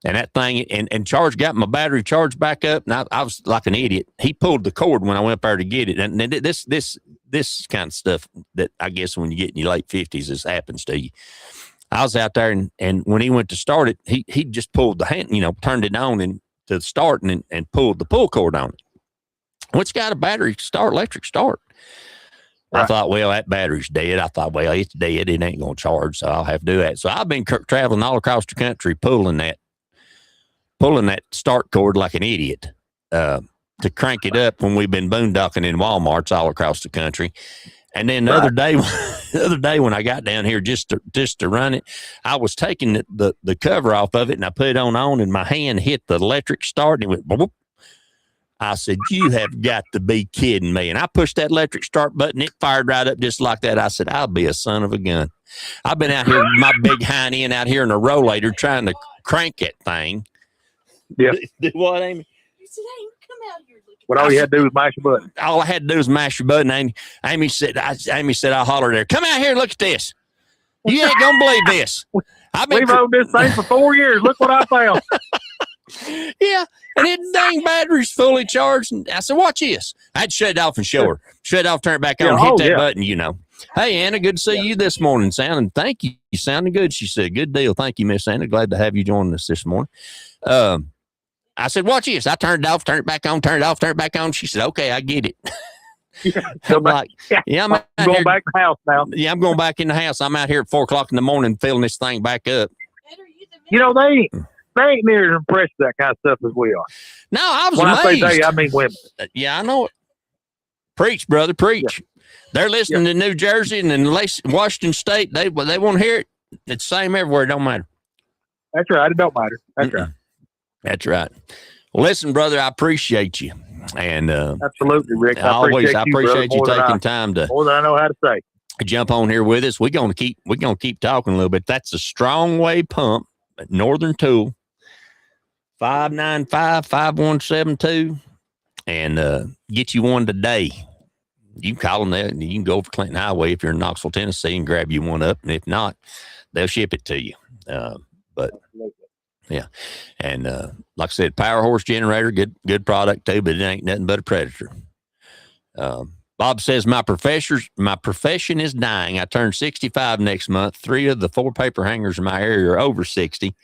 And that thing, and got my battery charged back up. And I was like an idiot. He pulled the cord when I went up there to get it. And this kind of stuff that I guess when you get in your late 50s, this happens to you. I was out there, and when he went to start it, he just pulled the hand, turned it on and to start and pulled the pull cord on it. It's got a battery start, electric start. Right. I thought, well, that battery's dead. I thought, well, it's dead. It ain't going to charge, so I'll have to do that. So I've been traveling all across the country pulling that start cord like an idiot to crank it up when we've been boondocking in Walmarts all across the country. And then the other day when I got down here just to run it, I was taking the cover off of it and I put it on and my hand hit the electric start and it went boop. I said, you have got to be kidding me. And I pushed that electric start button. It fired right up just like that. I said, I'll be a son of a gun. I've been out here with my big hind end out here in a rollator trying to crank that thing. Yeah. What, Amy? What all you had to do was mash your button. All I had to do was mash your button. Amy said, I'll holler there. Come out here and look at this. You ain't going to believe this. We've owned this thing for 4 years. Look what I found. Yeah. And it dang battery's fully charged. And I said, watch this. I had to shut it off and show her. Shut it off, turn it back on, hit that button, Hey, Anna, good to see you this morning. Thank you. You sounding good. She said, good deal. Thank you, Miss Anna. Glad to have you joining us this morning. I said, watch this. I turned it off, turned it back on, turned it off, turned it back on. She said, okay, I get it. I'm like, I'm going back in the house now. Yeah, I'm going back in the house. I'm out here at 4:00 in the morning filling this thing back up. They ain't near as impressed with that kind of stuff as we are. No, I was when amazed. I say they, I mean women. Yeah, I know it. Preach, brother, preach. Yeah. They're listening to New Jersey and in Washington State. They want to hear it. It's the same everywhere. It don't matter. That's right. It don't matter. That's right. That's right. Well, listen, brother, I appreciate you. And absolutely, Rick. I appreciate you taking time to more than I know how to say. Jump on here with us. We're gonna keep talking a little bit. That's a Strong Way pump at Northern Tool. 595-5172 and get you one today. You can call them there and you can go over Clinton Highway if you're in Knoxville, Tennessee and grab you one up. And if not, they'll ship it to you. But yeah. And like I said, power horse generator, good product too, but it ain't nothing but a Predator. Bob says, my profession is dying. I turn 65 next month. 3 of the 4 paper hangers in my area are over 60.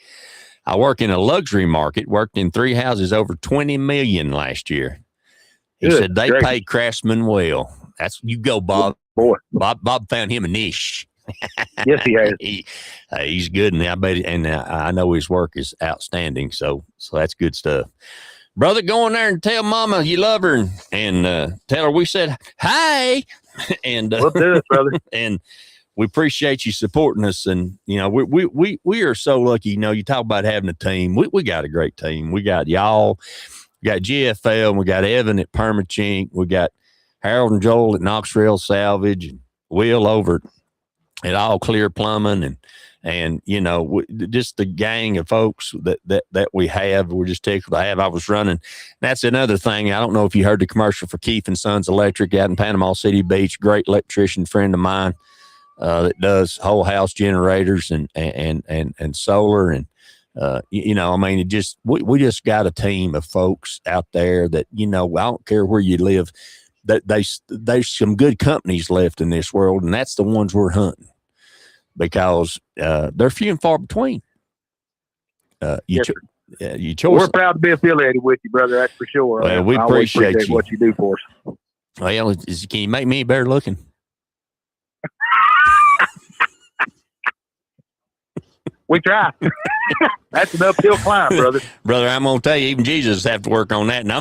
I work in a luxury market, worked in 3 houses over 20 million last year. He said they pay craftsmen well. That's you go, Bob. Boy. Bob found him a niche. Yes, he has. He's good, and I bet it, and I know his work is outstanding. So that's good stuff. Brother, go in there and tell Mama you love her, and tell her we said hi. And we'll do it, brother. And we appreciate you supporting us. And we are so lucky. You talk about having a team. We got a great team. We got y'all. We got GFL. And we got Evan at Permachink. We got Harold and Joel at Knoxville Salvage, and Will over at All Clear Plumbing, and just the gang of folks that we have. We're just tickled to have. I was running. That's another thing. I don't know if you heard the commercial for Keith and Sons Electric out in Panama City Beach. Great electrician friend of mine that does whole house generators and solar and it just we just got a team of folks out there that I don't care where you live. That there's some good companies left in this world, and that's the ones we're hunting because they're few and far between. You chose. We're proud to be affiliated with you, brother. That's for sure. Well, we appreciate you. What you do for us. Well, can you make me better looking? We try. That's an uphill climb, brother. Brother, I'm gonna tell you, even Jesus have to work on that. And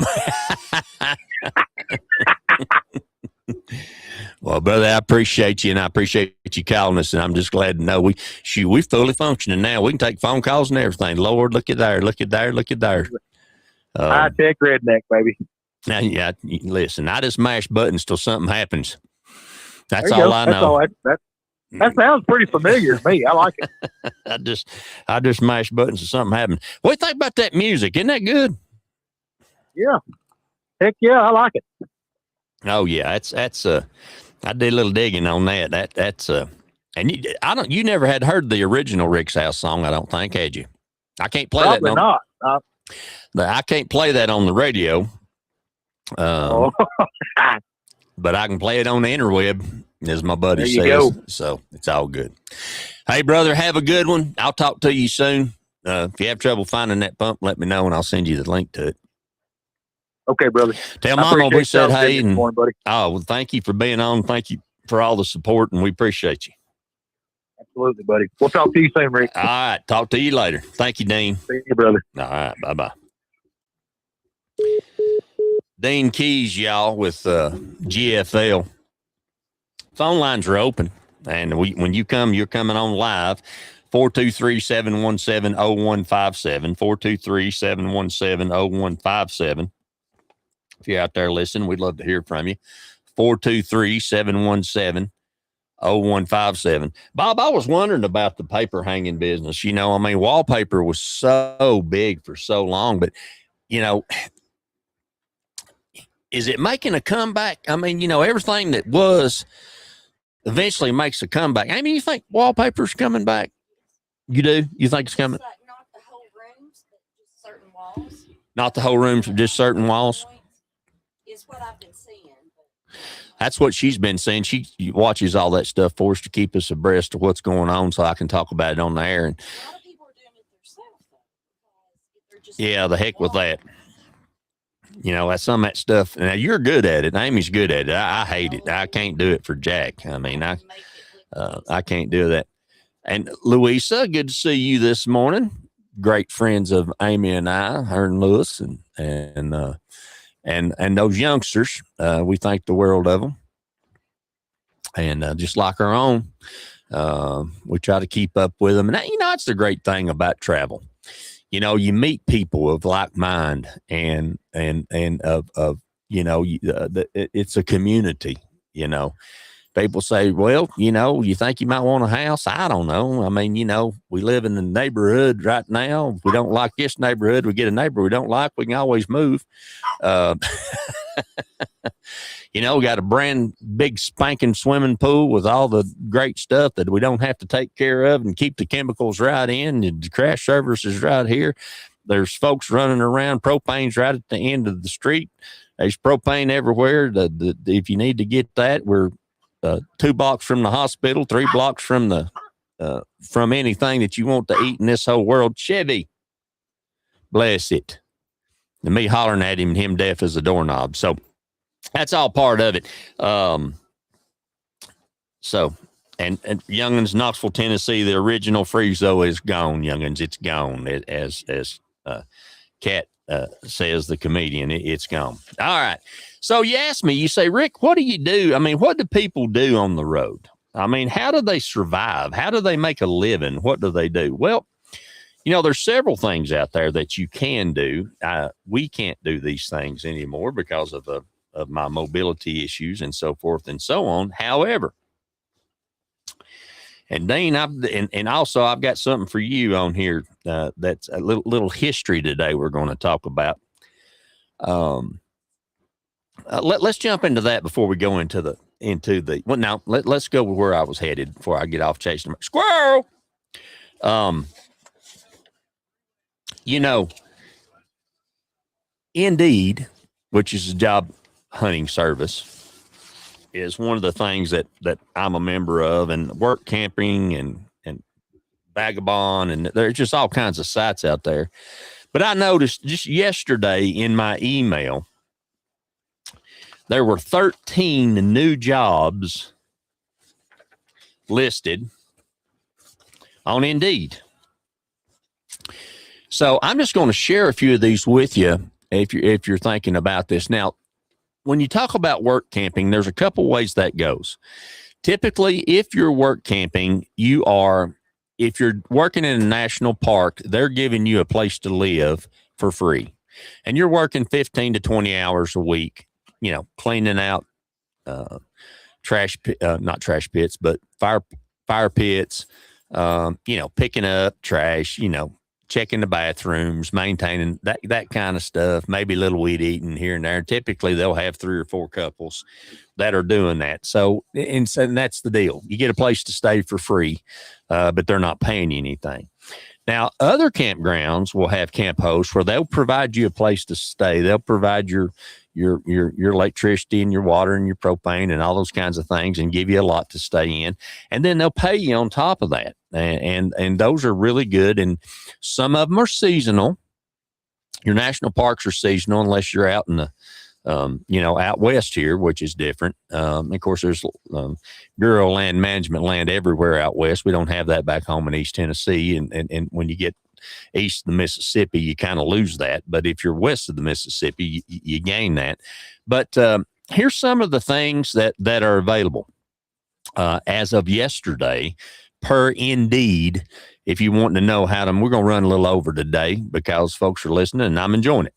well, brother, I appreciate you, and I appreciate you calling us, and I'm just glad to know we're fully functioning now. We can take phone calls and everything. Lord, look at there, look at there, look at there. High tech redneck, baby. Now, yeah, listen, I just mash buttons till something happens. That's There you all go. I That's know. all. That sounds pretty familiar to me. I like it. I just mash buttons till something happens. What do you think about that music? Isn't that good? Yeah. Heck yeah, I like it. Oh yeah, that's I did a little digging on that. That's and you never had heard the original Rick's House song, I don't think, had you? I can't play Probably that. not. I can't play that on the radio. Oh. But I can play it on the interweb, as my buddy There you says. go. So it's all good. Hey, brother, have a good one. I'll talk to you soon. If you have trouble finding that pump, let me know, and I'll send you the link to it. Okay, brother. Tell I Mama we appreciate said y'all hey. this And, morning, buddy. oh, well, thank you for being on. Thank you for all the support, and we appreciate you. Absolutely, buddy. We'll talk to you soon, Rick. All right. Talk to you later. Thank you, Dean. See you, brother. All right. Bye-bye. Dean Keys, y'all, with GFL. Phone lines are open, and when you come, you're coming on live. 423-717-0157, 423-717-0157. If you're out there listening, we'd love to hear from you. 423-717-0157. Bob, I was wondering about the paper hanging business. You know, I mean, wallpaper was so big for so long, but, you know, is it making a comeback? I mean, you know, everything that was eventually makes a comeback. I mean, you think wallpaper's coming back? You do? You think it's coming? Not the whole rooms, but just certain walls. Not the whole rooms, just certain walls? Is what I've been seeing. That's what she's been saying. She watches all that stuff for us to keep us abreast of what's going on so I can talk about it on the air. And A lot of people are doing it themselves, though. They're just yeah, the heck with that. You know, that's some of that stuff. Now, you're good at it. Amy's good at it. I hate it. I can't do it for Jack. I mean, I can't do that. And Louisa, good to see you this morning. Great friends of Amy and I, her and Lewis, and those youngsters. We think the world of them. And just like our own, we try to keep up with them. And that, you know, that's the great thing about travel. You know, you meet people of like mind, and of you know, it's a community. You know, people say, well, you know, you think you might want a house? I don't know. I mean, you know, we live in the neighborhood right now. If we don't like this neighborhood, we get a neighbor we don't like. We can always move. You know, we got a brand big spanking swimming pool with all the great stuff that we don't have to take care of and keep the chemicals right in. The crash service is right here. There's folks running around. Propane's right at the end of the street. There's propane everywhere. If you need to get that, we're 2 blocks from the hospital, 3 blocks from the from anything that you want to eat in this whole world. Chevy, bless it. And me hollering at him and him deaf as a doorknob. So that's all part of it. So, and Youngins, Knoxville, Tennessee, the original Friezo is gone, Youngins. It's gone. As Kat says, the comedian, it's gone. All right. So you ask me, you say, Rick, what do you do? I mean, what do people do on the road? I mean, how do they survive? How do they make a living? What do they do? Well, you know, there's several things out there that you can do. We can't do these things anymore because of my mobility issues and so forth and so on. However, and Dean, and also I've got something for you on here that's a little history today we're going to talk about. Let's jump into that before we go into the well, now let's go where I was headed before I get off chasing them. Squirrel. You know, Indeed, which is a job hunting service, is one of the things that I'm a member of, and Work Camping and Vagabond, and there's just all kinds of sites out there. But I noticed just yesterday in my email, there were 13 new jobs listed on Indeed. So I'm just going to share a few of these with you if you're thinking about this. Now, when you talk about work camping, there's a couple ways that goes. Typically, if you're work camping, if you're working in a national park, they're giving you a place to live for free. And you're working 15 to 20 hours a week, cleaning out not trash pits, but fire pits, picking up trash, checking the bathrooms, maintaining that kind of stuff, maybe a little weed eating here and there. Typically, they'll have 3 or 4 couples that are doing that. So that's the deal. You get a place to stay for free, but they're not paying you anything. Now, other campgrounds will have camp hosts where they'll provide you a place to stay. They'll provide your electricity and your water and your propane and all those kinds of things and give you a lot to stay in. And then they'll pay you on top of that. And those are really good. And some of them are seasonal. Your national parks are seasonal unless you're out in the, out west here, which is different. Of course, there's Bureau of Land Management land everywhere out west. We don't have that back home in East Tennessee. And when you get east of the Mississippi, you kind of lose that. But if you're west of the Mississippi, you gain that. But here's some of the things that are available as of yesterday per Indeed. If you want to know how to, we're going to run a little over today because folks are listening and I'm enjoying it.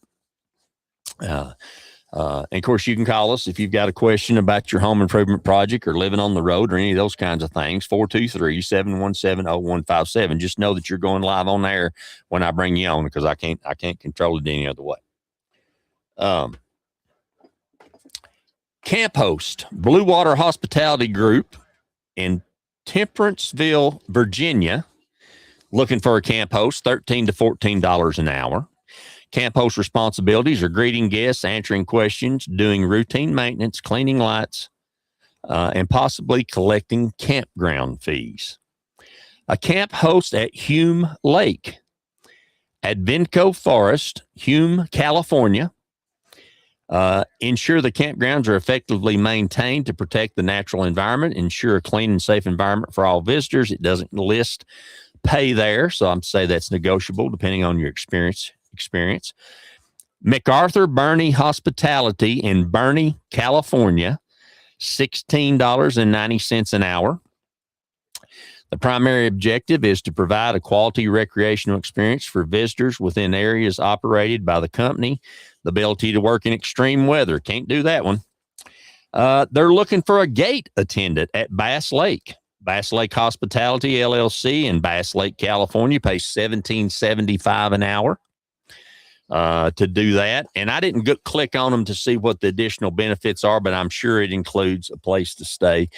And of course, you can call us if you've got a question about your home improvement project or living on the road or any of those kinds of things. 423-717-0157. Just know that you're going live on air when I bring you on because I can't control it any other way. Camp host, Blue Water Hospitality Group in Temperanceville, Virginia, looking for a camp host, $13 to $14 an hour. Camp host responsibilities are greeting guests, answering questions, doing routine maintenance, cleaning lights, and possibly collecting campground fees. A camp host at Hume Lake, Advenco Forest, Hume, California. Ensure the campgrounds are effectively maintained to protect the natural environment, ensure a clean and safe environment for all visitors. It doesn't list pay there, so I'm say that's negotiable depending on your experience. MacArthur Bernie Hospitality in Bernie, California, $16.90 an hour. The primary objective is to provide a quality recreational experience for visitors within areas operated by the company. The ability to work in extreme weather. Can't do that one. They're looking for a gate attendant at Bass Lake. Bass Lake Hospitality, LLC in Bass Lake, California, pays $17.75 an hour to do that. And I didn't click on them to see what the additional benefits are, but I'm sure it includes a place to stay.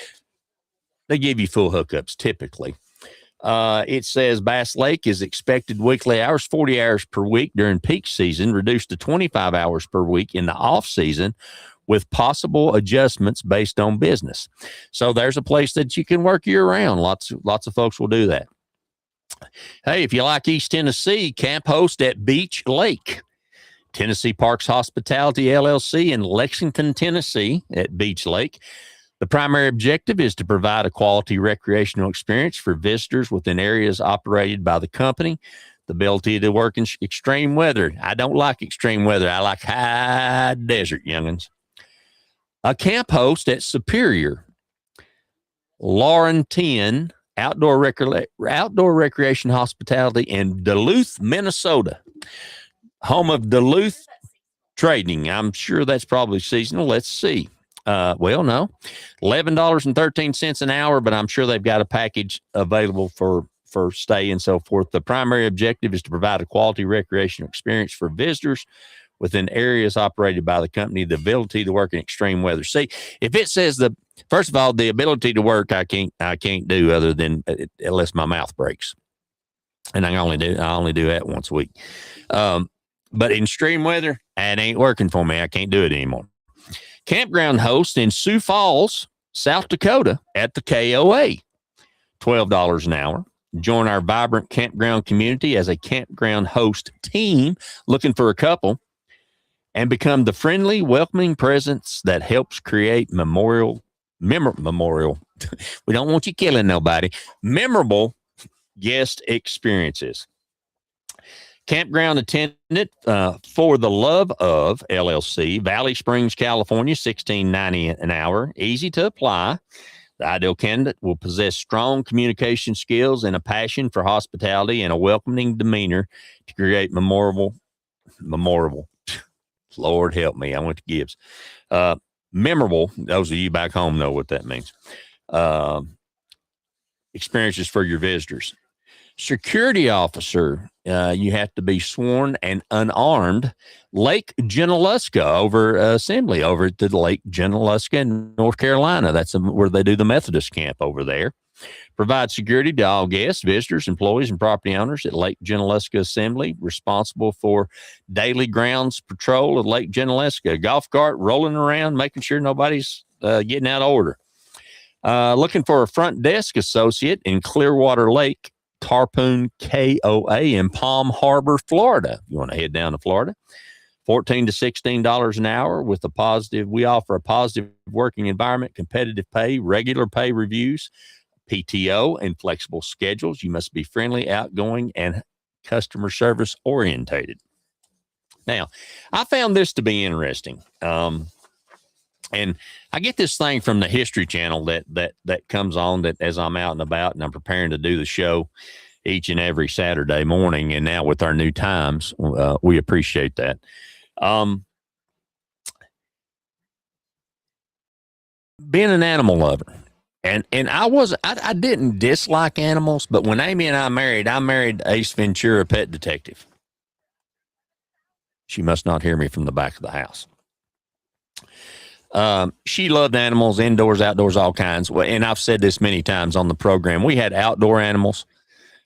They give you full hookups typically. It says Bass Lake is expected weekly hours, 40 hours per week during peak season, reduced to 25 hours per week in the off season with possible adjustments based on business. So there's a place that you can work year round. Lots of folks will do that. Hey, if you like East Tennessee, camp host at Beach Lake. Tennessee Parks Hospitality, LLC in Lexington, Tennessee at Beach Lake. The primary objective is to provide a quality recreational experience for visitors within areas operated by the company. The ability to work in extreme weather. I don't like extreme weather. I like high desert, youngins. A camp host at Superior, Laurentian Outdoor Recreation Hospitality in Duluth, Minnesota. Home of Duluth Trading. I'm sure that's probably seasonal. Let's see. No, $11.13 an hour, but I'm sure they've got a package available for stay and so forth. The primary objective is to provide a quality recreational experience for visitors within areas operated by the company. The ability to work in extreme weather. See, if it says first of all, the ability to work, I can't do other than unless my mouth breaks, and I only do that once a week. But in extreme weather, it ain't working for me. I can't do it anymore. Campground host in Sioux Falls, South Dakota at the KOA, $12 an hour. Join our vibrant campground community as a campground host team looking for a couple and become the friendly, welcoming presence that helps create memorable. We don't want you killing nobody. Memorable guest experiences. Campground attendant for the Love of LLC, Valley Springs, California, $16.90 an hour. Easy to apply. The ideal candidate will possess strong communication skills and a passion for hospitality and a welcoming demeanor to create memorable. Lord help me. I went to Gibbs. Memorable. Those of you back home know what that means. Experiences for your visitors. Security officer, you have to be sworn and unarmed. Lake Junaluska assembly over at the Lake Junaluska in North Carolina. That's where they do the Methodist camp over there. Provide security to all guests, visitors, employees, and property owners at Lake Junaluska Assembly. Responsible for daily grounds patrol of Lake Junaluska. Golf cart rolling around, making sure nobody's getting out of order. Looking for a front desk associate in Clearwater Lake, Harpoon KOA in Palm Harbor, Florida. You want to head down to Florida. $14 to $16 an hour with a positive. We offer a positive working environment, competitive pay, regular pay reviews, PTO, and flexible schedules. You must be friendly, outgoing, and customer service orientated. Now, I found this to be interesting. And I get this thing from the History Channel that comes on that as I'm out and about and I'm preparing to do the show each and every Saturday morning. And now with our new times, we appreciate that. Being an animal lover. And I didn't dislike animals, but when Amy and I married Ace Ventura, pet detective. She must not hear me from the back of the house. She loved animals, indoors, outdoors, all kinds. And I've said this many times on the program. We had outdoor animals.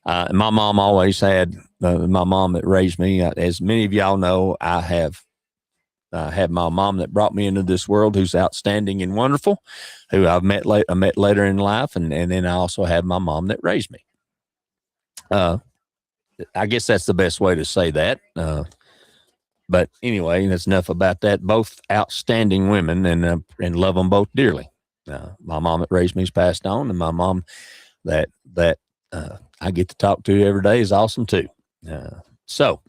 My mom always had, my mom that raised me. As many of y'all know, I have had my mom that brought me into this world, who's outstanding and wonderful, who I met later in life. And then I also had my mom that raised me. I guess that's the best way to say that. But anyway, that's enough about that. Both outstanding women, and love them both dearly. My mom that raised me has passed on, and my mom that I get to talk to every day is awesome too. So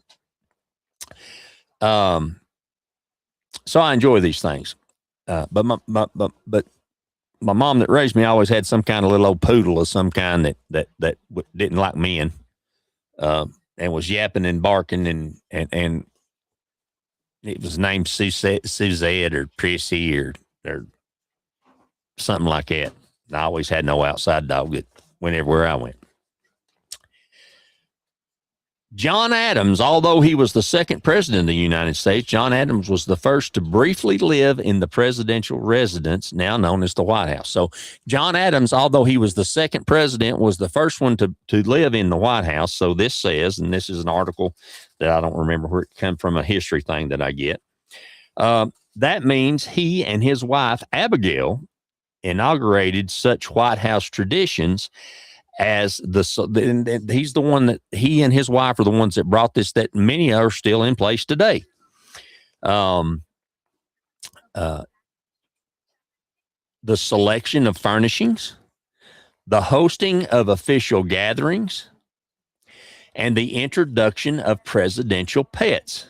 I enjoy these things. But my mom that raised me always had some kind of little old poodle of some kind that didn't like men, and was yapping and barking and it was named Suzette or Prissy or something like that. I always had no outside dog that went everywhere I went. John Adams, although he was the second president of the United States, John Adams was the first to briefly live in the presidential residence, now known as the White House. So John Adams, although he was the second president, was the first one to live in the White House. So this says, and this is an article that I don't remember where it came from, a history thing that I get. That means he and his wife, Abigail, inaugurated such White House traditions as he's the one that he and his wife are the ones that brought this, that many are still in place today. The selection of furnishings, the hosting of official gatherings, and the introduction of presidential pets.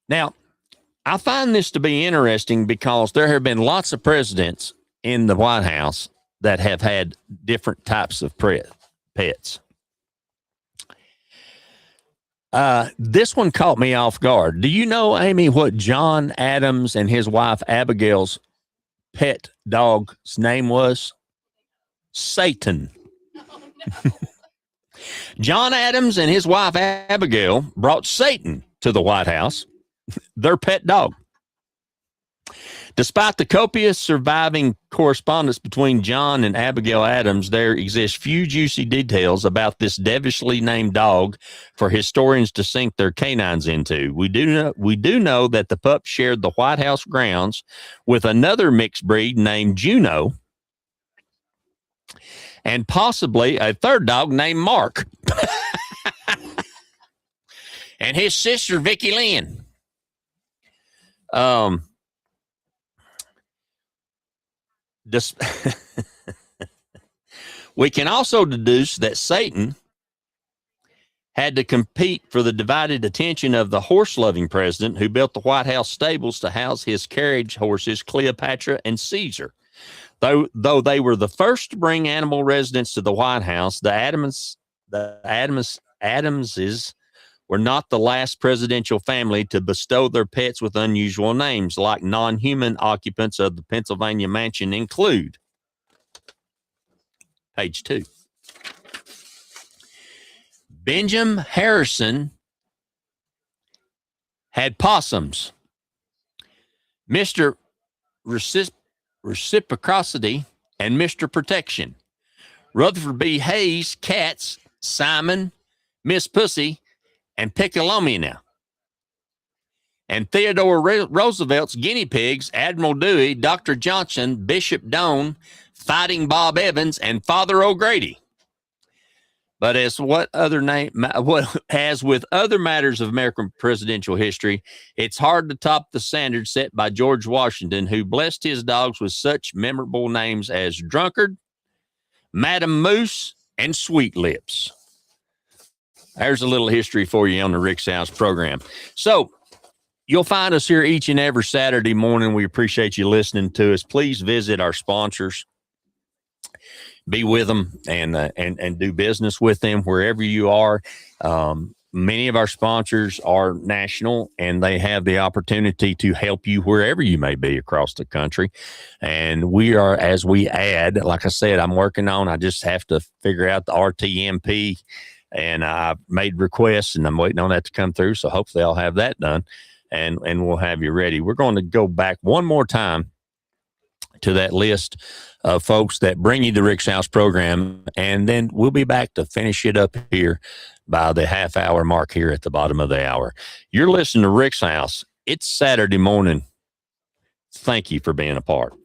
Now, I find this to be interesting because there have been lots of presidents in the White House that have had different types of pets. This one caught me off guard. Do you know, Amy, what John Adams and his wife Abigail's pet dog's name was? Satan. John Adams and his wife Abigail brought Satan to the White House, their pet dog. Despite the copious surviving correspondence between John and Abigail Adams, there exist few juicy details about this devilishly named dog for historians to sink their canines into. We do know that the pup shared the White House grounds with another mixed breed named Juno, and possibly a third dog named Mark, and his sister Vicky Lynn. We can also deduce that Satan had to compete for the divided attention of the horse-loving president who built the White House stables to house his carriage horses, Cleopatra and Caesar. Though they were the first to bring animal residents to the White House, the Adamses were not the last presidential family to bestow their pets with unusual names, like non-human occupants of the Pennsylvania mansion include. Page 2. Benjamin Harrison had possums. Mr. Reciprocity and Mr. Protection. Rutherford B. Hayes, cats. Simon, Miss Pussy, and Piccolomina. And Theodore Roosevelt's guinea pigs, Admiral Dewey, Dr. Johnson, Bishop Doane, Fighting Bob Evans, and Father O'Grady. But as with other matters of American presidential history, it's hard to top the standard set by George Washington, who blessed his dogs with such memorable names as Drunkard, Madam Moose, and Sweet Lips. There's a little history for you on the Rick's House program. So you'll find us here each and every Saturday morning. We appreciate you listening to us. Please visit our sponsors. Be with them and do business with them wherever you are. Many of our sponsors are national, and they have the opportunity to help you wherever you may be across the country. And we are, as we add, like I said, I'm working on, I just have to figure out the RTMP, and I've made requests, and I'm waiting on that to come through. So hopefully I'll have that done, and we'll have you ready. We're going to go back one more time to that list of folks that bring you the Rick's House program, and then we'll be back to finish it up here by the half-hour mark here at the bottom of the hour. You're listening to Rick's House. It's Saturday morning. Thank you for being a part.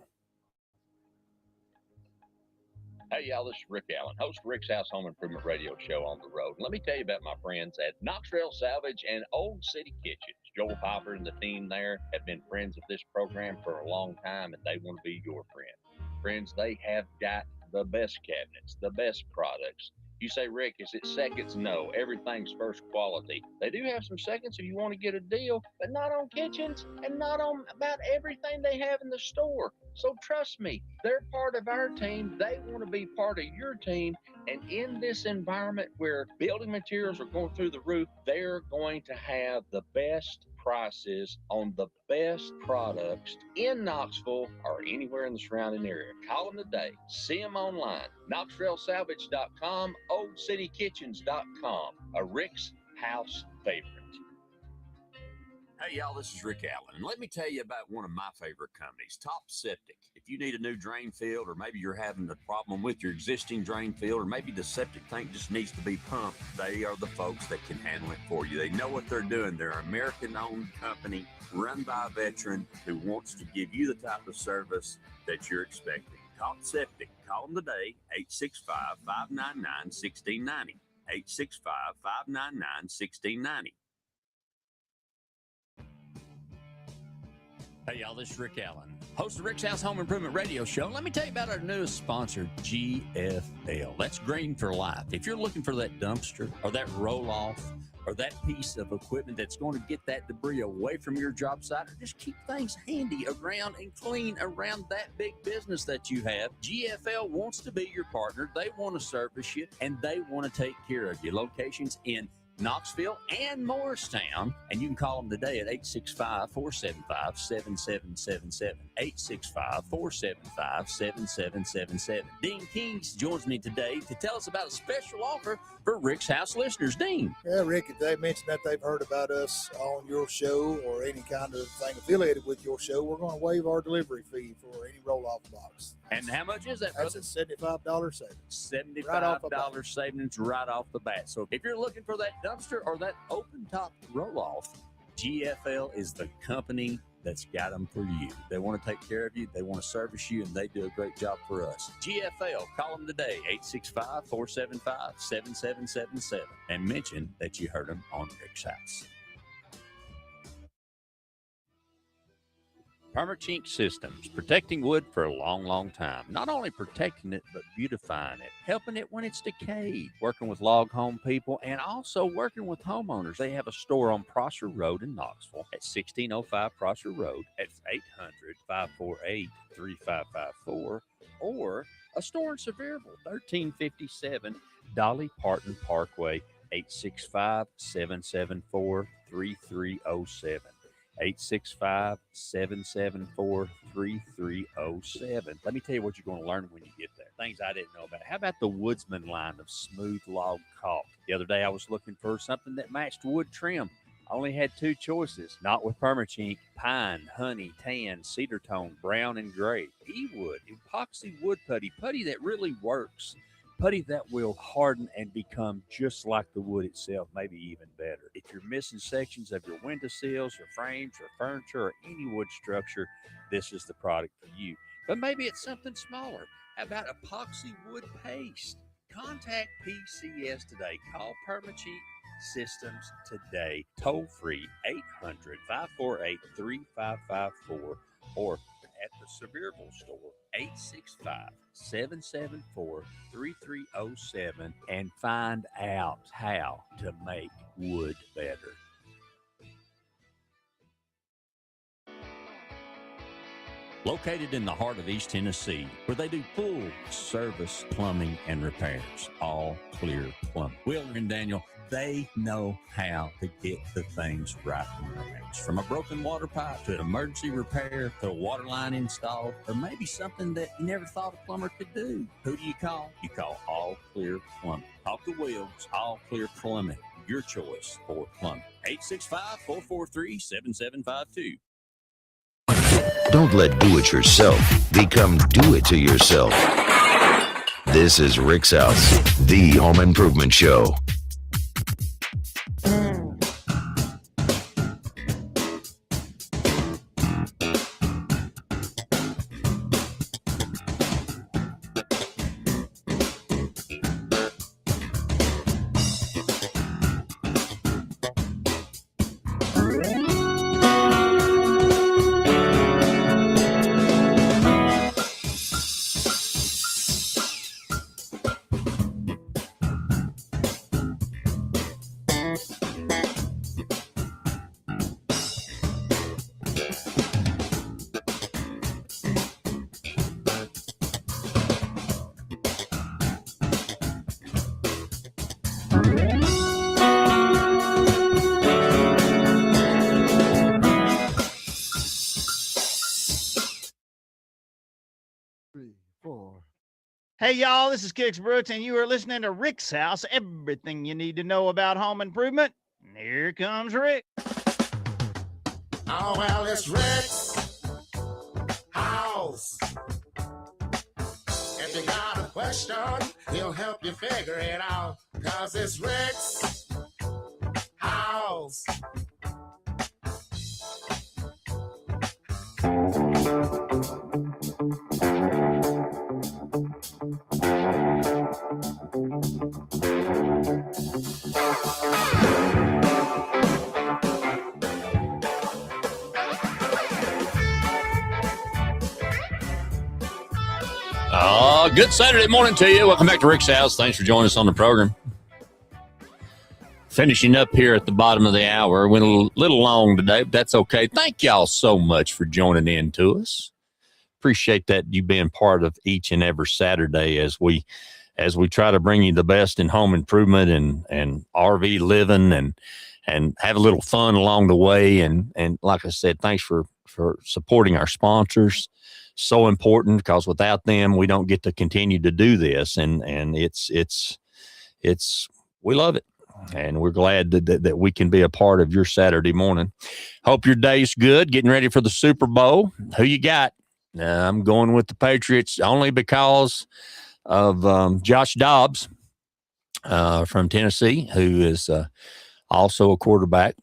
Hey, y'all, this is Rick Allen, host of Rick's House Home Improvement Radio Show on the road. Let me tell you about my friends at Knox Rail Salvage and Old City Kitchens. Joel Piper and the team there have been friends of this program for a long time, and they want to be your friend. Friends, they have got the best cabinets, the best products. You say, Rick, is it seconds? No, everything's first quality. They do have some seconds if you want to get a deal, but not on kitchens and not on about everything they have in the store. So trust me, they're part of our team. They want to be part of your team. And in this environment where building materials are going through the roof, they're going to have the best prices on the best products in Knoxville or anywhere in the surrounding area. Call them today. See them online. KnoxRailSalvage.com, OldCityKitchens.com. A Rick's House favorite. Hey, y'all, this is Rick Allen, and let me tell you about one of my favorite companies, Top Septic. If you need a new drain field, or maybe you're having a problem with your existing drain field, or maybe the septic tank just needs to be pumped, they are the folks that can handle it for you. They know what they're doing. They're an American-owned company run by a veteran who wants to give you the type of service that you're expecting. Top Septic. Call them today, 865-599-1690. 865-599-1690. Hey, y'all, this is Rick Allen, host of Rick's House Home Improvement Radio Show. Let me tell you about our newest sponsor, GFL. That's Green for Life. If you're looking for that dumpster or that roll-off or that piece of equipment that's going to get that debris away from your job site, or just keep things handy around and clean around that big business that you have, GFL wants to be your partner. They want to service you, and they want to take care of you. Locations in Knoxville and Morristown, and you can call them today at 865-475-7777. 865-475-7777. Dean Kings joins me today to tell us about a special offer for Rick's House listeners. Dean. Yeah, Rick, if they mentioned that they've heard about us on your show or any kind of thing affiliated with your show, we're going to waive our delivery fee for any roll-off box. And how much is that, That's brother? a $75 savings. $75 savings right off the bat. So if you're looking for that dumpster or that open top roll-off, GFL is the company that's got them for you. They want to take care of you, they want to service you, and they do a great job for us. GFL, call them today, 865-475-7777, and mention that you heard them on Rick's House. Permachink Systems, protecting wood for a long, long time. Not only protecting it, but beautifying it, helping it when it's decayed, working with log home people, and also working with homeowners. They have a store on Prosser Road in Knoxville at 1605 Prosser Road at 800-548-3554, or a store in Sevierville, 1357 Dolly Parton Parkway, 865-774-3307. 865-774-3307. Let me tell you what you're going to learn when you get there. Things I didn't know about. How about the Woodsman line of smooth log caulk? The other day I was looking for something that matched wood trim. I only had two choices. Not with Permachink: pine, honey, tan, cedar tone, brown, and gray. E-wood, epoxy wood putty that really works. Putty that will harden and become just like the wood itself, maybe even better. If you're missing sections of your windowsills or frames or furniture or any wood structure, this is the product for you. But maybe it's something smaller. How about epoxy wood paste? Contact PCS today. Call Permachink Systems today. Toll free 800-548-3554 or at the Sevierville store, 865-774-3307, and find out how to make wood better. Located in the heart of East Tennessee, where they do full service plumbing and repairs, All Clear Plumbing. Wheeler and Daniel, they know how to get the things right in your house. From a broken water pipe to an emergency repair to a water line installed, or maybe something that you never thought a plumber could do. Who do you call? You call All Clear Plumbing. Talk to Wills, All Clear Plumbing, your choice for plumbing. 865-443-7752. Don't let do-it-yourself become do-it-to-yourself. This is Rick's House, the home improvement show. Hey, y'all, this is Kix Brooks, and you are listening to Rick's House, everything you need to know about home improvement. And here comes Rick. Oh, well, it's Rick's House. If you got a question, he'll help you figure it out. 'Cause it's Rick's House. Good Saturday morning to you. Welcome back to Rick's House. Thanks for joining us on the program. Finishing up here at the bottom of the hour. Went a little long today, but that's okay. Thank y'all so much for joining in to us. Appreciate that you being part of each and every Saturday as we try to bring you the best in home improvement and RV living and have a little fun along the way. And like I said, thanks for supporting our sponsors. So important, because without them, we don't get to continue to do this. And it's we love it. And we're glad that we can be a part of your Saturday morning. Hope your day's good. Getting ready for the Super Bowl. Who you got? I'm going with the Patriots only because of Josh Dobbs from Tennessee, who is also a quarterback.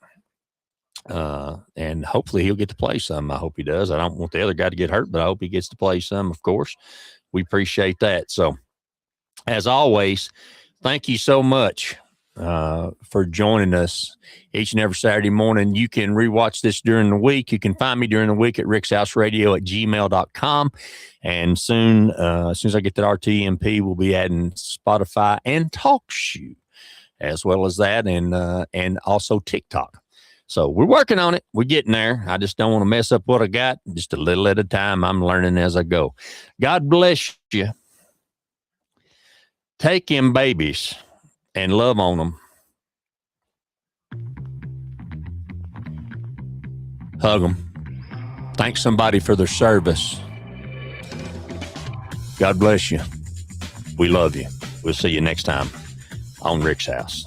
And hopefully he'll get to play some. I hope he does. I don't want the other guy to get hurt, but I hope he gets to play some, of course. We appreciate that. So, as always, thank you so much for joining us each and every Saturday morning. You can rewatch this during the week. You can find me during the week at rickshouseradio@gmail.com. And soon, as soon as I get that RTMP, we'll be adding Spotify and TalkShoe as well as that, and also TikTok. So we're working on it. We're getting there. I just don't want to mess up what I got. Just a little at a time. I'm learning as I go. God bless you. Take them babies and love on them. Hug them. Thank somebody for their service. God bless you. We love you. We'll see you next time on Rick's House.